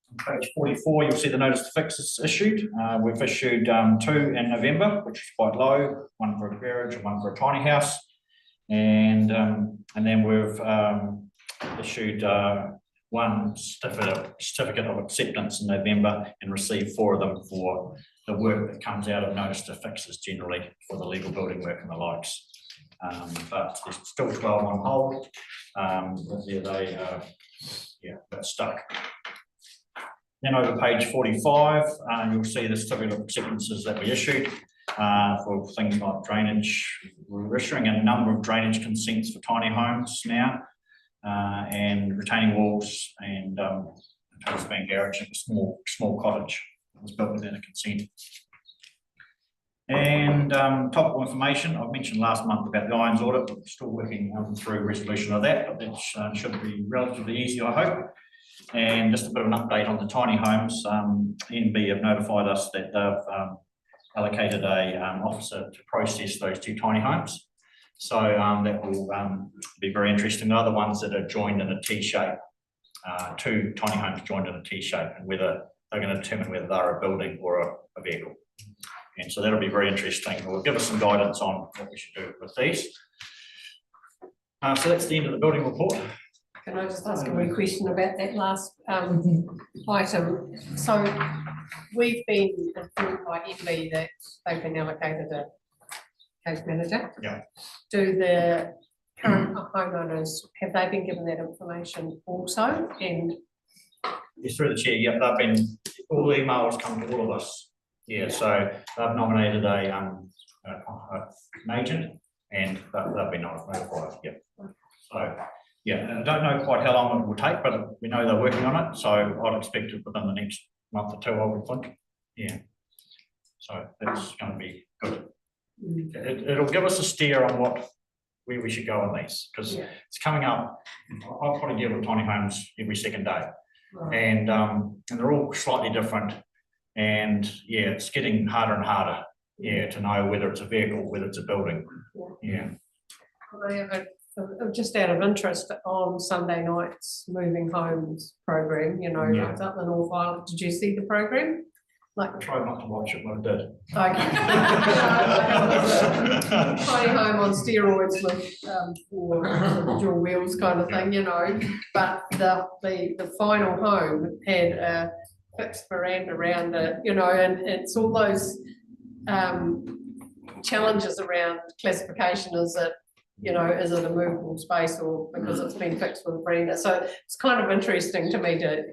On page 44, you'll see the notice to fix is issued. We've issued 2 in November, which is quite low, one for a garage and one for a tiny house. And then we've issued one certificate of acceptance in November and received 4 of them for the work that comes out of notice to fixes generally for the legal building work and the likes. But there's still 12 on hold. But yeah, that's stuck. Then over page 45, you'll see the certificate of acceptances that we issued for things like drainage. We're issuing a number of drainage consents for tiny homes now, and retaining walls and a span garage and a small cottage that was built within a consent. And topical information, I've mentioned last month about the Irons audit, but we're still working through resolution of that, but that should be relatively easy, I hope. And just a bit of an update on the tiny homes. NB have notified us that they've allocated a officer to process those 2 tiny homes. So that will be very interesting. The other ones that are joined in a T-shape, 2 tiny homes joined in a T-shape, and whether they're going to determine whether they're a building or a vehicle. And so that'll be very interesting. It will give us some guidance on what we should do with these. So that's the end of the building report. Can I just ask a wee question about that last item? So we've been informed by MB that they've been allocated a case manager. Yeah. Do the current homeowners, have they been given that information also? And Yes, through the chair, yeah, they've been, all the emails come to all of us. Yeah, so they've nominated an agent and they've been notified, yeah. So, yeah, I don't know quite how long it will take, but we know they're working on it, so I'd expect it within the next month or 2, I would think. Yeah. So that's going to be good. It'll give us a steer on where we should go on these, because it's coming up. I'll probably deal with tiny homes every second day. Right. And they're all slightly different. And yeah, it's getting harder and harder, to know whether it's a vehicle, whether it's a building. Yeah. Just out of interest, on Sunday nights, Moving Homes program, it's up in North Island. Did you see the program? I tried not to watch it, but I did. Okay. Tiny home on steroids with dual wheels kind of thing, But the final home had a fixed veranda around it, and it's all those challenges around classification. Is it a movable space or because it's been fixed with a veranda? So it's kind of interesting to me to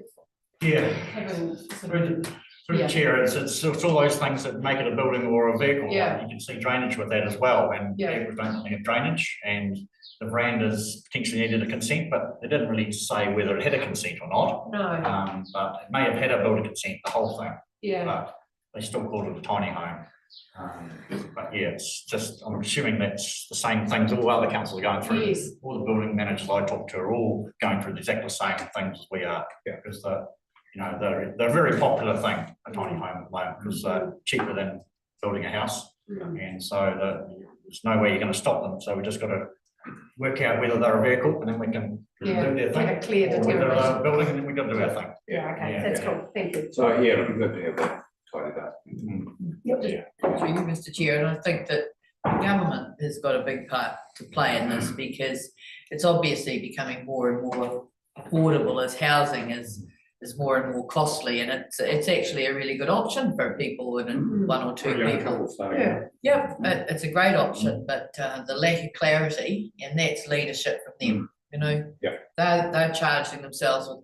Through the chair, it's all those things that make it a building or a vehicle. Yeah. You can see drainage with that as well, and people don't have drainage, and the verandas potentially needed a consent, but it didn't really say whether it had a consent or not. No. But it may have had a building consent, the whole thing. Yeah. But they still called it a tiny home. But yeah, it's just, I'm assuming that's the same things all other councils are going through. Yes. All the building managers I talk to are all going through exactly the same things as we are, because they're a very popular thing, a tiny home at the moment, because they're cheaper than building a house. And so there's no way you're going to stop them. So we just got to work out whether they're a vehicle, and then we can do their thing. Get a clear or whether determination. they're a building, and then we've got to do our thing. Okay, that's cool. Thank you. So yeah, it'll be good to have that tidied up. Through you, Mr. Chair, and I think that the government has got a big part to play in this, because it's obviously becoming more and more affordable as housing is more and more costly, and it's actually a really good option for people in 1 or 2 people. It's a great option, but the lack of clarity, and that's leadership from them. They're charging themselves with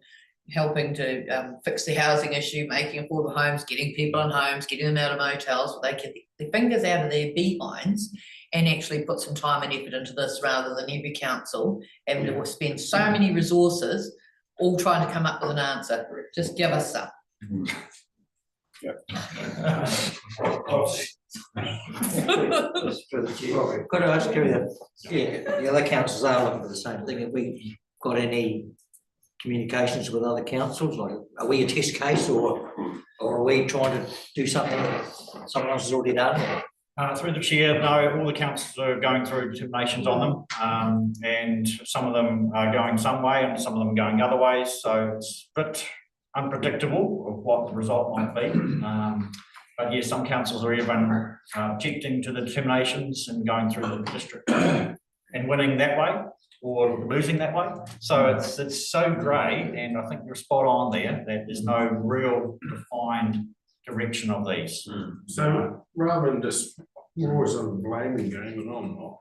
helping to fix the housing issue, making affordable homes, getting people in homes, getting them out of motels, where they get their fingers out of their behinds and actually put some time and effort into this, rather than every council having to spend so many resources all trying to come up with an answer. Just give us some. Could I ask you, the other councils are looking for the same thing, have we got any communications with other councils, like, are we a test case, or are we trying to do something that someone else has already done? Through the chair, no, all the councils are going through determinations on them, and some of them are going some way and some of them going other ways, so it's a bit unpredictable of what the result might be. But yes, some councils are even objecting to the determinations and going through the district and winning that way or losing that way. So it's so grey, and I think you're spot on there that there's no real defined direction of these. So rather than just always on the blaming game, and I'm not,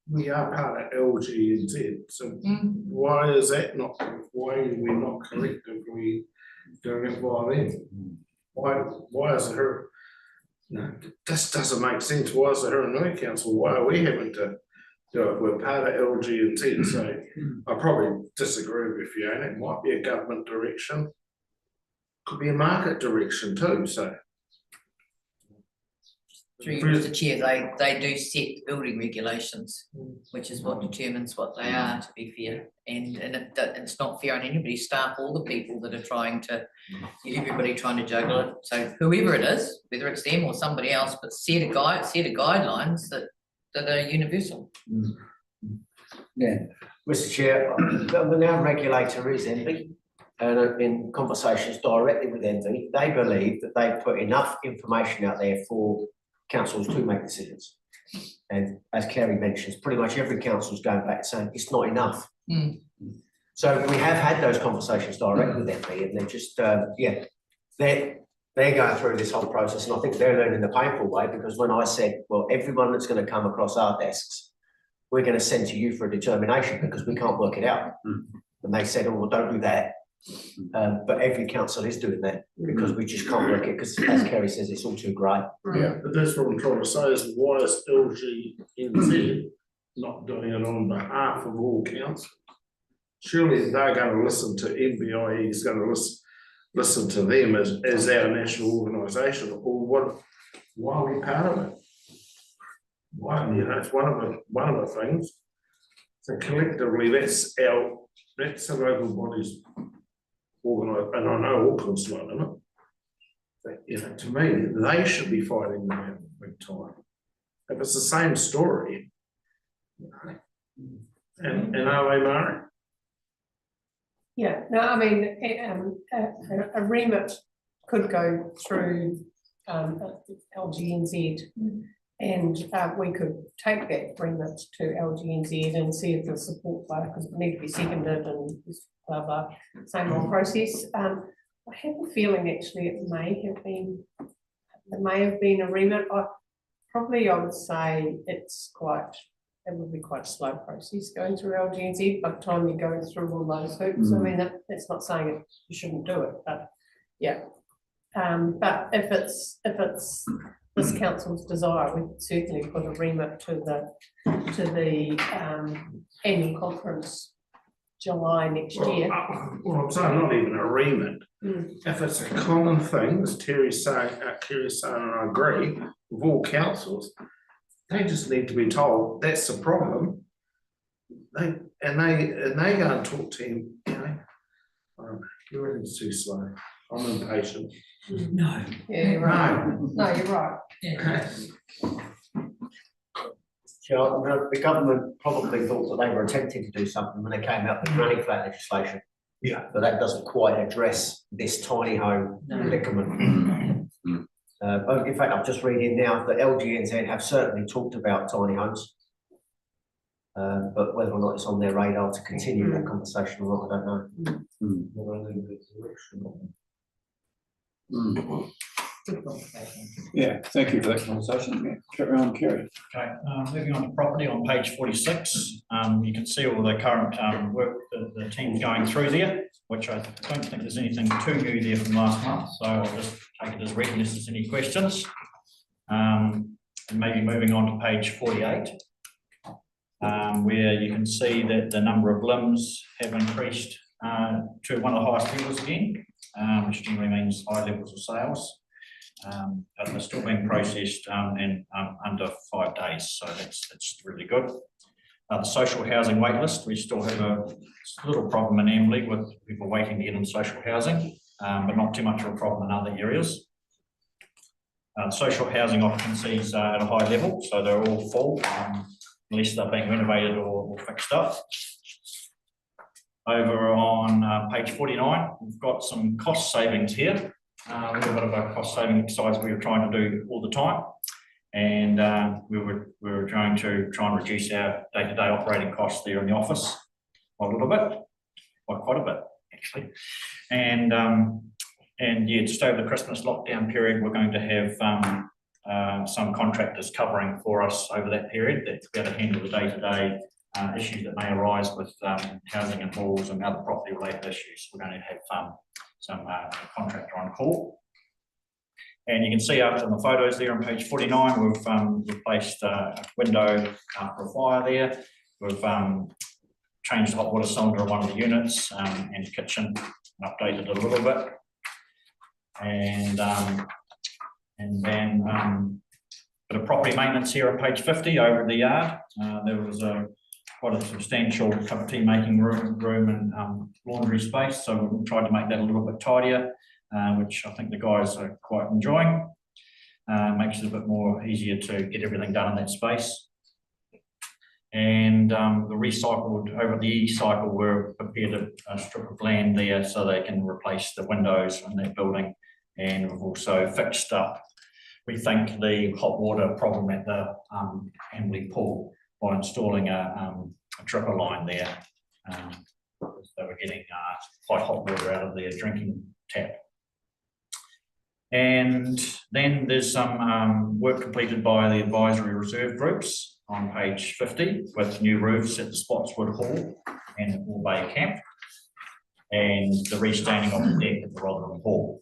we are part of LGNZ, so why is that not, why are we not collectively doing it by them? Why is it her? No, this doesn't make sense. Why is it her and her council? Why are we having to do it? We're part of LGNZ, so I probably disagree with you, and it might be a government direction. Could be a market direction too, so. Through you, Mr. Chair, they do set building regulations, which is what determines what they are, to be fair. And it's not fair on anybody's staff, all the people that are trying to, everybody trying to juggle it. So whoever it is, whether it's them or somebody else, but set a guidelines that are universal. Yeah. Mr. Chair, the now regulator is Envy, and in conversations directly with Envy, they believe that they've put enough information out there for councils to make decisions. And as Kerry mentions, pretty much every council is going back saying it's not enough. So we have had those conversations directly with Envy, and they're just, they're going through this whole process, and I think they're learning the painful way, because when I said, well, everyone that's going to come across our desks, we're going to send to you for a determination because we can't work it out. And they said, oh, well, don't do that. But every council is doing that because we just can't work it, because as Kerry says, it's all too grey. Yeah, but that's what I'm trying to say is, why is LGNZ not doing it on behalf of all councils? Surely they're going to listen to NBIE, is going to listen to them as our national organisation, or what? Why are we part of it? Why, it's one of the things. So collectively, that's the local bodies organised, and I know Auckland's not in it. But to me, they should be fighting them big time. If it's the same story, and are they, Murray? Yeah, no, I mean, a remit could go through LGNZ, and we could take that remit to LGNZ and see if the support for it, because it need to be seconded and blah blah, same old process. I have a feeling actually it may have been a remit. I would say it would be quite a slow process going through LGNZ by the time you go through all those hoops. I mean, that's not saying you shouldn't do it, but yeah. But if it's this council's desire, we could certainly put a remit to the annual conference July next year. Well, I'm saying not even a remit. If it's a common thing, as Terry's saying, and I agree, with all councils, they just need to be told that's the problem. They go and talk to him, everything's too slow. I'm impatient. No. Yeah, you're right. No, you're right. Yeah. The government probably thought that they were attempting to do something when they came out with granny flat legislation. Yeah. But that doesn't quite address this tiny home predicament. In fact, I'm just reading now that LGNZ have certainly talked about tiny homes. But whether or not it's on their radar to continue that conversation or not, I don't know. Yeah, thank you for that conversation. Yeah, carry on, Kerry. Okay, moving on to property on page 46, you can see all the current work that the team's going through there, which I don't think there's anything too new there from last month, so I'll just take it as read unless there's any questions. And maybe moving on to page 48, where you can see that the number of limbs have increased to one of the highest levels again, which generally means high levels of sales. but they're still being processed in under 5 days, so that's really good. The social housing wait list, we still have a little problem in Amberley with people waiting to get in social housing, but not too much of a problem in other areas. Social housing occupancies are at a high level, so they're all full, unless they're being renovated or fixed up. Over on page 49, we've got some cost savings here. A little bit of a cost saving exercise we were trying to do all the time. And we were trying to try and reduce our day-to-day operating costs there in the office a little bit, by quite a bit, actually. And yeah, just over the Christmas lockdown period, we're going to have some contractors covering for us over that period that be able to handle the day-to-day issues that may arise with housing and halls and other property related issues. We're going to have some contractor on call. And you can see up in the photos there on page 49, we've replaced a window for a fire there. We've changed the hot water cylinder on one of the units and kitchen, and updated it a little bit. And then a bit of property maintenance here on page 50 over the yard. There was quite a substantial cup of tea making room and laundry space, so we tried to make that a little bit tidier, which I think the guys are quite enjoying. Makes it a bit more easier to get everything done in that space. And the recycled, over the e-cycle, we're prepared a strip of land there so they can replace the windows in that building. And we've also fixed up, we think, the hot water problem at the Amberley pool by installing a dripper line there. They were getting quite hot water out of their drinking tap. And then there's some work completed by the advisory reserve groups on page 50 with new roofs at the Spotswood Hall and at Moore Bay Camp, and the restaining of the deck at the Rotherham Hall.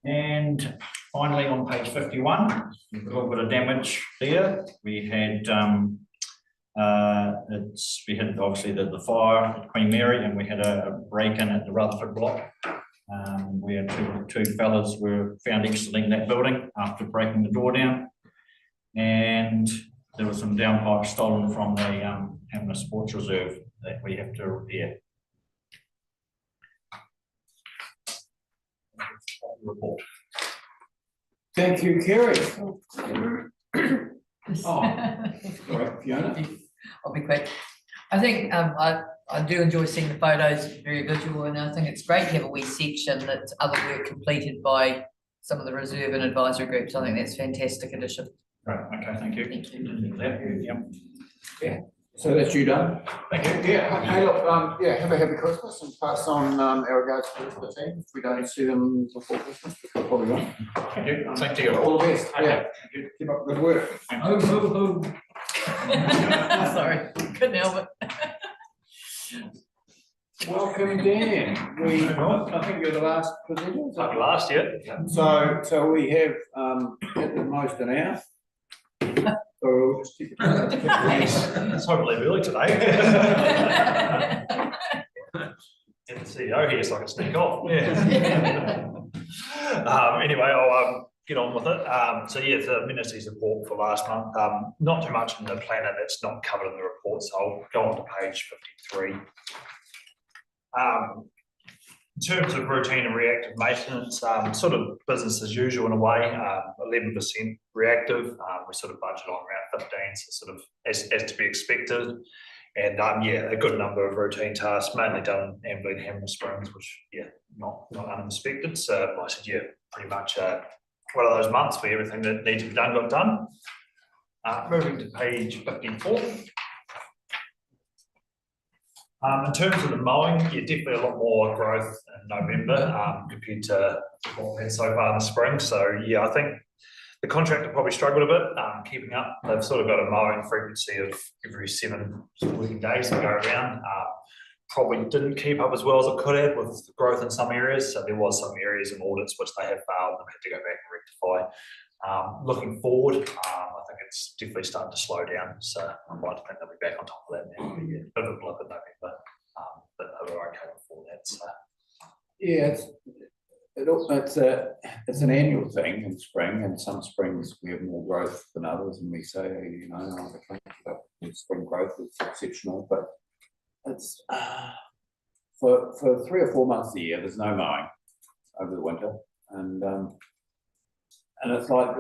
And finally on page 51, a little bit of damage there. We had obviously the fire at Queen Mary, and we had a break-in at the Rutherford block. We had two fellas were found exiting that building after breaking the door down, and there was some downpipes stolen from the Hamner Sports Reserve that we have to repair. Report. Thank you, Kerry. Right, Fiona. I'll be quick. I think I do enjoy seeing the photos, very visual, and I think it's great to have a wee section that's other work completed by some of the reserve and advisory groups. I think that's a fantastic addition. Right, okay, thank you. Thank you. Yeah. So that's you done. Thank you. Yeah. Hey, look. Yeah. Have a happy Christmas and pass on our regards to the team. If we don't see them before Christmas, we probably won't. Thank you. Thank you. All the best. Okay. Yeah. Keep up the good work. Ho, ho, ho. Sorry, couldn't help it. Welcome, Dan. I think you're the last presenter. Last year. So we have at the most an hour. So we'll just keep it. Let's hope to leave early today. Get the CEO here so I can sneak off. Yeah. Anyway, I'll get on with it. So yeah, the ministry's report for last month. Not too much in the planner that's not covered in the report, so I'll go on to page 53. In terms of routine and reactive maintenance, sort of business as usual in a way, 11% reactive. We sort of budget on around 15, so sort of as to be expected. And yeah, a good number of routine tasks, mainly done in Amberley and Hamner Springs, which yeah, not uninspected. So I said, yeah, pretty much one of those months where everything that needs to be done got done. Moving to page 54. In terms of the mowing, yeah, definitely a lot more growth in November compared to what we've had so far in the spring. So yeah, I think the contractor probably struggled a bit keeping up. They've sort of got a mowing frequency of every 7 working days to go around. Probably didn't keep up as well as it could have with growth in some areas. So there was some areas and audits which they have failed and had to go back and rectify. Looking forward, I think it's definitely starting to slow down. So I'd like to think they'll be back on top of that now. Yeah, a bit of a blip in November, but they were okay before that. So Yeah, Look, it's an annual thing in spring, and some springs we have more growth than others, and we say, you know, oh, the spring growth is exceptional, but it's for 3 or 4 months a year, there's no mowing over the winter, and it's like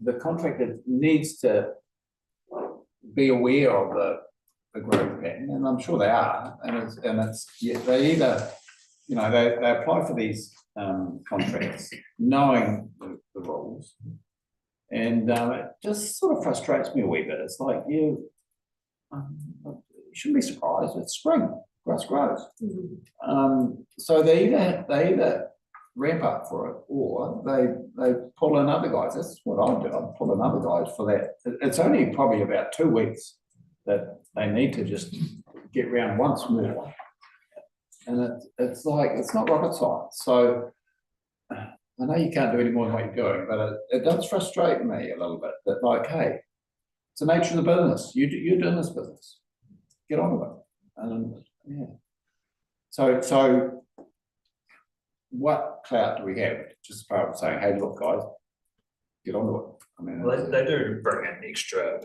the contractor needs to be aware of the growth pattern, and I'm sure they are, and it's yeah, they either, you know, they apply for these contracts knowing the rules, and it just sort of frustrates me a wee bit. It's like you shouldn't be surprised. It's spring, grass grows. So they either ramp up for it, or they pull in other guys. That's what I do. I pull in other guys for that. It's only probably about 2 weeks that they need to just get round once more. And it's like, it's not rocket science. So I know you can't do any more than what you're doing, but it does frustrate me a little bit that, like, hey, it's the nature of the business. You're doing this business. Get on with it. And yeah. So what clout do we have? Just apart from saying, hey, look, guys, get on with it. I mean, Well, they do bring in extra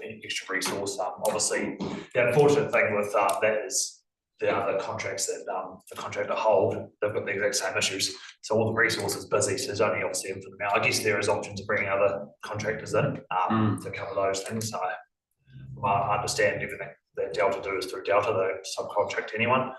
resource. Obviously, the unfortunate thing with that is the other contracts that the contractor hold, they've got the exact same issues. So all the resource is busy, so there's only obviously infinite amount. I guess there is options of bringing other contractors in to cover those things. So I understand everything that Delta do is through Delta, they don't subcontract anyone.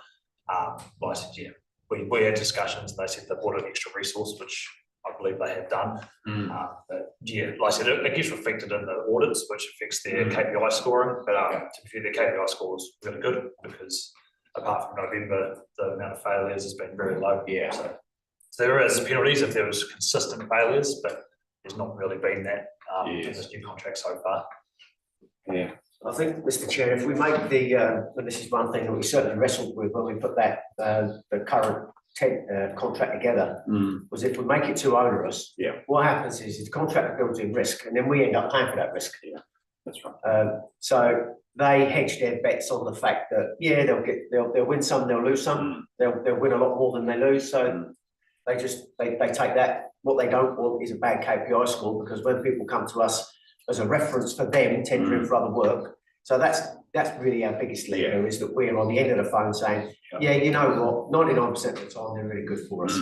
Like I said, yeah, we had discussions and they said they brought an extra resource, which I believe they have done. But yeah, like I said, it gets reflected in the audits, which affects their KPI scoring. But to be fair, their KPI score is really good because apart from November, the amount of failures has been very low. Yeah. So there is penalties if there was consistent failures, but there's not really been that in this new contract so far. Yeah. I think, Mr. Chair, if we make and this is one thing that we certainly wrestled with when we put that the current contract together, was if we make it too onerous, what happens is the contractor builds in risk, and then we end up paying for that risk. Yeah, that's right. So they hedge their bets on the fact that they'll win some, they'll lose some, they'll win a lot more than they lose. So they take that. What they don't want is a bad KPI score, because when people come to us as a reference for them tendering for other work, so that's really our biggest lever, is that we're on the end of the phone saying, yeah, you know what, 99% of the time they're really good for us.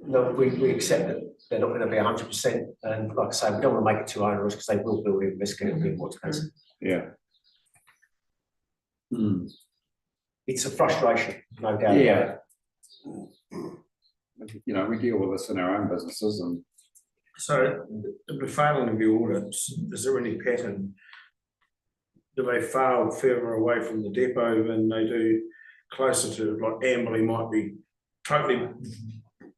No, we accept that they're not going to be 100%, and like I say, we don't want to make it too onerous because they will build in risk and it'll be more expensive. Yeah. It's a frustration, no doubt. Yeah. You know, we deal with this in our own businesses, and So the failing of the audits, is there any pattern? Do they fail further away from the depot than they do closer to, like Amberley might be totally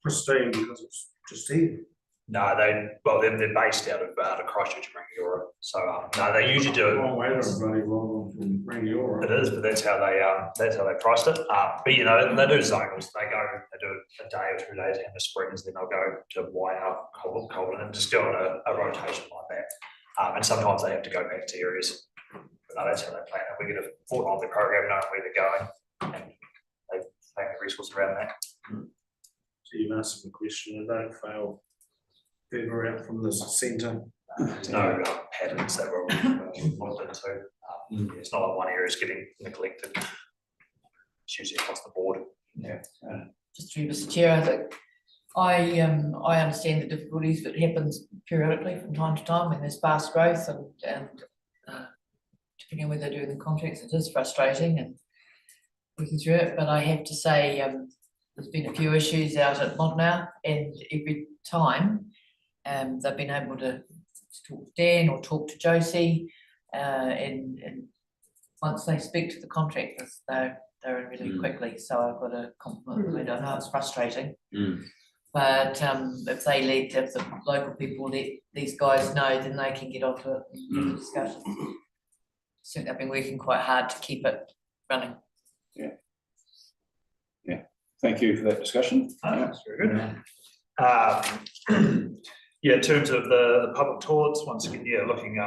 pristine because it's just here? No, they're based out of Christchurch and Rangiora. So no, they usually do it. Long way to bloody wrong from Rangiora. It is, but that's how they priced it. But you know, they do zonals. They do a day or 2 days in the springs, then they'll go to Waiha, Colin, and just do a rotation like that. And sometimes they have to go back to areas. But no, that's how they plan it. We get a fortnightly program knowing where they're going, and they plan the resource around that. So you've asked them a question, they don't fail further out from the centre. There's no patterns that we're looked into. It's not like one area is getting neglected. It's usually across the board. yeah. Just through Mr. Chair, I think I understand the difficulties that happens periodically from time to time when there's fast growth and depending on whether they're doing the contracts, it is frustrating and working through it. But I have to say, there's been a few issues out at Montnau, and every time they've been able to talk to Dan or talk to Josie, and once they speak to the contractors, they're in really quickly. So I've got to compliment them. I know it's frustrating, but if the local people let these guys know, then they can get onto it and get the discussions. So they've been working quite hard to keep it running. Yeah. Thank you for that discussion. That's very good. Yeah, in terms of the public tours, once again, looking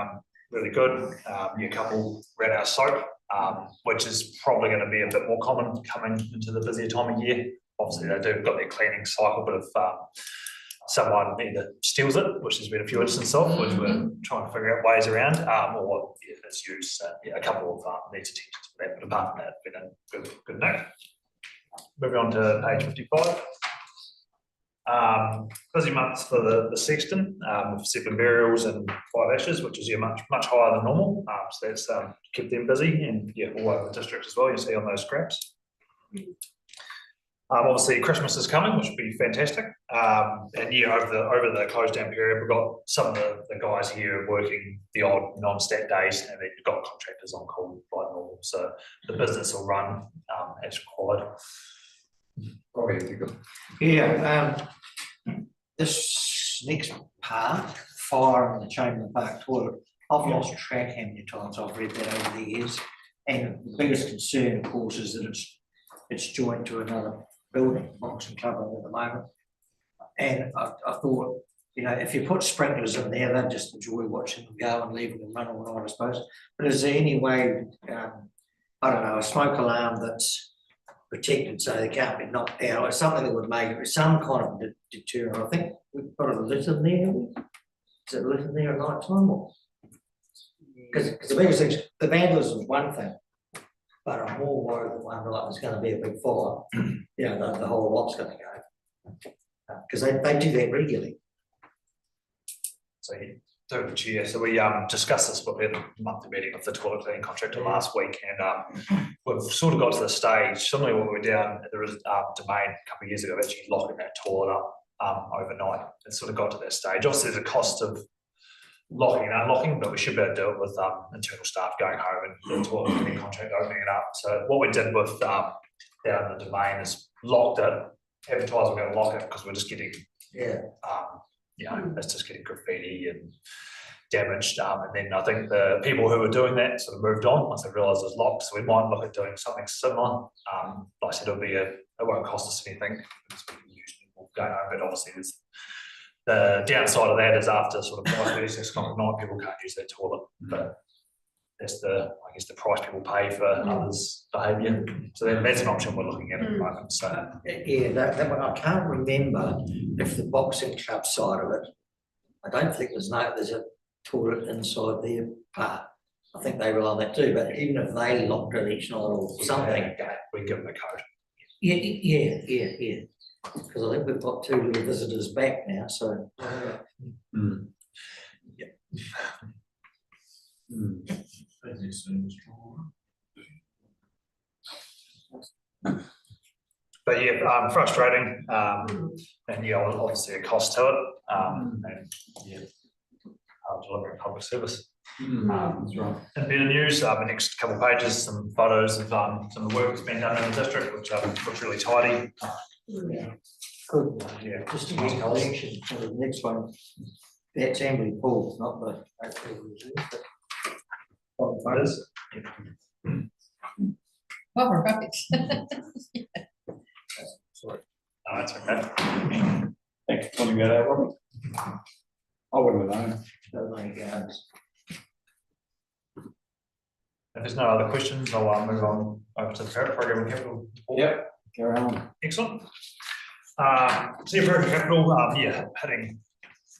really good. A couple ran out of soap, which is probably going to be a bit more common coming into the busier time of year. obviously they do got their cleaning cycle, but if someone either steals it, which there's been a few instances of, which we're trying to figure out ways around, or it's used, a couple of needs attention to that, but apart from that, it's been a good note. Moving on to page 55. Busy months for the sexton, with 7 burials and 5 ashes, which is much higher than normal. So that's kept them busy, and all over the district as well. You see on those scraps. Obviously, Christmas is coming, which will be fantastic. And over the close down period, we've got some of the guys here working the odd non-stat days, and then you've got contractors on call like normal. So the business will run as required. Oh, yeah, you go. Yeah, this next part, fire in the Chamberlain Park toilet, I've lost track how many times I've read that over the years. And the biggest concern, of course, is that it's joined to another building, Boxing Club at the moment. And I thought, if you put sprinklers in there, they'd just enjoy watching them go and leaving them run all night, I suppose. But is there any way, I don't know, a smoke alarm that's protected so they can't be knocked out, or something that would make it some kind of deterrent? I think we've got a lit in there, haven't we? Is it lit in there at night time? Because the biggest thing, the vandalism is one thing, but I'm more worried that one night there's going to be a big fire. The whole lot's going to go. Because they do that regularly. So through the chair, so we discussed this with the monthly meeting of the toilet cleaning contractor last week, and we've sort of got to the stage, similarly when we were down, there was Domain a couple of years ago, actually locking that toilet up overnight. It sort of got to that stage. Obviously there's a cost of locking and unlocking, but we should be able to do it with internal staff going home and the toilet cleaning contract opening it up. So what we did with down the Domain is locked it, advertised we're going to lock it because we're just getting it's just getting graffiti and damaged. And then I think the people who were doing that sort of moved on once they realised it was locked. So we might look at doing something similar. Like I said, it won't cost us anything because we can use people going home, but obviously there's the downside of that is after sort of 5:30, 6 o'clock at night, people can't use that toilet. But that's the price people pay for others' behaviour. So that's an option we're looking at the moment. So that one, I can't remember if the Boxing Club side of it, I don't think there's a toilet inside their part. I think they rely on that too, but even if they locked it each night or something. We give them a code. Yeah. Because I think we've got 2 little visitors back now, so. But frustrating, and obviously a cost to it, delivering public service. That's right. And better news, the next couple of pages, some photos of some of the work that's been done in the district, which looks really tidy. Good. Yeah. Just to get collection for the next one. That's Amberley Pool, not the. Photos. Oh, right. Sorry. No, that's okay. Thanks for pointing that out, Robert. I wouldn't have known. If there's no other questions, I'll move on over to the program and capital. Yep, carry on. Excellent. So program capital, hitting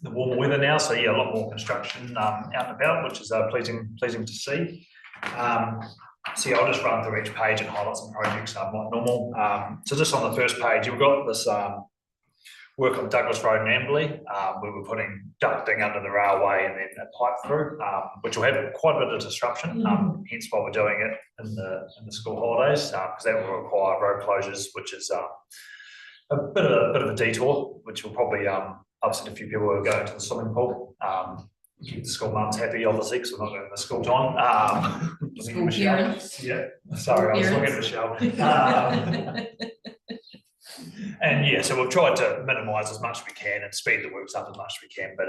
the warmer weather now, so a lot more construction out and about, which is pleasing to see. So I'll just run through each page and highlight some projects like normal. So just on the first page, you've got this work on Douglas Road in Amberley. We were putting ducting under the railway and then a pipe through, which will have quite a bit of disruption. Hence why we're doing it in the school holidays, because that will require road closures, which is a bit of a detour, which will probably upset a few people who are going to the swimming pool. Keep the school mums happy, obviously, because we're not going to the school time. School parents. Yeah, sorry, I was looking at Michelle. And so we've tried to minimise as much as we can and speed the works up as much as we can, but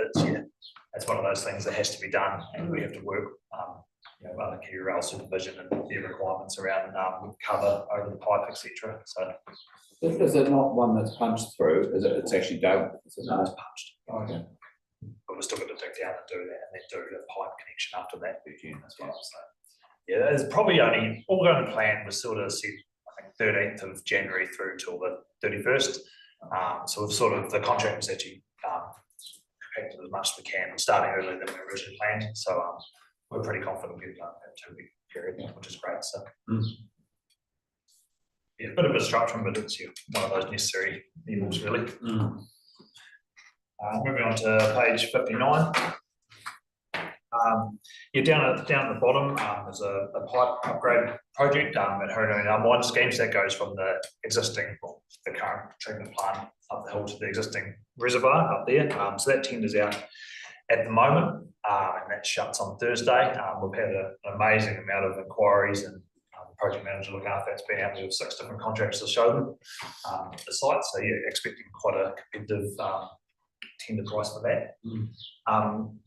it's one of those things that has to be done, and we have to work other key rail supervision and their requirements around cover over the pipe, etc. So is it not one that's punched through? It's actually dug? It's punched. Okay. But we're still going to dig down and do that, and then do the pipe connection after that as well. So there's probably only all going to plan was sort of said, I think 13th of January through till the 31st. So we've sort of, the contract was actually compacted as much as we can, starting earlier than we originally planned. So we're pretty confident we've done that 2-week period, which is great. So yeah, a bit of a disruption, but it's one of those necessary evils, really. Moving on to page 59. Down at the bottom, there's a pipe upgrade project at Hurunui Mine Schemes that goes from the existing, the current treatment plant up the hill to the existing reservoir up there. So that tender's out at the moment, and that shuts on Thursday. We've had an amazing amount of inquiries, and the project manager looking after that's been out there with 6 different contracts to show them the site. So yeah, expecting quite a competitive tender price for that.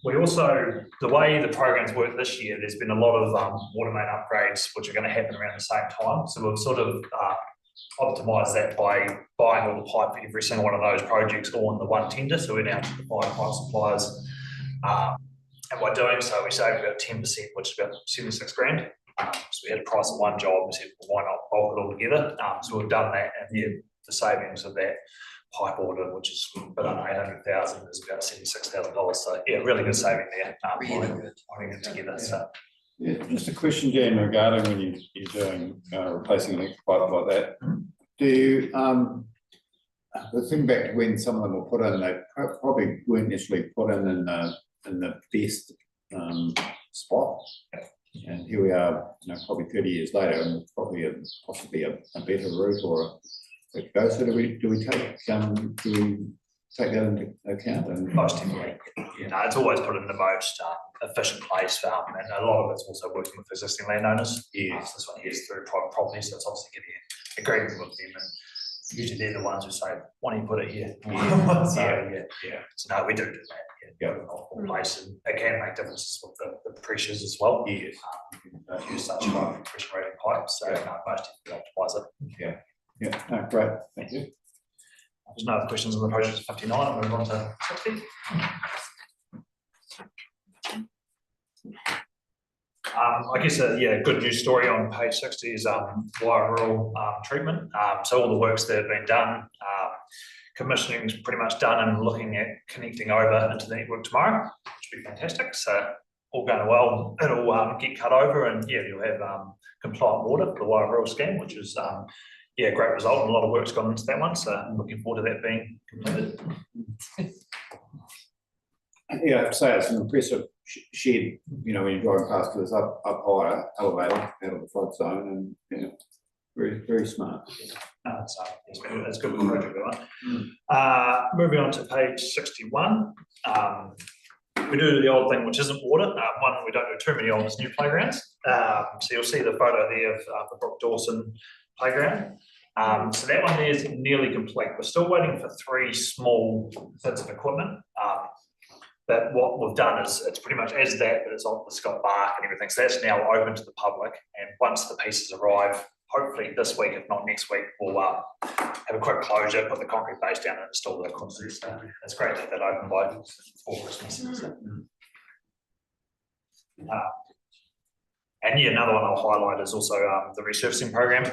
We also, the way the programs work this year, there's been a lot of water main upgrades which are going to happen around the same time. So we've sort of optimised that by buying all the pipe for every single one of those projects all in the one tender. So we're now to the 5 pipe suppliers, and by doing so, we saved about 10%, which is about 76 grand. So we had a price of one job. We said, well, why not bulk it all together? So we've done that, and yeah, the savings of that pipe order, which is about under 800,000, is about $76,000. So yeah, really good saving there. Putting it together. So Yeah, just a question, Dan, regarding when you're doing replacing an electric pipe like that. Do you the thing back to when some of them were put in, they probably weren't necessarily put in the best spot. And here we are, probably 30 years later, and probably possibly a better route or a go. So do we take that into account? And most definitely, it's always put in the most efficient place, and a lot of it's also working with existing landowners. Yes, this one here is through private property, so it's obviously getting an agreement with them, and usually they're the ones who say, "Why don't you put it here?" So no, we do that. Place, and it can make differences with the pressures as well. Yes, use such high pressure rating pipes, so most definitely optimise it. No, great, thank you. There's no other questions on the project 59. I'll move on to 60. I guess good news story on page 60 is Wairau treatment. So all the works that have been done, commissioning is pretty much done, and looking at connecting over into the network tomorrow, which will be fantastic. So all going well, it'll get cut over, and you'll have compliant water for the Wairau scheme, which is great result, and a lot of work's gone into that one. So I'm looking forward to that being completed. Yeah, I have to say it's an impressive shed, when you're driving past, because it's up higher, elevated out of the flood zone, and very, very smart. So it's good project, moving on to page 61. We do the old thing, which isn't water. One, we don't do too many old new playgrounds. So you'll see the photo there of the Brook Dawson playground. So that one there is nearly complete. We're still waiting for 3 small bits of equipment. But what we've done is it's pretty much as that, but it's got bark and everything. So that's now open to the public. And once the pieces arrive, hopefully this week, if not next week, we'll have a quick closure, put the concrete base down, and install the equipment. So it's great to have that open by before Christmas. And another one I'll highlight is also the resurfacing program.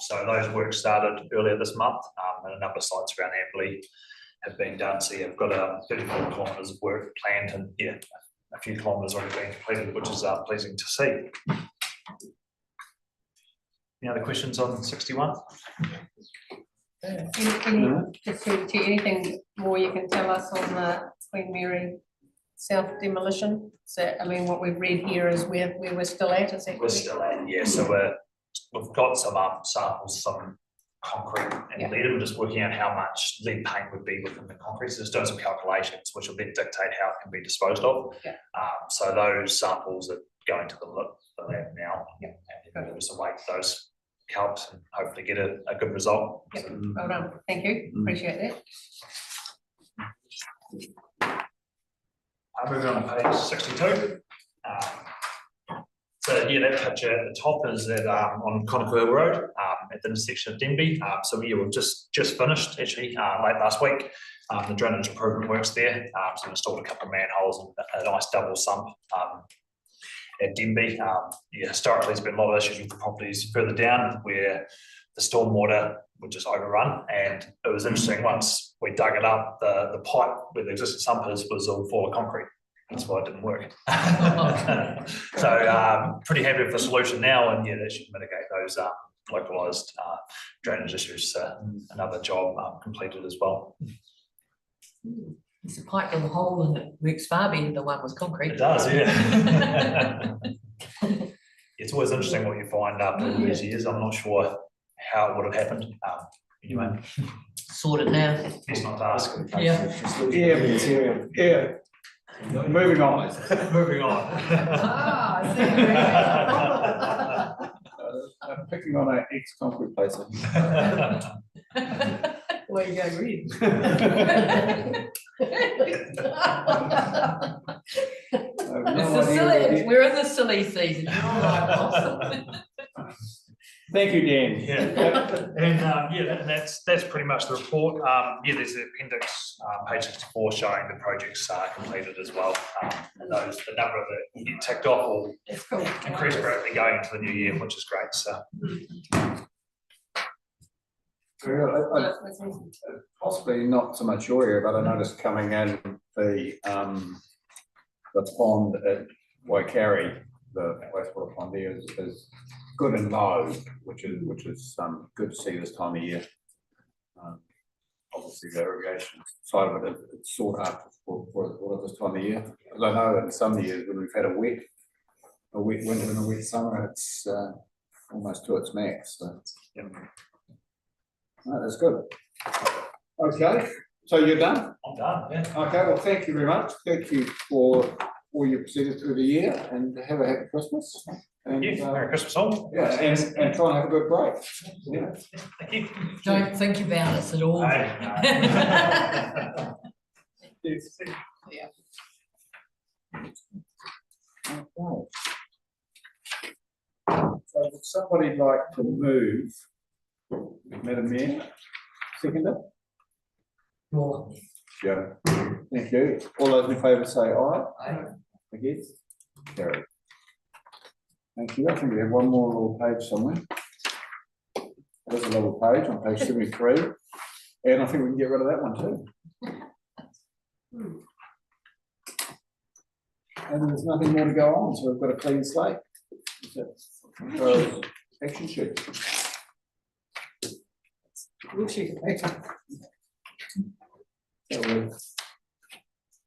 So those works started earlier this month, and a number of sites around Amberley have been done. So I've got 34 kilometres of work planned, and a few kilometres already been completed, which is pleasing to see. Any other questions on 61? Anything more you can tell us on the Queen Mary South demolition? So, what we've read here is where we're still at, is that We're still at, so we've got some samples, some concrete and lead. We're just working out how much lead paint would be within the concrete. So just doing some calculations, which will then dictate how it can be disposed of. So those samples are going to the lab now, and we'll just await those calcs and hopefully get a good result. Well done, thank you, appreciate that. Moving on to page 62. So that picture at the top is on Conakua Road at the intersection of Denby. So we've just finished actually late last week. The drainage improvement works there. So we installed a couple of manholes and a nice double sump at Denby. Historically, there's been a lot of issues with the properties further down where the stormwater would just overrun, and it was interesting, once we dug it up, the pipe where the existing sump was all full of concrete. That's why it didn't work. So pretty happy with the solution now, and yeah, that should mitigate those localised drainage issues. Another job completed as well. It's a pipe with a hole in it, works far better than the one with concrete. It does, yeah. It's always interesting what you find after all these years. I'm not sure how it would have happened. Anyway, Sorted now. it's not to ask. Yeah. Yeah. Moving on. Moving on. Ah, I see. I'm picking on our ex-concrete placer. Where you go, read. We're in the silly season. You're all right, boss. Thank you, Dan. Yeah, and yeah, that's pretty much the report. Yeah, there's the appendix, page 64, showing the projects completed as well. And those, the number of that you ticked off will It's cool. increase greatly going into the new year, which is great. So Possibly not so much your area, but I noticed coming in the pond at Waikari, the wastewater pond there is good and low, which is good to see this time of year. Obviously, the irrigation side of it, it's sought after for this time of year. As I know in some years when we've had a wet winter and a wet summer, it's almost to its max. So. yeah. No, that's good. Okay, so you're done? I'm done, yeah. Okay, well, thank you very much. Thank you for all you presented through the year, and have a happy Christmas. And, Merry Christmas all. yeah, and try and have a good break. Yeah. Thank you. Don't think about us at all. Yes. Yeah. Okay. So would somebody like to move, Madam Mayor, seconder? More. Yeah. Thank you. All those in favour say aye. Aye. Against? Carried. Thank you. I think we have one more little page somewhere. There's a little page on page 73. And I think we can get rid of that one too. And there's nothing more to go on, so we've got a clean slate. So, action sheet.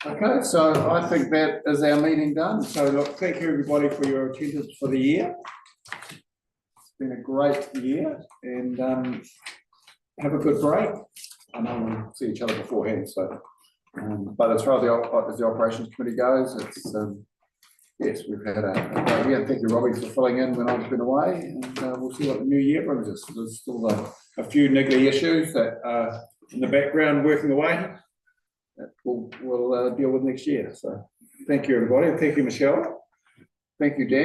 Okay, so I think that is our meeting done. So look, thank you everybody for your attendance for the year. It's been a great year, and have a good break. I know we'll see each other beforehand, so but as far as the operations committee goes, it's yes, we've had a great year. Thank you, Robbie, for filling in when I've been away, and we'll see what the new year brings us. There's still a few niggly issues that are in the background working away that we'll deal with next year. So thank you, everybody, and thank you, Michelle. Thank you, Dan.